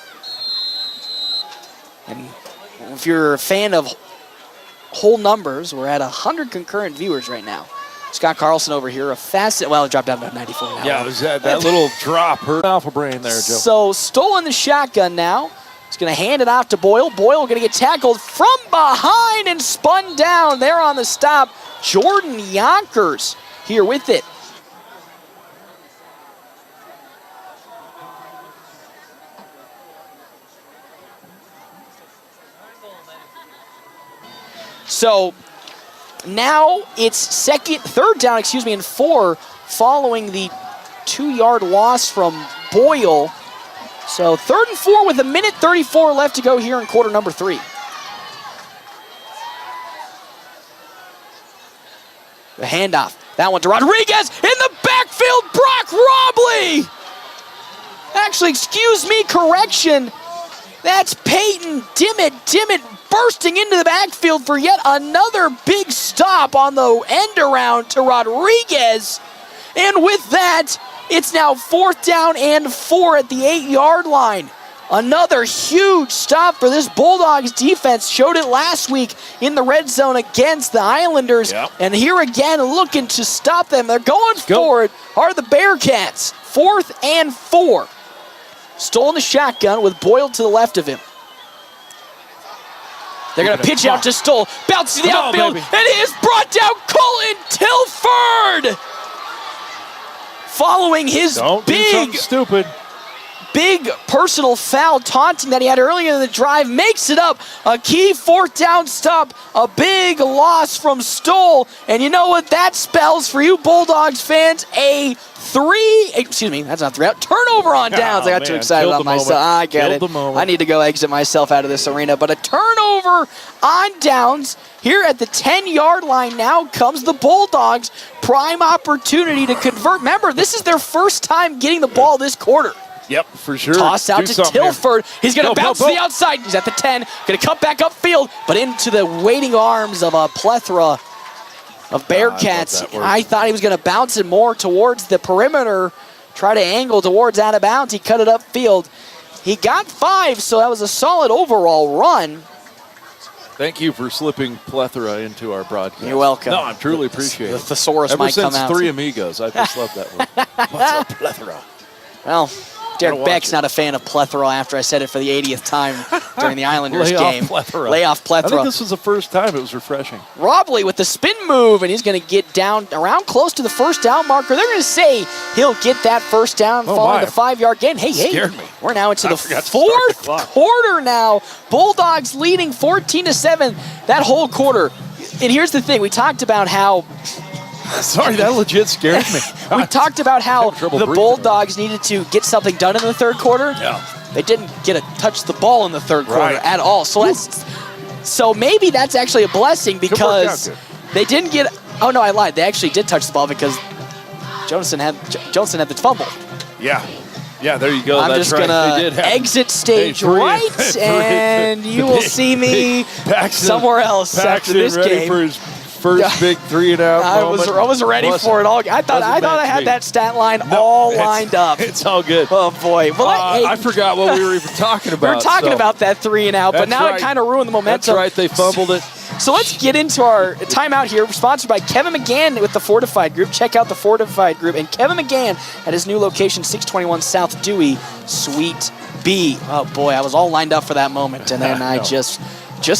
And if you're a fan of whole numbers, we're at 100 concurrent viewers right now. Scott Carlson over here, a fast, well, it dropped down to 94 now. Yeah, it was that little drop hurt Alpha Brain there, Joe. So Stoll in the shotgun now. He's going to hand it off to Boyle. Boyle going to get tackled from behind and spun down there on the stop. Jordan Yonkers here with it. So now it's 3rd down, and 4 following the 2-yard loss from Boyle. So 3rd and 4 with 1:34 left to go here in quarter number 3. The handoff. That one to Rodriguez in the backfield. Brock Robley. Actually, excuse me, correction. That's Peyton Dimmitt bursting into the backfield for yet another big stop on the end around to Rodriguez. And with that, it's now 4th down and 4 at the 8-yard line. Another huge stop for this Bulldogs defense. Showed it last week in the red zone against the Islanders. Yep. And here again, looking to stop them. They're going forward are the Bearcats. 4th and 4. Stoll in the shotgun with Boyle to the left of him. They're going to pitch out to Stoll. Bounces to the outfield. And it is brought down. Colin Tilford! Following his big personal foul taunting that he had earlier in the drive, makes it up. A key fourth down stop. A big loss from Stoll. And you know what that spells for you Bulldogs fans? A that's not 3 out. Turnover on downs. I got too excited on myself. I get it. I need to go exit myself out of this arena. But a turnover on downs. Here at the 10-yard line now comes the Bulldogs. Prime opportunity to convert. Remember, this is their first time getting the ball this quarter. Yep, for sure. Toss out to Tilford. He's going to bounce to the outside. He's at the 10. Going to cut back upfield, but into the waiting arms of a plethora of Bearcats. I thought he was going to bounce it more towards the perimeter, try to angle towards out of bounds. He cut it upfield. He got 5, so that was a solid overall run. Thank you for slipping plethora into our broadcast. You're welcome. No, I'm truly appreciate it. The thesaurus might come out. Ever since Three Amigos, I just love that one. What's a plethora? Well, Derek Beck's not a fan of plethora after I said it for the 80th time during the Islanders game. Lay off plethora. I think this was the first time. It was refreshing. Robley with the spin move, and he's going to get down around close to the first down marker. They're going to say he'll get that first down following the 5-yard gain. Hey, scared me. We're now into the fourth quarter now. Bulldogs leading 14-7 that whole quarter. And here's the thing. We talked about how sorry, that legit scared me. We talked about how the Bulldogs needed to get something done in the third quarter. Yeah. They didn't get to touch the ball in the third quarter at all. So maybe that's actually a blessing because they didn't get. Oh no, I lied. They actually did touch the ball because Johnson had the fumble. Yeah. Yeah, there you go. I'm just going to exit stage right, and you will see me somewhere else after this game. For his first big 3-and-out moment. I was ready for it all. I thought I had that stat line all lined up. It's all good. Oh boy! Well, I forgot what we were even talking about. We were talking about that 3-and-out, but now it kind of ruined the momentum. That's right. They fumbled it. So let's get into our timeout here. We're sponsored by Kevin McGann with the Fortified Group. Check out the Fortified Group and Kevin McGann at his new location, 621 South Dewey, Suite B. Oh boy, I was all lined up for that moment, and then I just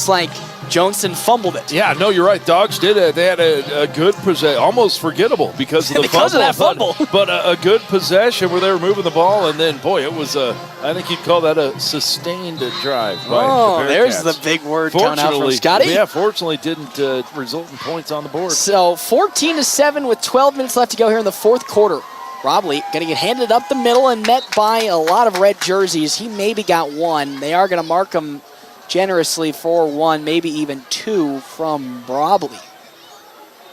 like Johnson fumbled it. Yeah, no, you're right. Dogs did it. They had a good possession, almost forgettable because of the because of that fumble. But a good possession where they were moving the ball, and then, boy, it was I think you'd call that a sustained drive by the there's the big word coming out from Scotty. Yeah, fortunately didn't result in points on the board. So 14-7 with 12 minutes left to go here in the fourth quarter. Robley going to get handed up the middle and met by a lot of red jerseys. He maybe got one. They are going to mark him generously for 1, maybe even 2 from Robley.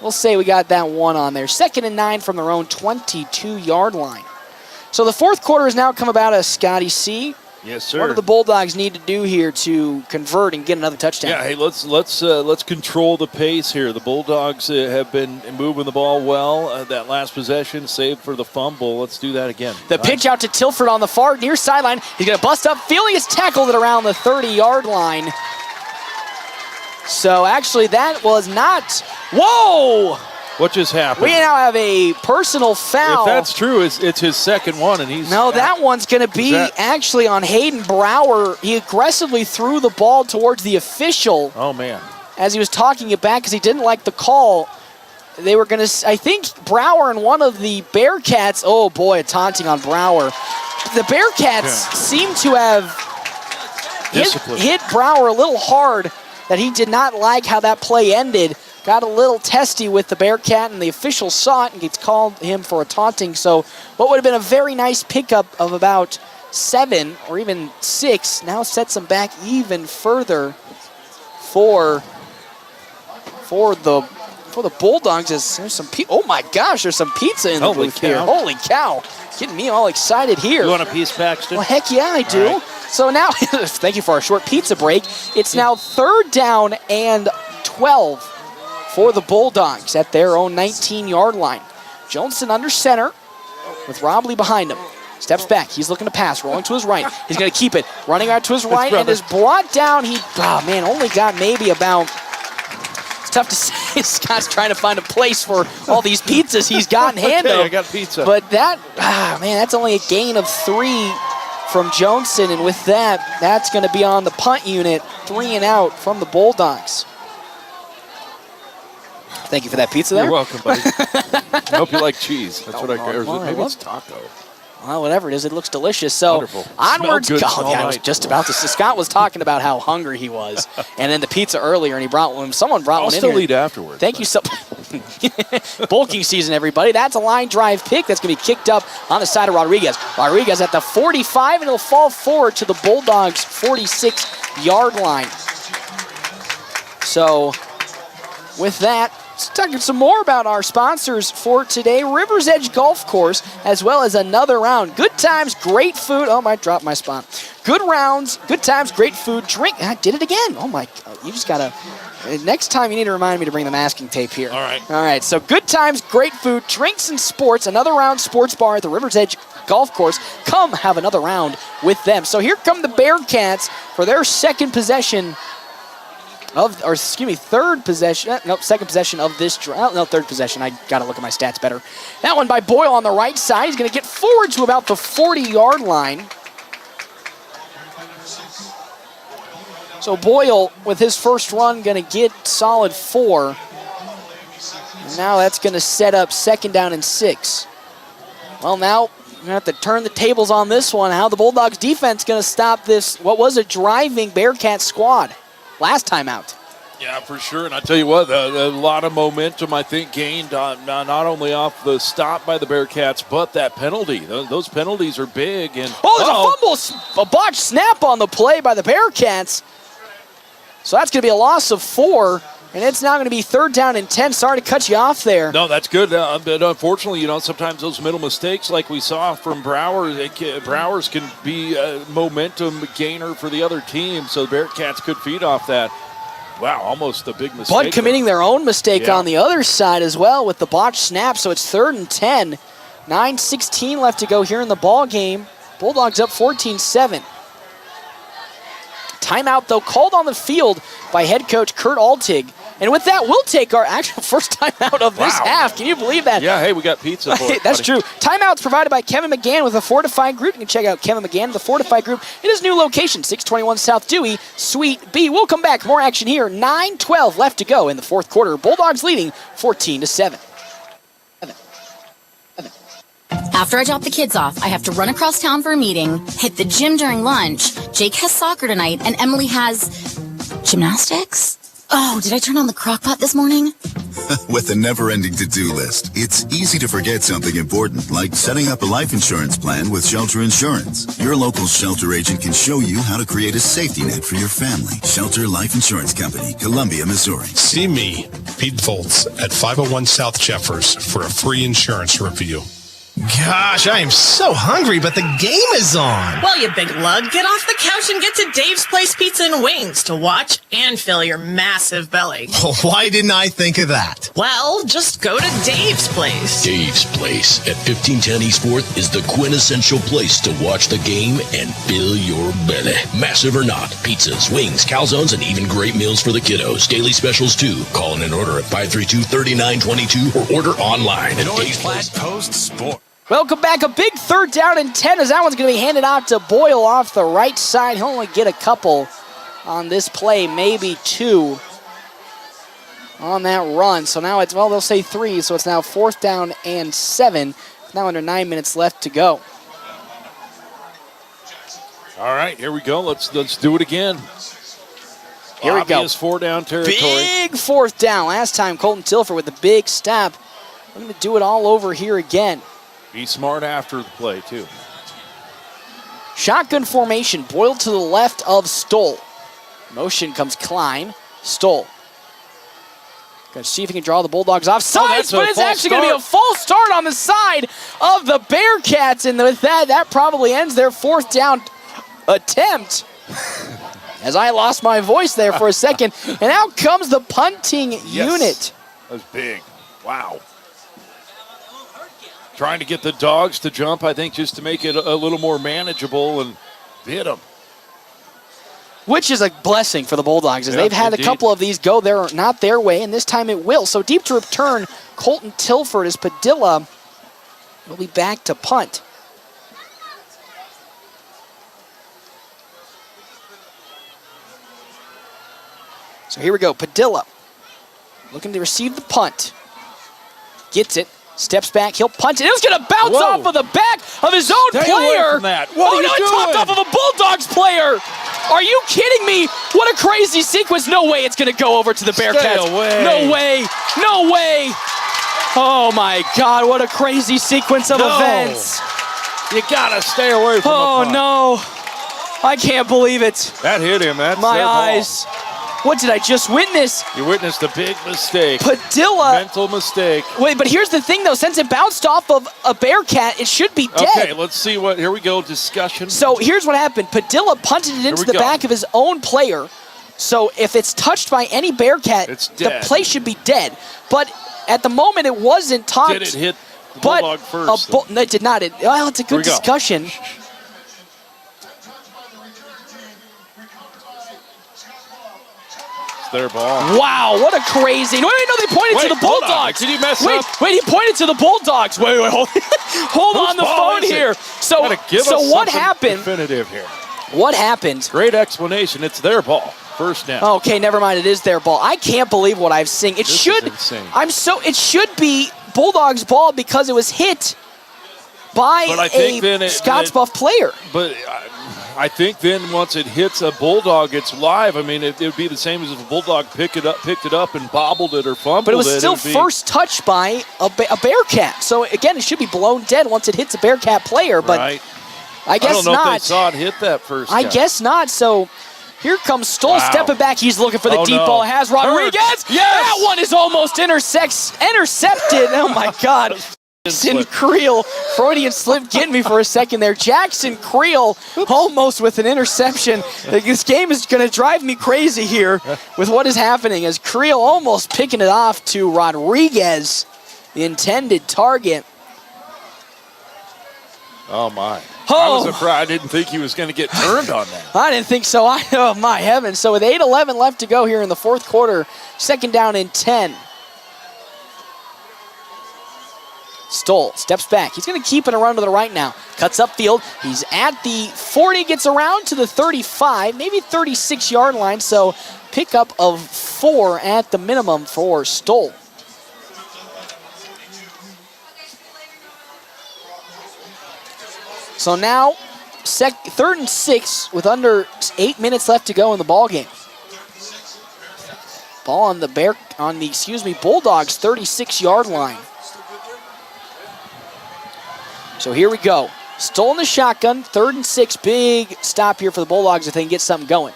We'll say we got that 1 on there. 2nd and 9 from their own 22-yard line. So the fourth quarter has now come about as Scotty C. Yes, sir. What do the Bulldogs need to do here to convert and get another touchdown? Yeah, hey, let's control the pace here. The Bulldogs have been moving the ball well. That last possession, save for the fumble. Let's do that again. The pitch out to Tilford on the far near sideline. He's going to bust up. Feeling is tackled at around the 30-yard line. So actually, that was not. Whoa! What just happened? We now have a personal foul. If that's true, it's his second one, and he's... No, that one's going to be actually on Hayden Brower. He aggressively threw the ball towards the official. Oh, man. As he was talking it back because he didn't like the call. They were going to... I think Brower and one of the Bearcats... Oh, boy, a taunting on Brower. The Bearcats seem to have hit Brower a little hard, that he did not like how that play ended. Got a little testy with the Bearcat, and the official saw it and gets called him for a taunting. So what would have been a very nice pickup of about 7 or even 6 now sets them back even further for the Bulldogs. There's some oh my gosh, there's some pizza in the booth here. Holy cow. Getting me all excited here. You want a piece, Paxton? Well, heck yeah, I do. Right. So now, thank you for our short pizza break. It's now 3rd down and 12 for the Bulldogs at their own 19-yard line. Johnson under center with Robley behind him. Steps back. He's looking to pass. Rolling to his right. He's going to keep it. Running out to his right and is brought down. Only got maybe about... It's tough to say. Scott's trying to find a place for all these pizzas he's got in hand. I got pizza. But that's only a gain of 3 from Johnson, and with that, that's going to be on the punt unit. 3 and out from the Bulldogs. Thank you for that pizza there. You're welcome, buddy. I hope you like cheese. That's what I care. Maybe it's taco. Well, whatever it is, it looks delicious. So wonderful. Onwards. Smelled good I was just about to say. Scott was talking about how hungry he was, and then the pizza earlier, and he brought one. Someone brought one in here. I'll still eat afterwards. Thank you so Bulking season, everybody. That's a line drive pick that's going to be kicked up on the side of Rodriguez. Rodriguez at the 45, and it'll fall forward to the Bulldogs' 46-yard line. So with that, let's talk some more about our sponsors for today. River's Edge Golf Course, as well as another round. Good times, great food. Oh, I dropped my spot. Good rounds, good times, great food, drink. I did it again. Oh, my God. You just got to... Next time, you need to remind me to bring the masking tape here. All right. All right, so good times, great food, drinks and sports. Another round sports bar at the River's Edge Golf Course. Come have another round with them. So here come the Bearcats for their second possession of, or excuse me, third possession. Nope, second possession of this drive. No, third possession. I got to look at my stats better. That one by Boyle on the right side. He's going to get forward to about the 40-yard line. So Boyle, with his first run, going to get solid 4. And now that's going to set up 2nd down and 6. Well, now we're going to have to turn the tables on this one. How the Bulldogs defense going to stop this, what was a driving Bearcat squad last time out. Yeah, for sure. And I tell you what, a lot of momentum, I think, gained not only off the stop by the Bearcats, but that penalty. Those penalties are big. And there's a fumble, a botched snap on the play by the Bearcats. So that's going to be a loss of 4, and it's now going to be 3rd down and 10. Sorry to cut you off there. No, that's good. But unfortunately, sometimes those middle mistakes, like we saw from Browers can be a momentum gainer for the other team. So the Bearcats could feed off that. Wow, almost a big mistake. But committing their own mistake on the other side as well with the botched snap. So it's 3rd and 10. 9:16 left to go here in the ball game. Bulldogs up 14-7. Timeout, though, called on the field by head coach Kurt Altig. And with that, we'll take our actual first timeout of this half. Can you believe that? Yeah, hey, we got pizza for it, That's true. Timeouts provided by Kevin McGann with the Fortified Group. You can check out Kevin McGann, the Fortified Group, in his new location, 621 South Dewey, Suite B. We'll come back. More action here. 9:12 left to go in the fourth quarter. Bulldogs leading 14-7. After I drop the kids off, I have to run across town for a meeting, hit the gym during lunch. Jake has soccer tonight, and Emily has gymnastics? Oh, did I turn on the crock pot this morning? With a never-ending to-do list, it's easy to forget something important, like setting up a life insurance plan with Shelter Insurance. Your local Shelter agent can show you how to create a safety net for your family. Shelter Life Insurance Company, Columbia, Missouri. See me, Pete Foltz, at 501 South Jeffers for a free insurance review. Gosh, I am so hungry, but the game is on. Well, you big lug, get off the couch and get to Dave's Place Pizza and Wings to watch and fill your massive belly. Why didn't I think of that? Well, just go to Dave's Place. Dave's Place at 1510 East 4th is the quintessential place to watch the game and fill your belly. Massive or not, pizzas, wings, calzones, and even great meals for the kiddos. Daily specials, too. Call in an order at 532-3922 or order online at Dave's Place. Post Sport. Welcome back. A big 3rd down and 10 as that one's going to be handed off to Boyle off the right side. He'll only get a couple on this play, maybe 2 on that run. So now it's, well, they'll say 3, so it's now 4th down and 7. Now under 9 minutes left to go. All right, here we go. Let's do it again. Here we go. Obvious 4-down territory. Big 4th down. Last time, Colton Tilford with the big stop. I'm going to do it all over here again. Be smart after the play, too. Shotgun formation. Boyle to the left of Stoll. Motion comes Klein. Stoll. Going to see if he can draw the Bulldogs off sides, but it's actually going to be a false start on the side of the Bearcats. And with that probably ends their 4th down attempt. As I lost my voice there for a second. And out comes the punting unit. That was big. Wow. Trying to get the Dogs to jump, I think, just to make it a little more manageable and hit them. Which is a blessing for the Bulldogs, as they've had a couple of these go not their way, and this time it will. So deep to return, Colton Tilford as Padilla will be back to punt. So here we go. Padilla looking to receive the punt. Gets it. Steps back. He'll punt it. It was going to bounce off of the back of his own Stay player. away from that. What are you It doing? topped off of a Bulldogs player. Are you kidding me? What a crazy sequence. No way it's going to go over to the Bearcats. Stay away. No way. No way. Oh, my God. What a crazy sequence of events. You got to stay away from the punt. No. I can't believe it. That hit him. That's My their ball. eyes. What did I just witness? You witnessed a big mistake. Padilla. Mental mistake. Wait, but here's the thing, though. Since it bounced off of a Bearcat, it should be dead. Okay, let's see what. Here we go. Discussion. So here's what happened. Padilla punted it into the back of his own player. So if it's touched by any Bearcat, the dead. play should be dead. But at the moment, it wasn't touched. Did it hit the Bulldog first? No, it did not. Well, it's a good discussion. Their ball. Wow, what a crazy. No, they pointed to the hold on. Bulldogs. Did he mess wait, up? Wait, he pointed to the Bulldogs. Wait, hold on the ball phone is it? here. So what happened? Definitive here. What happened? Great explanation. It's their ball. First down. Okay, never mind. It is their ball. I can't believe what I've seen. It This should. is insane. It should be Bulldogs' ball because it was hit by a Scottsbluff player. But I think then once it hits a Bulldog, it's live. I mean, it would be the same as if a Bulldog picked it up and bobbled it or fumbled it. But it was still first touched by a Bearcat. So, again, it should be blown dead once it hits a Bearcat player. But right. I guess I don't know not. if they saw it hit that first I time. guess not. So here comes Stoll stepping back. He's looking for the deep no. ball. Has Rodriguez. Yes! That one is almost intercepted. Oh, my God. Jackson Creel, Freudian slip getting me for a second there. Jackson Creel almost with an interception. This game is going to drive me crazy here with what is happening as Creel almost picking it off to Rodriguez, the intended target. Oh, my. I was afraid. I didn't think he was going to get turned on that. I didn't think so. Oh, my heavens. So with 8:11 left to go here in the fourth quarter, second down and 10. Stoll steps back. He's going to keep it around to the right now. Cuts upfield. He's at the 40, gets around to the 35, maybe 36-yard line. So pickup of 4 at the minimum for Stoll. So now, third and 6 with under 8 minutes left to go in the ball game. Ball on the Bulldogs 36-yard line. So here we go. Stoll in the shotgun, 3rd and 6. Big stop here for the Bulldogs if they can get something going.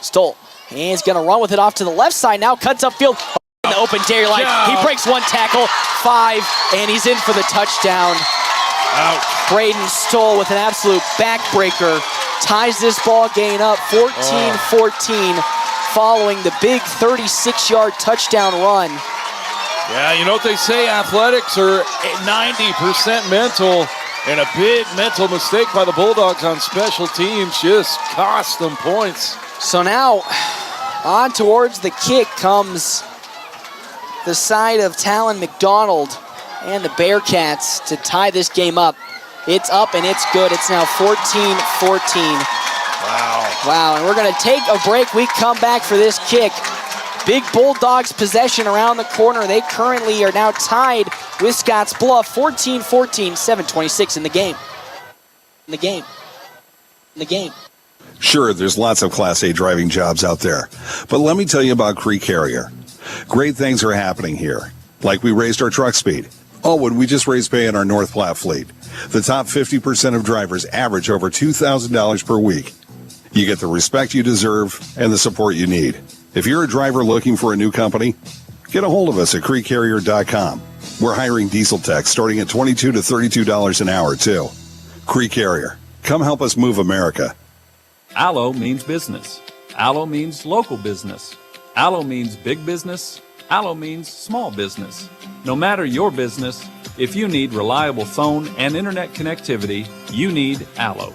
Stoll, and he's going to run with it off to the left side now. Cuts upfield in the open daylight. He breaks one tackle, 5, and he's in for the touchdown. Ouch. Braden Stoll with an absolute backbreaker. Ties this ball game up 14-14 following the big 36-yard touchdown run. Yeah, you know what they say, athletics are 90% mental, and a big mental mistake by the Bulldogs on special teams just cost them points. So now, on towards the kick comes the side of Talon McDonald and the Bearcats to tie this game up. It's up and it's good. It's now 14-14. Wow, and we're going to take a break. We come back for this kick. Big Bulldogs possession around the corner. They currently are now tied with Scottsbluff. 14-14, 7:26 in the game. Sure, there's lots of Class A driving jobs out there. But let me tell you about Cree Carrier. Great things are happening here. Like we raised our truck speed. Oh, and we just raised pay in our North Platte fleet. The top 50% of drivers average over $2,000 per week. You get the respect you deserve and the support you need. If you're a driver looking for a new company, get a hold of us at CreeCarrier.com. We're hiring diesel techs starting at $22 to $32 an hour, too. Cree Carrier. Come help us move America. Allo means business. Allo means local business. Allo means big business. Allo means small business. No matter your business, if you need reliable phone and internet connectivity, you need Allo.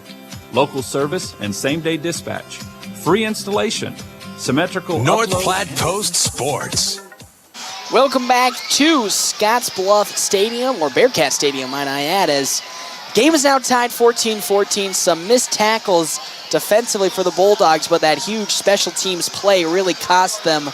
Local service and same-day dispatch. Free installation. Symmetrical North upload. Platte Post Sports. Welcome back to Scottsbluff Stadium, or Bearcat Stadium, might I add, as game is now tied 14-14. Some missed tackles defensively for the Bulldogs, but that huge special teams play really cost them.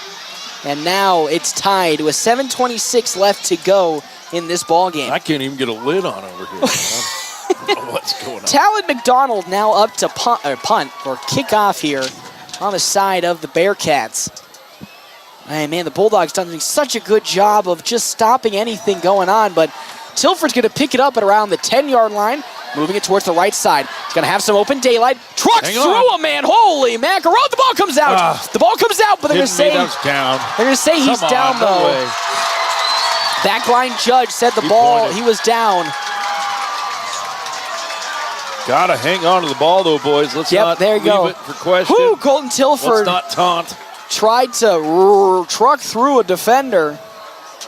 And now it's tied with 7:26 left to go in this ball game. I can't even get a lid on over here. I don't know what's going on. Talon McDonald now up to punt or kickoff here on the side of the Bearcats. And man, the Bulldogs done such a good job of just stopping anything going on, but Tilford's going to pick it up at around the 10-yard line, moving it towards the right side. He's going to have some open daylight. Trucks through a man. Holy mackerel. The ball comes out. The ball comes out, but they're going to say he's down, though. Backline judge said the ball, he was down. Got to hang on to the ball, though, boys. Let's not leave it for question. Whew, Colton Tilford. Let's not taunt. Tried to truck through a defender.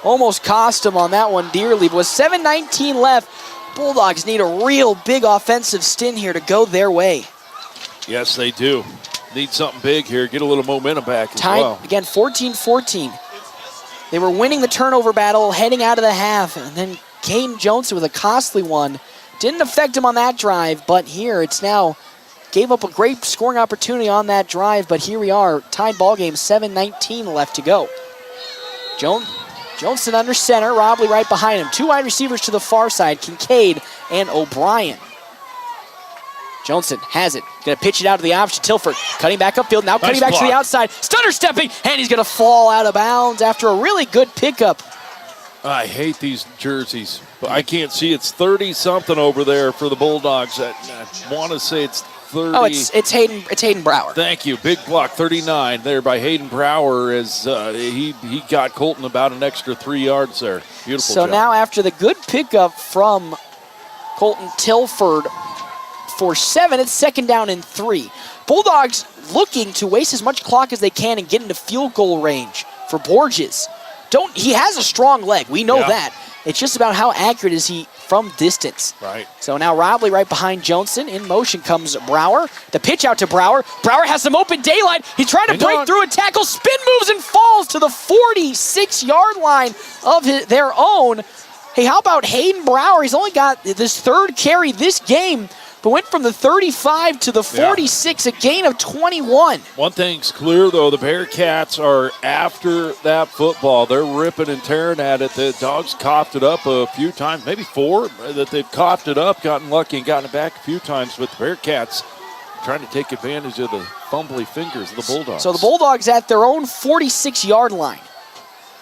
Almost cost him on that one dearly. But with 7:19 left, Bulldogs need a real big offensive stint here to go their way. Yes, they do. Need something big here. Get a little momentum back as well. Again, 14-14. They were winning the turnover battle heading out of the half. And then Caden Johnson with a costly one. Didn't affect him on that drive, but here it's now gave up a great scoring opportunity on that drive, but here we are, tied ball game, 7:19 left to go. Johnson under center, Robley right behind him. Two wide receivers to the far side, Kincaid and O'Brien. Johnson has it, gonna pitch it out to the option, Tilford, cutting back upfield, now cutting back to the outside, stutter stepping, and he's gonna fall out of bounds after a really good pickup. I hate these jerseys, but I can't see. It's 30-something over there for the Bulldogs. I want to say it's 30. Oh, it's Hayden Brower. Thank you. Big block, 39 there by Hayden Brower as he got Colton about an extra 3 yards there. Beautiful job. So now after the good pickup from Colton Tilford for 7, it's 2nd down and 3. Bulldogs looking to waste as much clock as they can and get into field goal range for Borges. He has a strong leg. We know that. It's just about how accurate is he from distance. Right. So now Robley right behind Johnson. In motion comes Brower. The pitch out to Brower. Brower has some open daylight. He's trying to break through a tackle. Spin moves and falls to the 46-yard line of their own. Hey, how about Hayden Brower? He's only got this 3rd carry this game, but went from the 35 to the 46, a gain of 21. One thing's clear, though, the Bearcats are after that football. They're ripping and tearing at it. The Dogs coughed it up a few times, maybe 4 that they've coughed it up, gotten lucky and gotten it back a few times, but the Bearcats trying to take advantage of the fumbly fingers of the Bulldogs. So the Bulldogs at their own 46-yard line.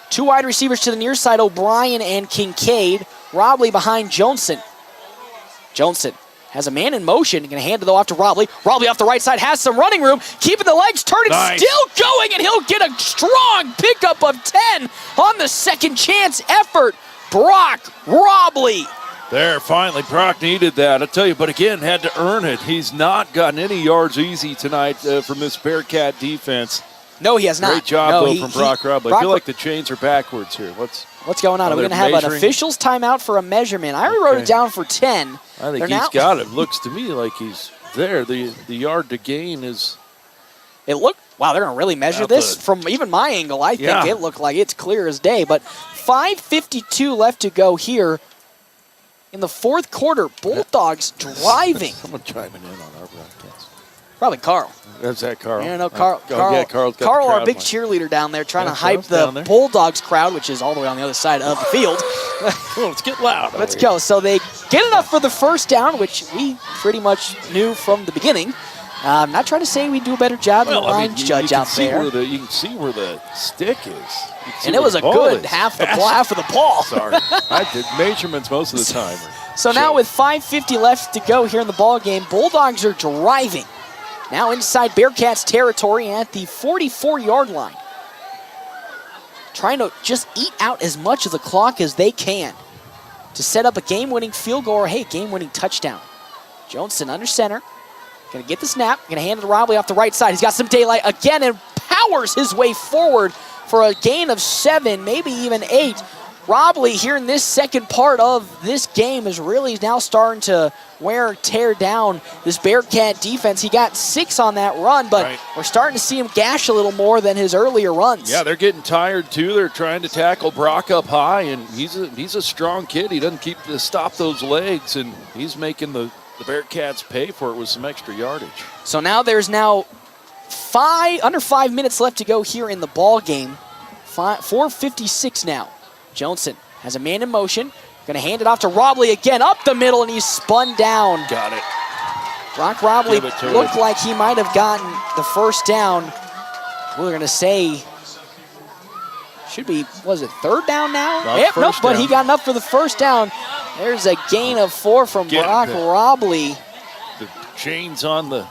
2 wide receivers to the near side, O'Brien and Kincaid. Robley behind Johnson. Johnson has a man in motion, going to hand it though off to Robley. Robley off the right side has some running room, keeping the legs turned, still going, and he'll get a strong pickup of 10 on the second chance effort. Brock Robley. There, finally, Brock needed that. I tell you, but again, had to earn it. He's not gotten any yards easy tonight from this Bearcat defense. No, he has not. Great job, though, from Brock Robley. I feel like the chains are backwards here. What's going on? Are we going to have an official's timeout for a measurement? I already wrote it down for 10. I think he's got it. Looks to me like he's there. The yard to gain is... Wow, they're going to really measure this? From even my angle, I think it looked like it's clear as day. But 5:52 left to go here in the 4th quarter. Bulldogs driving. Someone chiming in on our broadcast. Probably Carl. That's that Carl. Yeah, no, Carl. Carl, our big cheerleader down there, trying to hype the Bulldogs crowd, which is all the way on the other side of the field. Come on, let's get loud. Let's go. So they get enough for the 1st down, which we pretty much knew from the beginning. I'm not trying to say we do a better job than the lines judge out there. You can see where the stick is. And it was a good half of the ball. Sorry. I did measurements most of the time. So now with 5:50 left to go here in the ball game, Bulldogs are driving. Now inside Bearcats territory at the 44-yard line. Trying to just eat out as much of the clock as they can to set up a game-winning field goal or, hey, game-winning touchdown. Johnson under center. Going to get the snap. Going to hand it to Robley off the right side. He's got some daylight again and powers his way forward for a gain of 7, maybe even 8. Robley here in this second part of this game is really now starting to tear down this Bearcat defense. He got 6 on that run, but we're starting to see him gash a little more than his earlier runs. Yeah, they're getting tired too. They're trying to tackle Brock up high, and he's a strong kid. He doesn't keep to stop those legs, and he's making the the Bearcats pay for it with some extra yardage. So now there's under 5 minutes left to go here in the ball game. 4:56 now. Johnson has a man in motion. Going to hand it off to Robley again, up the middle, and he's spun down. Got it. Brock Robley looked like he might have gotten the first down. We're going to say, should be, was it third down now? Nope, but he got enough for the first down. There's a gain of 4 from Brock Robley. The chains on the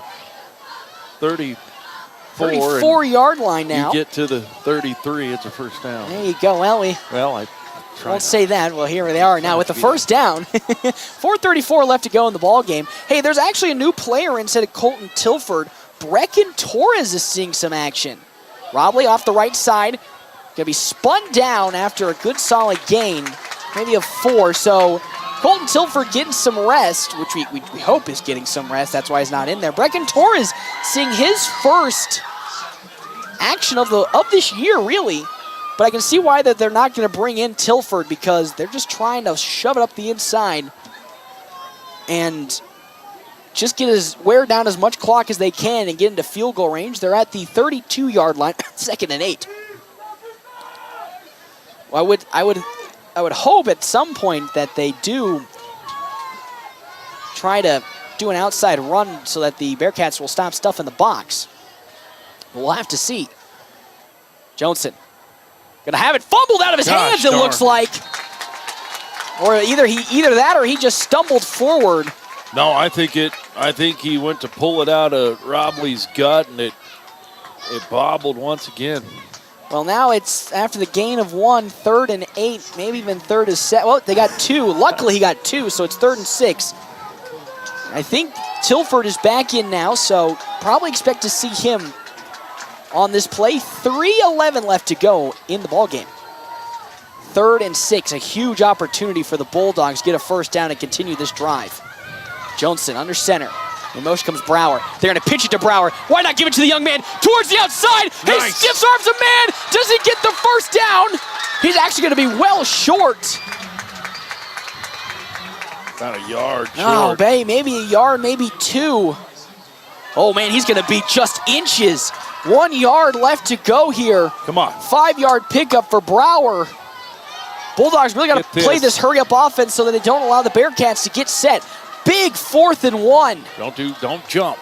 34-yard line now. You get to the 33, it's a first down. There you go, Ellie. Well, I won't say that. Well, here they are now with the first down. 4:34 left to go in the ball game. Hey, there's actually a new player instead of Colton Tilford. Brecken Torres is seeing some action. Robley off the right side. Going to be spun down after a good solid gain, maybe of 4. So Colton Tilford getting some rest, which we hope is getting some rest. That's why he's not in there. Brecken Torres seeing his first action of this year, really. But I can see why that they're not going to bring in Tilford, because they're just trying to shove it up the inside and just wear down as much clock as they can and get into field goal range. They're at the 32-yard line, 2nd and 8. Well, I would hope at some point that they do try to do an outside run so that the Bearcats will stop stuff in the box. We'll have to see. Johnson gonna have it fumbled out of his hands, it looks like. Or either that or he just stumbled forward. No, I think he went to pull it out of Robley's gut, and it bobbled once again. Well, now it's after the gain of 1, 3rd and 8, maybe even 3rd and 7. Well, they got 2. Luckily, he got 2, so it's 3rd and 6. I think Tilford is back in now, so probably expect to see him on this play. 3:11 left to go in the ballgame. 3rd and 6, a huge opportunity for the Bulldogs. Get a first down and continue this drive. Johnson under center. In motion comes Brower. They're going to pitch it to Brower. Why not give it to the young man towards the outside? Nice. He stiff arms a man. Does he get the first down? He's actually going to be well short. About a yard short. Oh, maybe a yard, maybe 2. Oh, man, he's going to be just inches. 1 yard left to go here. Come on. 5-yard pickup for Brower. Bulldogs really got to play this hurry-up offense so that they don't allow the Bearcats to get set. Big 4th and 1. Don't jump.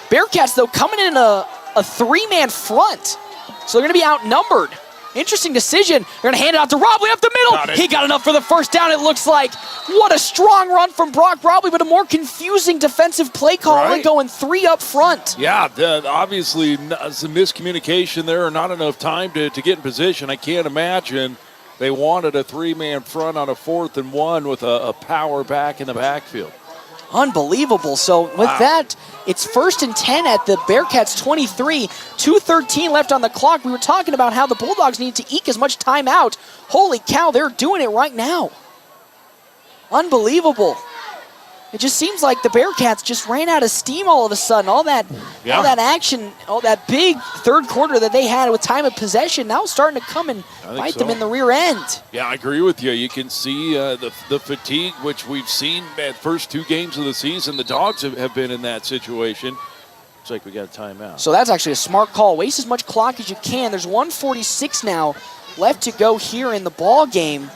Bearcats, though, coming in a 3-man front. So they're going to be outnumbered. Interesting decision. They're going to hand it out to Robley up the middle. He got enough for the first down, it looks like. What a strong run from Brock Robley, but a more confusing defensive play call. Only going 3 up front. Yeah, obviously some miscommunication there, or not enough time to get in position. I can't imagine they wanted a 3-man front on a 4th and 1 with a power back in the backfield. Unbelievable. So with that, it's 1st and 10 at the Bearcats 23. 2:13 left on the clock. We were talking about how the Bulldogs need to eke as much time out. Holy cow, they're doing it right now. Unbelievable. It just seems like the Bearcats just ran out of steam all of a sudden. All that action, all that big third quarter that they had with time of possession, now starting to come and bite them in the rear end. Yeah, I agree with you. You can see the fatigue, which we've seen at first 2 games of the season. The Dogs have been in that situation. Looks like we got a timeout. So that's actually a smart call. Waste as much clock as you can. There's 1:46 now left to go here in the ball game.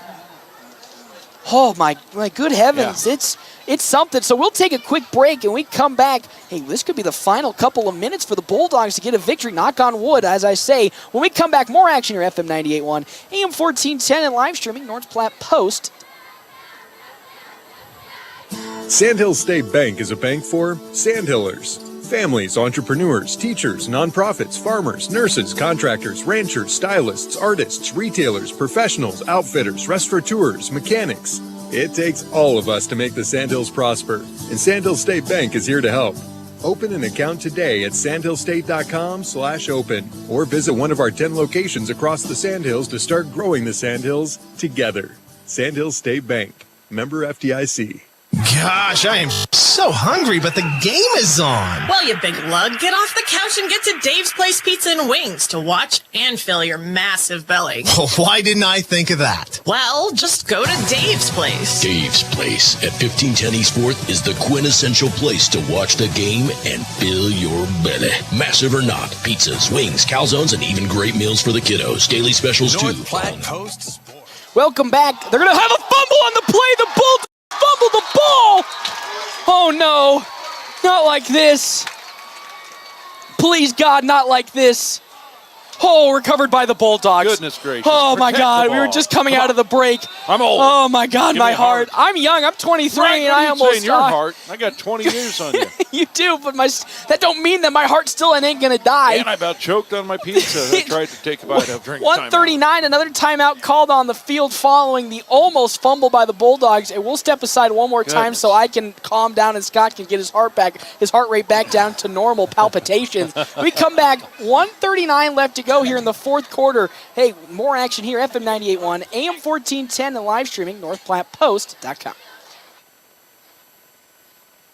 Oh, my good heavens. Yeah. It's something. So we'll take a quick break, and we come back. Hey, this could be the final couple of minutes for the Bulldogs to get a victory. Knock on wood, as I say. When we come back, more action here, FM 98.1, AM 1410, and live streaming, North Platte Post. Sandhill State Bank is a bank for Sandhillers. Families, entrepreneurs, teachers, nonprofits, farmers, nurses, contractors, ranchers, stylists, artists, retailers, professionals, outfitters, restaurateurs, mechanics. It takes all of us to make the Sandhills prosper, and Sandhill State Bank is here to help. Open an account today at sandhillstate.com/open or visit one of our 10 locations across the Sandhills to start growing the Sandhills together. Sandhill State Bank, member FDIC. Gosh, I am so hungry, but the game is on. Well, you big lug, get off the couch and get to Dave's Place Pizza and Wings to watch and fill your massive belly. Well, why didn't I think of that? Well, just go to Dave's Place. Dave's Place at 1510 East 4th is the quintessential place to watch the game and fill your belly. Massive or not, pizzas, wings, calzones, and even great meals for the kiddos. Daily specials too. North Platte Coast Sports. Welcome back. They're going to have a fumble on the play. The Bulldogs fumble the ball. Oh, no. Not like this. Please, God, not like this. Oh, recovered by the Bulldogs. Goodness gracious. Oh, my Protect God. the We were ball. just coming Come out on. of the break. I'm old. Oh, my God, Give my me a heart. I'm young. I'm 23, Right, and what I are you almost saying? Your heart. I got 20 years on you. You do, but that don't mean that my heart still ain't going to die. And I about choked on my pizza. I tried to take a bite of drink. 139, another timeout called on the field following the almost fumble by the Bulldogs. And we'll step aside one more time so I can calm down and Scott can get his heart rate back down to normal palpitations. We come back, 139 left to go here in the fourth quarter. Hey, more action here, FM 98.1, AM 1410, and live streaming, NorthPlattePost.com.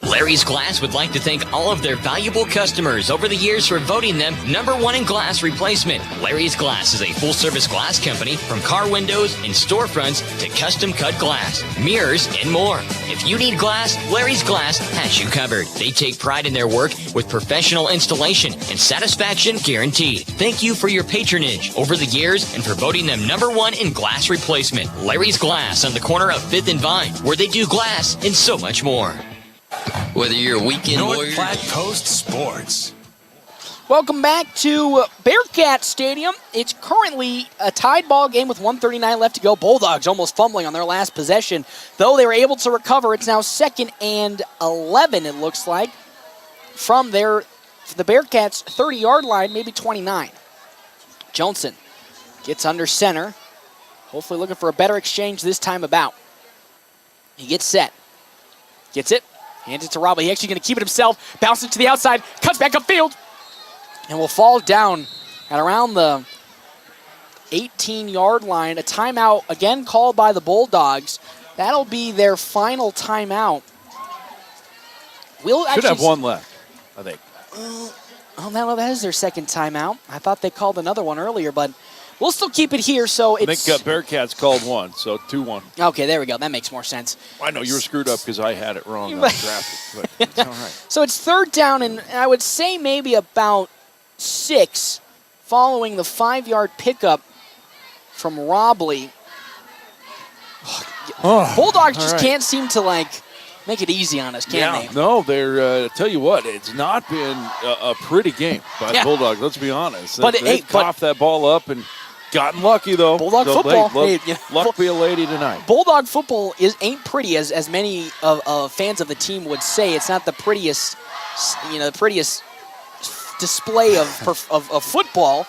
Larry's Glass would like to thank all of their valuable customers over the years for voting them #1 in glass replacement. Larry's Glass is a full-service glass company from car windows and storefronts to custom-cut glass, mirrors, and more. If you need glass, Larry's Glass has you covered. They take pride in their work with professional installation and satisfaction guaranteed. Thank you for your patronage over the years and for voting them #1 in glass replacement. Larry's Glass on the corner of 5th and Vine, where they do glass and so much more. Whether you're a weekend North warrior. Platte Coast Sports. Welcome back to Bearcat Stadium. It's currently a tied ball game with 1:39 left to go. Bulldogs almost fumbling on their last possession. Though they were able to recover, it's now 2nd and 11, it looks like, from the Bearcats' 30-yard line, maybe 29. Johnson gets under center, hopefully looking for a better exchange this time about. He gets set. Gets it. Hands it to Robley. He's actually going to keep it himself. Bounces it to the outside. Cuts back upfield. And will fall down at around the 18-yard line. A timeout again called by the Bulldogs. That'll be their final timeout. Should have one left, I think. Oh, no, that is their second timeout. I thought they called another one earlier, but we'll still keep it here. So I think Bearcats called one, so 2-1. Okay, there we go. That makes more sense. I know you were screwed up because I had it wrong on the graphic, but it's all right. So it's 3rd down, and I would say maybe about 6 following the 5-yard pickup from Robley. Bulldogs just can't seem to, make it easy on us, can they? No, they're, tell you what, it's not been a pretty game by the Bulldogs, let's be honest. But they coughed that ball up and gotten lucky, though. Bulldog football. Luck be a lady tonight. Bulldog football ain't pretty, as many of fans of the team would say. It's not the prettiest, display of football.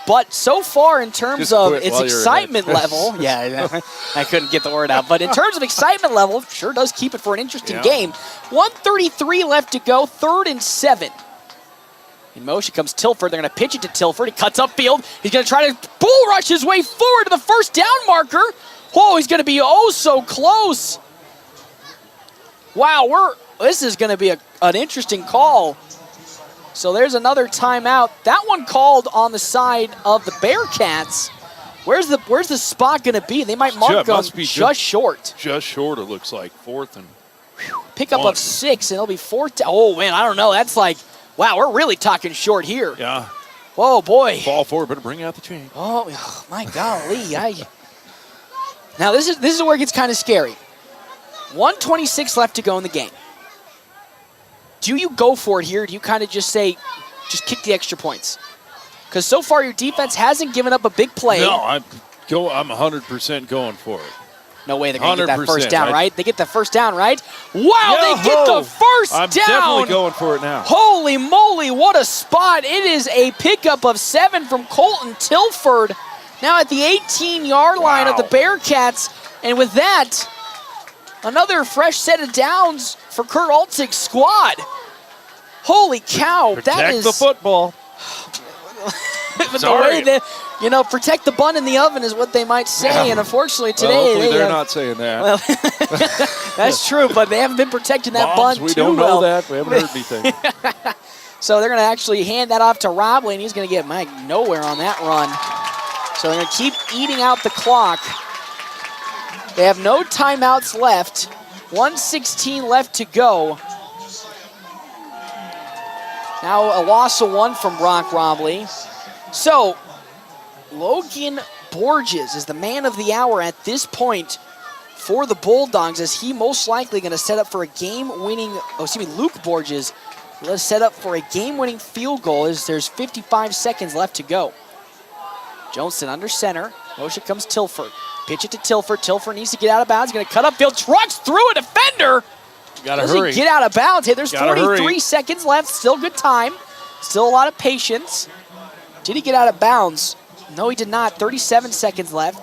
But so far, in terms of its excitement level, I couldn't get the word out. But in terms of excitement level, sure does keep it for an interesting game. 1:33 left to go, 3rd and 7. In motion comes Tilford. They're going to pitch it to Tilford. He cuts upfield. He's going to try to bull rush his way forward to the first down marker. Whoa, he's going to be so close. Wow, this is going to be an interesting call. So there's another timeout. That one called on the side of the Bearcats. Where's the spot going to be? They might mark them just short. Just short, it looks like. 4th and pickup of 6, and it'll be 4th. Oh, man, I don't know. That's wow, we're really talking short here. Yeah. Whoa, boy. Ball forward, better bring out the chain. Oh my golly. Now, this is where it gets kind of scary. 1:26 left to go in the game. Do you go for it here? Do you kind of just say, just kick the extra points? Because so far your defense hasn't given up a big play. No, I'm 100% going for it. No way they're going to get that 100%. first down, right? They get the first down, right? Wow, they get the first down. I'm definitely going for it now. Holy moly, what a spot. It is a pickup of 7 from Colton Tilford. Now at the 18-yard line of the Bearcats. And with that, another fresh set of downs for Kurt Altzig's squad. Holy cow. Protect the football. but the way that, protect the bun in the oven is what they might say. Yeah. And unfortunately today, hopefully they're not saying that. Well, that's true, but they haven't been protecting that bun too well. We don't know that. We haven't heard anything. So they're going to actually hand that off to Robley, and he's going to get nowhere on that run. So they're going to keep eating out the clock. They have no timeouts left. 1:16 left to go. Now a loss of 1 from Brock Robley. So Logan Borges is the man of the hour at this point for the Bulldogs, as he most likely going to set up for a game-winning, Luke Borges, let's set up for a game-winning field goal as there's 55 seconds left to go. Johnson under center. Motion comes Tilford. Pitch it to Tilford. Tilford needs to get out of bounds. He's going to cut upfield. Trucks through a defender. Gotta hurry. Get out of bounds. Hey, there's 43 hurry. seconds left. Still good time. Still a lot of patience. Did he get out of bounds? No, he did not. 37 seconds left.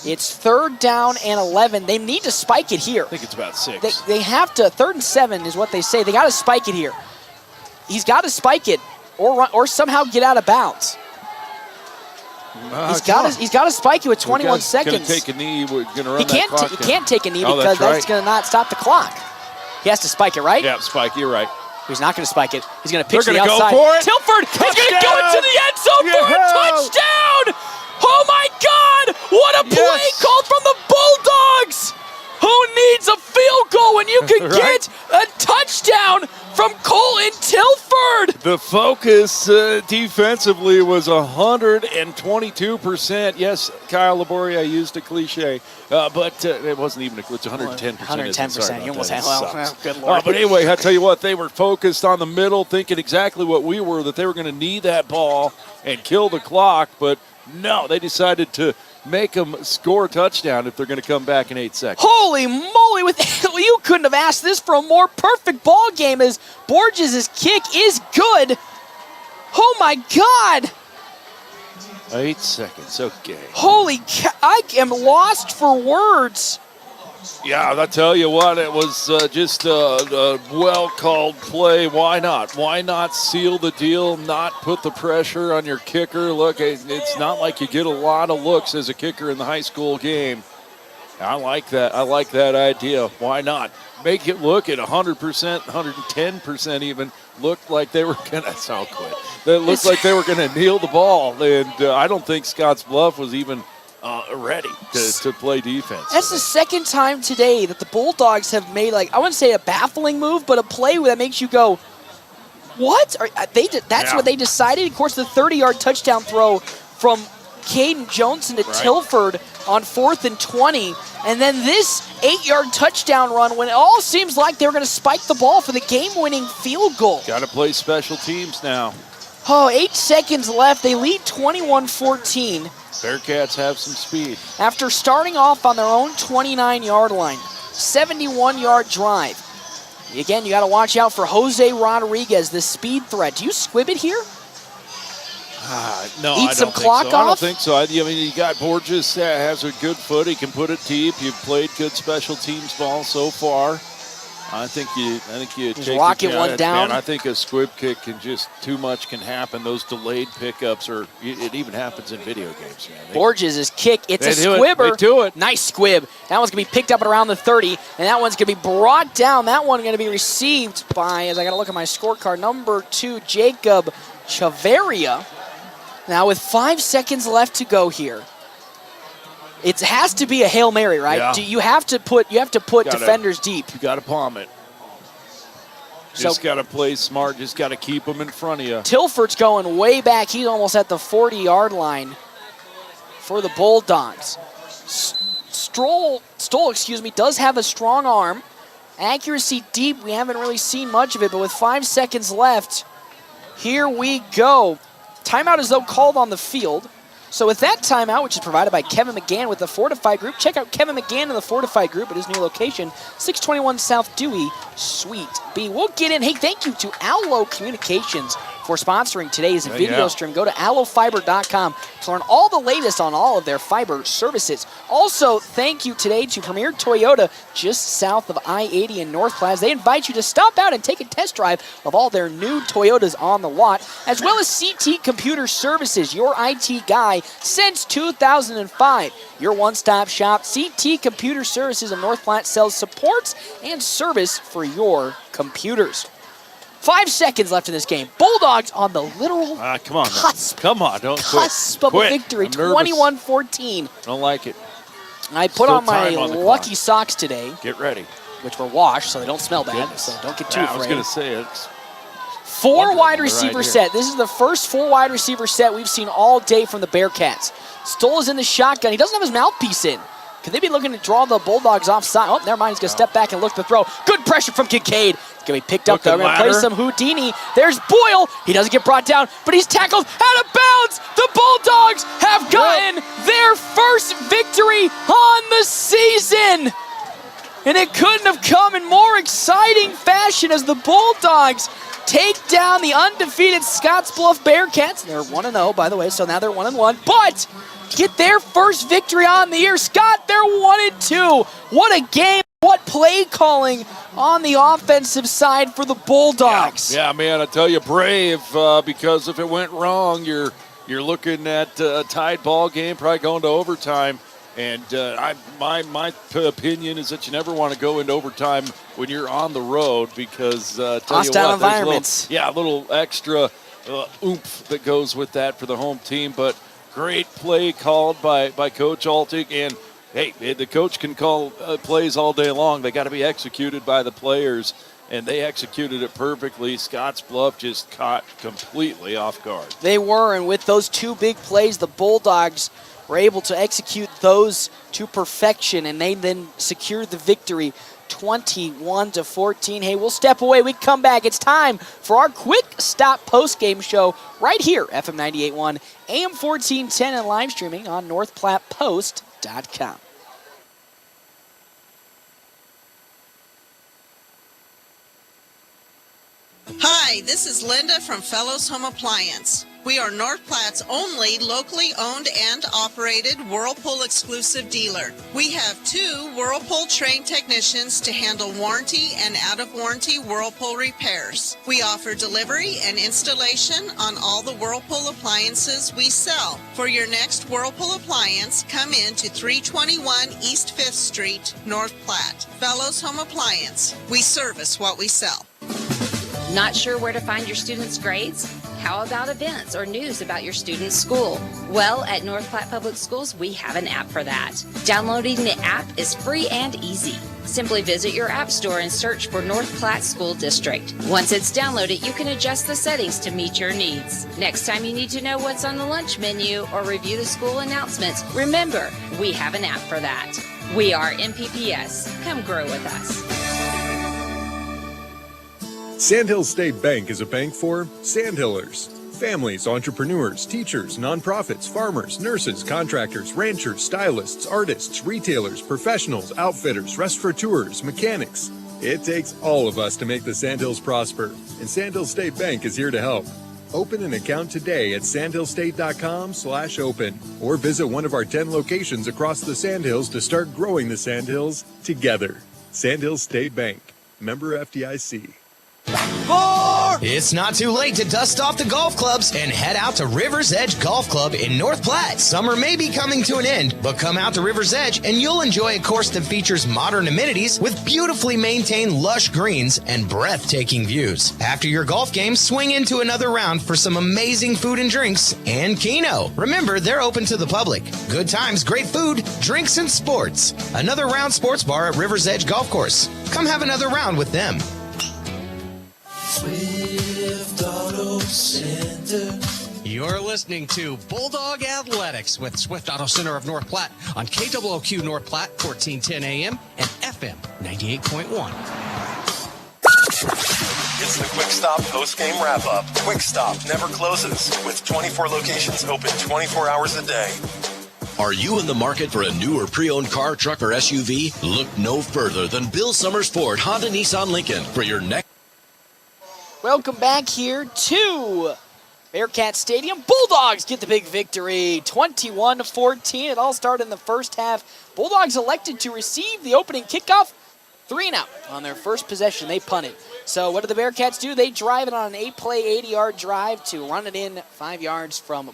It's 3rd down and 11. They need to spike it here. I think it's about 6. They have to. 3rd and 7 is what they say. They got to spike it here. He's got to spike it or somehow get out of bounds. He's got to spike it with 21 seconds. Going to take a knee. We're going to run he can't take a knee because that's going to not stop the clock. He has to spike it, right? Yeah, spike. You're right. He's not going to spike it. He's going to pitch to the Go outside. for it. Tilford is going to go into the end zone for a touchdown. Oh, my God. What a play call from the Bulldogs. Who needs a field goal when you can get a touchdown from Colton Tilford? The focus defensively was 122%. Yes, Kyle Laboria used a cliche, but it wasn't even it's 110%. 110%. You almost had, good Lord. But anyway, I tell you what, they were focused on the middle, thinking exactly what we were, that they were going to knee that ball and kill the clock, but no, they decided to make them score a touchdown if they're going to come back in 8 seconds. Holy moly, you couldn't have asked this for a more perfect ball game, as Borges' kick is good. Oh my God. 8 seconds, okay. Holy cow, I am lost for words. Yeah, I tell you what, it was just a well-called play. Why not? Why not seal the deal, not put the pressure on your kicker? Look, it's not like you get a lot of looks as a kicker in the high school game. I like that. I like that idea. Why not? Make it look at 100%, 110% even. Looked like they were going to, so quick. It looked like they were going to kneel the ball, and I don't think Scottsbluff was even ready to play defense. That's the second time today that the Bulldogs have made, I wouldn't say a baffling move, but a play that makes you go, what? That's what they decided? Of course, the 30-yard touchdown throw from Caden Johnson to Tilford on 4th and 20. And then this 8-yard touchdown run when it all seems like they were going to spike the ball for the game-winning field goal. Got to play special teams now. 8 seconds left. They lead 21-14. Bearcats have some speed. After starting off on their own 29-yard line, 71-yard drive. Again, you got to watch out for Jose Rodriguez, the speed threat. Do you squib it here? No, Eat I some don't think clock so. off? I don't think so. I mean, you got Borges has a good foot. He can put it deep. You've played good special teams ball so far. I think you just lock it one down. Man, I think a squib kick too much can happen. Those delayed pickups it even happens in video games. Man. Borges' kick, it's a squibber. They do it. Nice squib. That one's going to be picked up at around the 30, and that one's going to be brought down. That one going to be received by, as I got to look at my scorecard, number 2, Jacob Chavarria. Now with 5 seconds left to go here, it has to be a Hail Mary, right? Yeah. You have to put defenders deep. You got to palm it. Just got to play smart. Just got to keep them in front of you. Tilford's going way back. He's almost at the 40-yard line for the Bulldogs. Stoll, does have a strong arm. Accuracy deep. We haven't really seen much of it, but with 5 seconds left, here we go. Timeout is, though, called on the field. So with that timeout, which is provided by Kevin McGann with the Fortify Group, check out Kevin McGann and the Fortify Group at his new location, 621 South Dewey, Suite B. We'll get in. Hey, thank you to Allo Communications for sponsoring today's video stream. Go to allofiber.com. to learn all the latest on all of their fiber services. Also, thank you today to Premier Toyota just south of I-80 in North Platte. They invite you to stop out and take a test drive of all their new Toyotas on the lot, as well as CT Computer Services, your IT guy since 2005. Your one-stop shop, CT Computer Services in North Platte sells supports and service for your computers. 5 seconds left in this game. Bulldogs on the literal cusp. Come on, don't cusp of a victory, 21-14. Don't like it. I put on my lucky socks today. Get ready. Which were washed, so they don't smell bad, so don't get too afraid. I was going to say it's 4 wide receiver set. This is the first 4 wide receiver set we've seen all day from the Bearcats. Stoll is in the shotgun. He doesn't have his mouthpiece in. Could they be looking to draw the Bulldogs offside? Oh, never mind. He's going to step back and look the throw. Good pressure from Kincaid. It's going to be picked up, though. We're going to play some Houdini. There's Boyle. He doesn't get brought down, but he's tackled out of bounds. The Bulldogs have gotten their first victory on the season. And it couldn't have come in more exciting fashion as the Bulldogs take down the undefeated Scottsbluff Bearcats. They're 1-0, by the way, so now they're 1-1. But get their first victory on the year. Scott, they're 1-2. What a game. What play calling on the offensive side for the Bulldogs. Yeah, man, I tell you, brave, because if it went wrong, you're looking at a tied ball game, probably going to overtime. And my opinion is that you never want to go into overtime when you're on the road because hostile environments. A little extra oomph that goes with that for the home team. But great play called by Coach Altig. And, hey, the coach can call plays all day long. They got to be executed by the players, and they executed it perfectly. Scottsbluff just caught completely off guard. They were, and with those 2 big plays, the Bulldogs were able to execute those to perfection, and they then secured the victory 21-14. Hey, we'll step away. We come back. It's time for our quick stop post-game show right here, FM 98.1, AM 1410, and live streaming on NorthPlattePost.com. Hi, this is Linda from Fellows Home Appliance. We are North Platte's only locally owned and operated Whirlpool exclusive dealer. We have 2 Whirlpool trained technicians to handle warranty and out-of-warranty Whirlpool repairs. We offer delivery and installation on all the Whirlpool appliances we sell. For your next Whirlpool appliance, come in to 321 East 5th Street, North Platte. Fellows Home Appliance. We service what we sell. Not sure where to find your students' grades? How about events or news about your student's school? Well, at North Platte Public Schools, we have an app for that. Downloading the app is free and easy. Simply visit your app store and search for North Platte School District. Once it's downloaded, you can adjust the settings to meet your needs. Next time you need to know what's on the lunch menu or review the school announcements, remember, we have an app for that. We are NPHS. Come grow with us. Sandhill State Bank is a bank for Sandhillers. Families, entrepreneurs, teachers, nonprofits, farmers, nurses, contractors, ranchers, stylists, artists, retailers, professionals, outfitters, restaurateurs, mechanics. It takes all of us to make the Sandhills prosper, and Sandhill State Bank is here to help. Open an account today at sandhillstate.com/open or visit one of our 10 locations across the Sandhills to start growing the Sandhills together. Sandhill State Bank, member FDIC. It's not too late to dust off the golf clubs and head out to River's Edge Golf Club in North Platte. Summer may be coming to an end, but come out to River's Edge and you'll enjoy a course that features modern amenities with beautifully maintained lush greens and breathtaking views. After your golf game, swing into another round for some amazing food and drinks and Keno. Remember, they're open to the public. Good times, great food, drinks, and sports. Another round sports bar at River's Edge Golf Course. Come have another round with them. Swift Auto Center. You're listening to Bulldog Athletics with Swift Auto Center of North Platte on KWOQ North Platte, 1410 AM and FM 98.1. It's the Quick Stop post-game wrap-up. Quick Stop never closes, with 24 locations open 24 hours a day. Are you in the market for a new or pre-owned car, truck, or SUV? Look no further than Bill Summers Ford, Honda, Nissan, Lincoln for your next. Welcome back here to Bearcat Stadium. Bulldogs get the big victory, 21-14. It all started in the first half. Bulldogs elected to receive the opening kickoff. 3-and-out on their first possession. They punted. So what do the Bearcats do? They drive it on an 8-play, 80-yard drive to run it in 5 yards from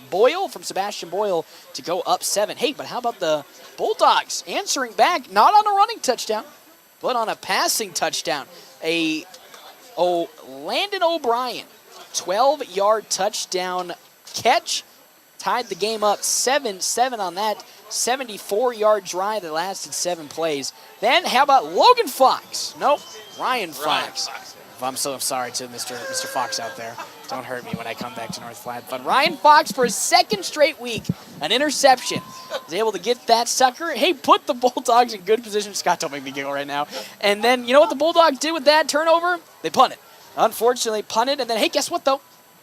Sebastian Boyle to go up 7. Hey, but how about the Bulldogs answering back, not on a running touchdown, but on a passing touchdown. Landon O'Brien, 12-yard touchdown catch, tied the game up 7-7 on that 74-yard drive that lasted 7 plays. Then how about Logan Fox? Nope, Ryan Fox. I'm so sorry to Mr. Fox out there. Don't hurt me when I come back to North Platte. But Ryan Fox, for his second straight week, an interception. Was able to get that sucker. Hey, put the Bulldogs in good position. Scott, don't make me giggle right now. And then, you know what the Bulldogs did with that turnover? They punted. Unfortunately, punted. And then, hey, guess what, though?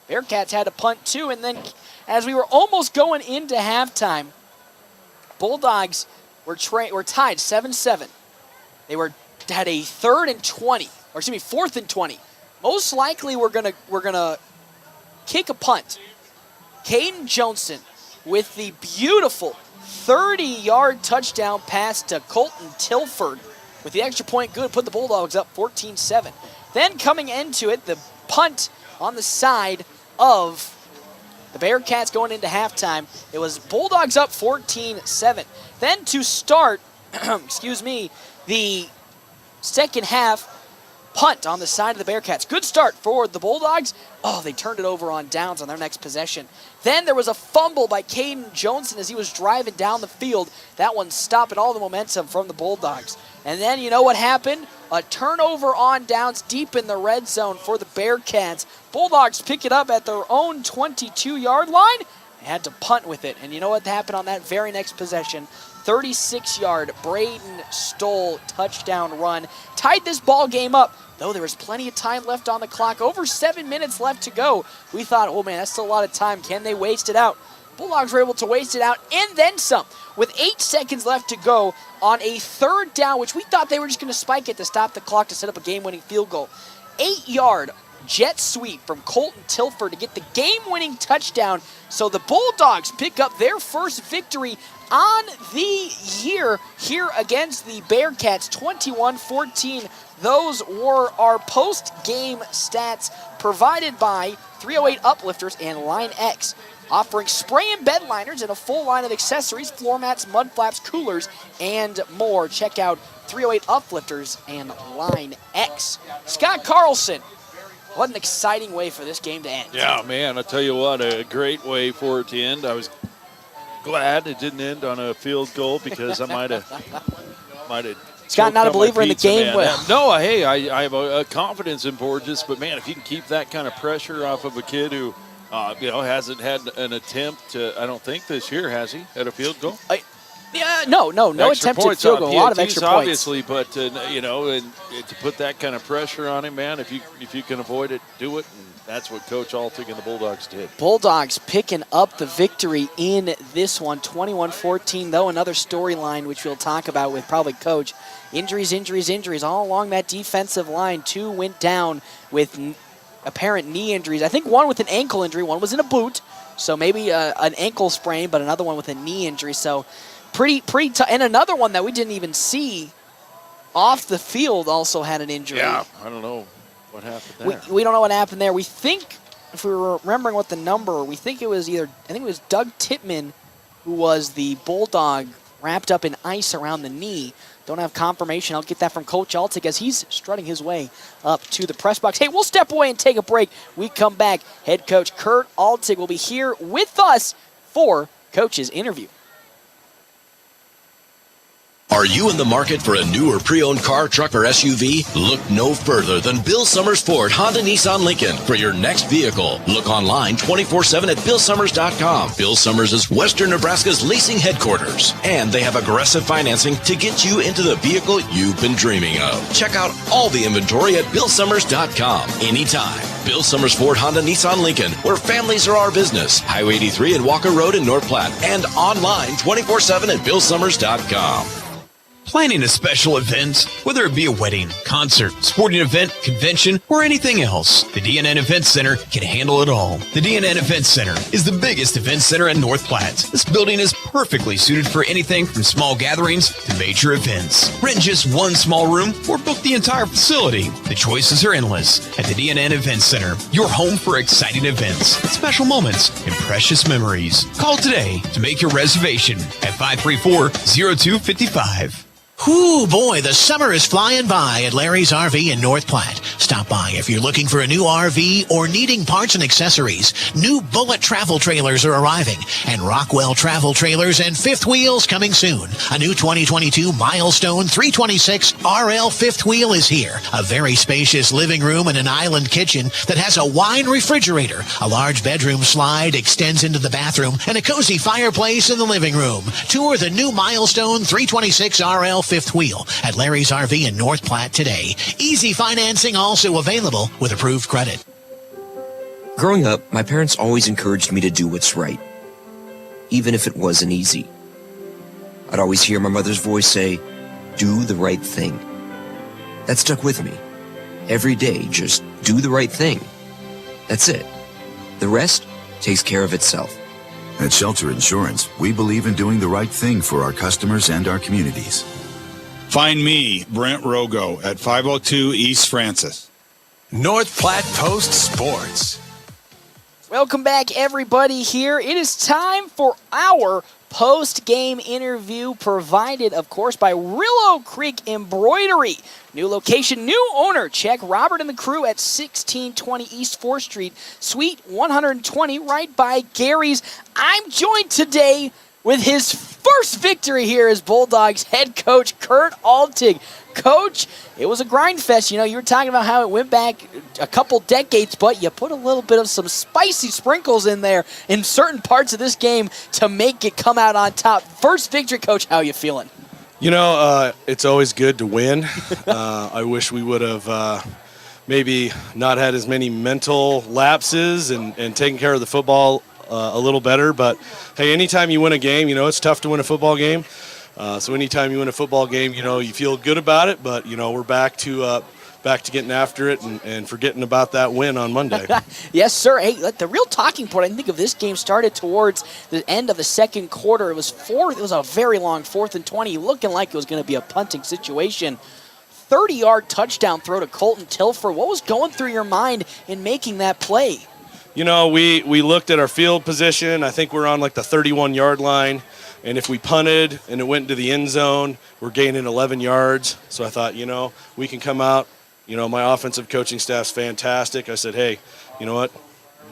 Bearcats had to punt, too. And then, as we were almost going into halftime, Bulldogs were tied 7-7. They had a 4th and 20. Most likely we're gonna kick a punt. Caden Johnson with the beautiful 30-yard touchdown pass to Colton Tilford with the extra point good, put the Bulldogs up 14-7. Then coming into it, the punt on the side of the Bearcats going into halftime. It was Bulldogs up 14-7. Then to start, the second half, punt on the side of the Bearcats. Good start for the Bulldogs. Oh, they turned it over on downs on their next possession. Then there was a fumble by Caden Johnson as he was driving down the field. That one stopping all the momentum from the Bulldogs. And then you know what happened? A turnover on downs deep in the red zone for the Bearcats. Bulldogs pick it up at their own 22-yard line. They had to punt with it. And you know what happened on that very next possession? 36-yard Braden Stoll touchdown run. Tied this ball game up. Though there was plenty of time left on the clock, over 7 minutes left to go. We thought, oh man, that's still a lot of time. Can they waste it out? Bulldogs were able to waste it out and then some. With 8 seconds left to go on a 3rd down, which we thought they were just going to spike it to stop the clock to set up a game-winning field goal. 8-yard jet sweep from Colton Tilford to get the game-winning touchdown. So the Bulldogs pick up their first victory on the year here against the Bearcats, 21-14. Those were our post-game stats provided by 308 Uplifters and Line X, offering spray and bed liners and a full line of accessories, floor mats, mud flaps, coolers, and more. Check out 308 Uplifters and Line X. Scott Carlson, what an exciting way for this game to end. Yeah, man, I tell you what, a great way for it to end. I was glad it didn't end on a field goal because I might have Scott, not a believer in the game. No, hey, I have a confidence in Borges, but man, if you can keep that kind of pressure off of a kid who, hasn't had an attempt, I don't think this year, has he, at a field goal? No attempted field goal. A lot of extra points, obviously, but and to put that kind of pressure on him, man, if you can avoid it, do it. And that's what Coach Altig and the Bulldogs did. Bulldogs picking up the victory in this one, 21-14. Though another storyline which we'll talk about with probably Coach. Injuries all along that defensive line. 2 went down with apparent knee injuries. I think one with an ankle injury, one was in a boot, so maybe an ankle sprain, but another one with a knee injury. So pretty tough. And another one that we didn't even see off the field also had an injury. Yeah, I don't know what happened there. We don't know what happened there. We think, if we were remembering what the number, we think it was Doug Tittman who was the Bulldog wrapped up in ice around the knee. Don't have confirmation. I'll get that from Coach Altig as he's strutting his way up to the press box. Hey, we'll step away and take a break. We come back. Head coach Kurt Altig will be here with us for Coach's interview. Are you in the market for a new or pre-owned car, truck, or SUV? Look no further than Bill Summers Ford Honda Nissan Lincoln for your next vehicle. Look online 24/7 at BillSummers.com. Bill Summers is Western Nebraska's leasing headquarters, and they have aggressive financing to get you into the vehicle you've been dreaming of. Check out all the inventory at BillSummers.com anytime. Bill Summers Ford Honda Nissan Lincoln, where families are our business. Highway 83 and Walker Road in North Platte, and online 24/7 at BillSummers.com. Planning a special event, whether it be a wedding, concert, sporting event, convention, or anything else, the DNN Event Center can handle it all. The DNN Event Center is the biggest event center in North Platte. This building is perfectly suited for anything from small gatherings to major events. Rent just one small room or book the entire facility. The choices are endless at the DNN Event Center, your home for exciting events, special moments, and precious memories. Call today to make your reservation at 534-0255. Ooh, boy, the summer is flying by at Larry's RV in North Platte. Stop by if you're looking for a new RV or needing parts and accessories. New Bullet travel trailers are arriving, and Rockwell travel trailers and fifth wheels coming soon. A new 2022 Milestone 326 RL fifth wheel is here. A very spacious living room and an island kitchen that has a wine refrigerator. A large bedroom slide extends into the bathroom and a cozy fireplace in the living room. Tour the new Milestone 326 RL fifth wheel at Larry's RV in North Platte today. Easy financing also available with approved credit. Growing up, my parents always encouraged me to do what's right, even if it wasn't easy. I'd always hear my mother's voice say, "Do the right thing." That stuck with me. Every day, just do the right thing. That's it. The rest takes care of itself. At Shelter Insurance, we believe in doing the right thing for our customers and our communities. Find me, Brent Rogo, at 502 East Francis. North Platte Post Sports. Welcome back, everybody. Here it is time for our post-game interview, provided, of course, by Willow Creek Embroidery. New location, new owner. Check Robert and the crew at 1620 East 4th Street, Suite 120, right by Gary's. I'm joined today with his first victory here as Bulldogs head coach Kurt Altig. Coach, it was a grind fest. You know, you were talking about how it went back a couple decades, but you put a little bit of some spicy sprinkles in there in certain parts of this game to make it come out on top. First victory, Coach, how are you feeling? You know, it's always good to win. I wish we would have maybe not had as many mental lapses and taken care of the football a little better. But, hey, anytime you win a game, you know, it's tough to win a football game. So anytime you win a football game, you know, you feel good about it. But, you know, we're back to getting after it and forgetting about that win on Monday. Yes, sir. Hey, the real talking point, I think, of this game started towards the end of the second quarter. It was a very long 4th and 20, looking like it was going to be a punting situation. 30-yard touchdown throw to Colton Tilford. What was going through your mind in making that play? You know, we looked at our field position. I think we're on like the 31-yard line. And if we punted and it went into the end zone, we're gaining 11 yards. So I thought, you know, we can come out. You know, my offensive coaching staff's fantastic. I said, hey, you know what?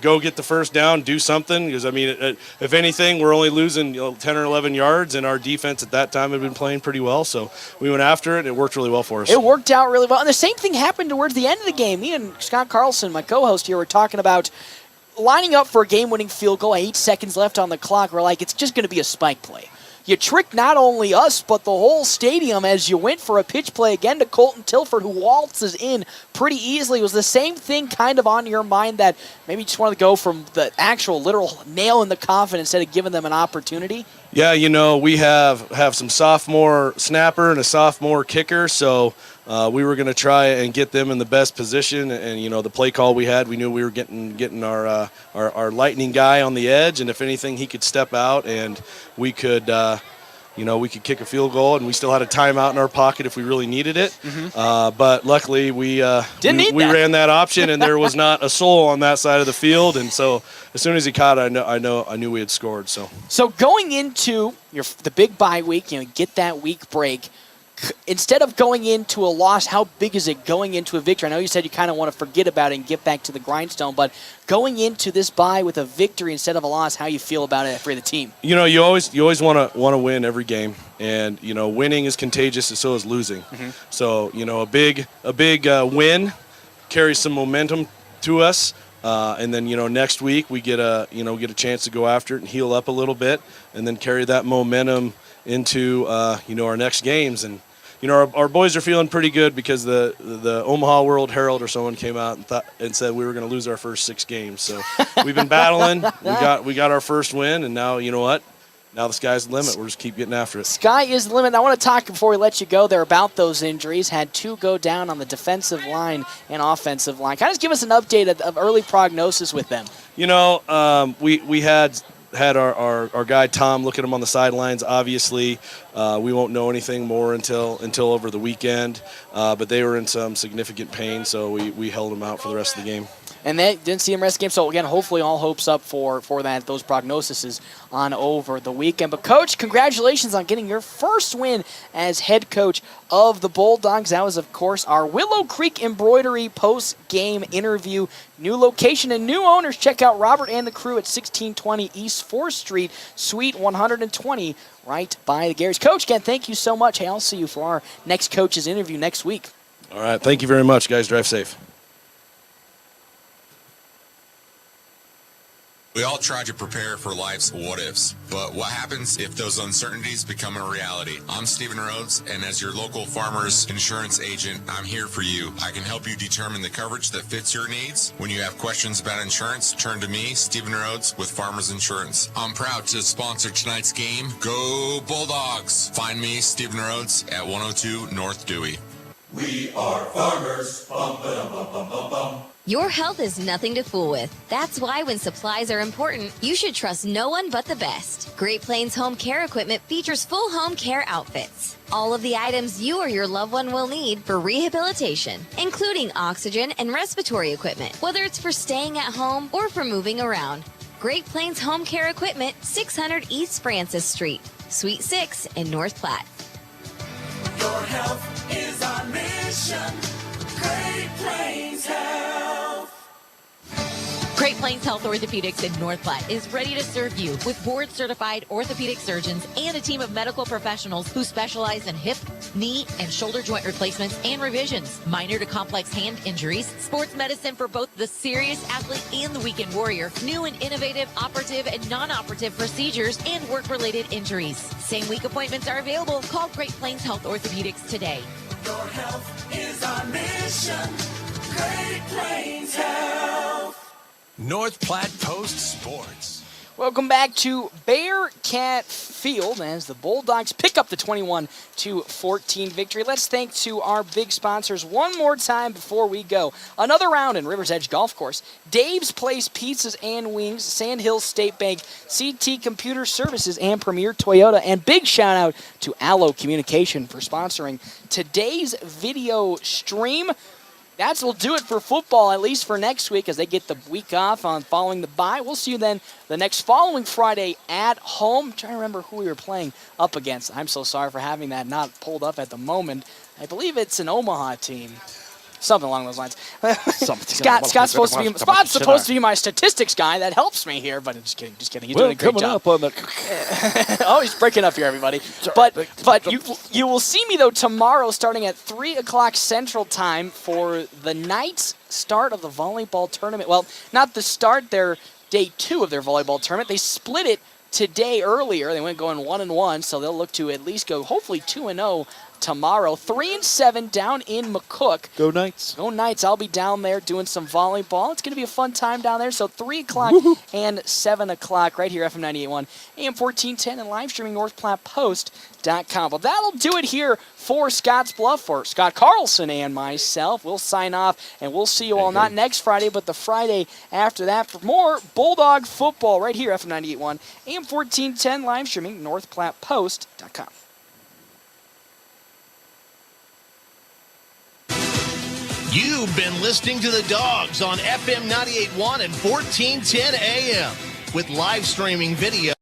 Go get the first down, do something. Because, I mean, if anything, we're only losing 10 or 11 yards, and our defense at that time had been playing pretty well. So we went after it, and it worked really well for us. It worked out really well. And the same thing happened towards the end of the game. Me and Scott Carlson, my co-host here, were talking about lining up for a game-winning field goal, 8 seconds left on the clock. We're like, it's just going to be a spike play. You tricked not only us, but the whole stadium as you went for a pitch play again to Colton Tilford, who waltzes in pretty easily. Was the same thing kind of on your mind, that maybe you just wanted to go from the actual literal nail in the coffin instead of giving them an opportunity? Yeah, you know, we have some sophomore snapper and a sophomore kicker, so we were going to try and get them in the best position. And you know, the play call we had, we knew we were getting our lightning guy on the edge, and if anything, he could step out and we could we could kick a field goal, and we still had a timeout in our pocket if we really needed it. Mm-hmm. But luckily, we ran that option, and there was not a soul on that side of the field. And so, as soon as he caught it, I knew we had scored. So going into the big bye week, get that week break. Instead of going into a loss, how big is it going into a victory? I know you said you kind of want to forget about it and get back to the grindstone, but going into this bye with a victory instead of a loss, how you feel about it for the team? You know, you always want to win every game, and you know, winning is contagious, and so is losing. Mm-hmm. So you know, a big win carries some momentum to us, and then you know, next week we get a chance to go after it and heal up a little bit, and then carry that momentum into our next games. And you know, our boys are feeling pretty good because the Omaha World Herald or someone came out and said we were going to lose our first 6 games. So we've been battling. We got our first win, and now you know what? now the sky's the limit. We'll just keep getting after it. Sky is the limit. I want to talk before we let you go there about those injuries. Had 2 go down on the defensive line and offensive line. Kind of give us an update of early prognosis with them. You know, we had our guy Tom look at him on the sidelines. Obviously, we won't know anything more until over the weekend. But they were in some significant pain, so we held them out for the rest of the game. And they didn't see him rest of the game. So, again, hopefully all hopes up for those prognoses on over the weekend. But, Coach, congratulations on getting your first win as head coach of the Bulldogs. That was, of course, our Willow Creek Embroidery post-game interview. New location and new owners. Check out Robert and the crew at 1620 East 4th Street, Suite 120, right by the Garys. Coach, again, thank you so much. Hey, I'll see you for our next coach's interview next week. All right. Thank you very much, guys. Drive safe. We all try to prepare for life's what-ifs, but what happens if those uncertainties become a reality? I'm Stephen Rhodes, and as your local farmers insurance agent, I'm here for you. I can help you determine the coverage that fits your needs. When you have questions about insurance, turn to me, Stephen Rhodes, with Farmers Insurance. I'm proud to sponsor tonight's game. Go Bulldogs! Find me, Stephen Rhodes, at 102 North Dewey. We are farmers. Bum, ba-dum, bum, bum, bum, bum. Your health is nothing to fool with. That's why when supplies are important, you should trust no one but the best. Great Plains Home Care Equipment features full home care outfits. All of the items you or your loved one will need for rehabilitation, including oxygen and respiratory equipment, whether it's for staying at home or for moving around. Great Plains Home Care Equipment, 600 East Francis Street, Suite 6 in North Platte. Your health is our mission. Great Plains Health. Great Plains Health Orthopedics in North Platte is ready to serve you with board-certified orthopedic surgeons and a team of medical professionals who specialize in hip, knee, and shoulder joint replacements and revisions, minor to complex hand injuries, sports medicine for both the serious athlete and the weekend warrior, new and innovative operative and non-operative procedures, and work-related injuries. Same-week appointments are available. Call Great Plains Health Orthopedics today. Your health is our mission. Great Plains Health. North Platte Post Sports. Welcome back to Bearcat Field as the Bulldogs pick up the 21-14 victory. Let's thank to our big sponsors one more time before we go. Another round in Rivers Edge Golf Course, Dave's Place Pizzas and Wings, Sand Hills State Bank, CT Computer Services, and Premier Toyota. And big shout out to Allo Communication for sponsoring today's video stream. That'll do it for football, at least for next week, as they get the week off on following the bye. We'll see you then the next following Friday at home. I'm trying to remember who we were playing up against. I'm so sorry for having that not pulled up at the moment. I believe it's an Omaha team. Something along those lines. Scott's supposed to be my statistics guy. That helps me here, but just kidding. He's doing a great job. Oh, he's breaking up here, everybody. But you will see me, though, tomorrow starting at 3 o'clock Central Time for the night's start of the volleyball tournament. Well, not the start, their day 2 of their volleyball tournament. They split it today earlier. They went going 1-1, so they'll look to at least go hopefully 2-0 tomorrow. 3-7 down in McCook. Go Knights. Go Knights. I'll be down there doing some volleyball. It's going to be a fun time down there. So 3 o'clock and 7 o'clock right here, FM 98.1, AM 1410, and live streaming NorthPlattePost.com. Well, that'll do it here for Scottsbluff, for Scott Carlson and myself. We'll sign off, and we'll see you all not next Friday, but the Friday after that for more Bulldog football right here, FM 98.1, AM 1410, live streaming NorthPlattePost.com. You've been listening to the Dogs on FM 98.1 and 1410 AM with live streaming video.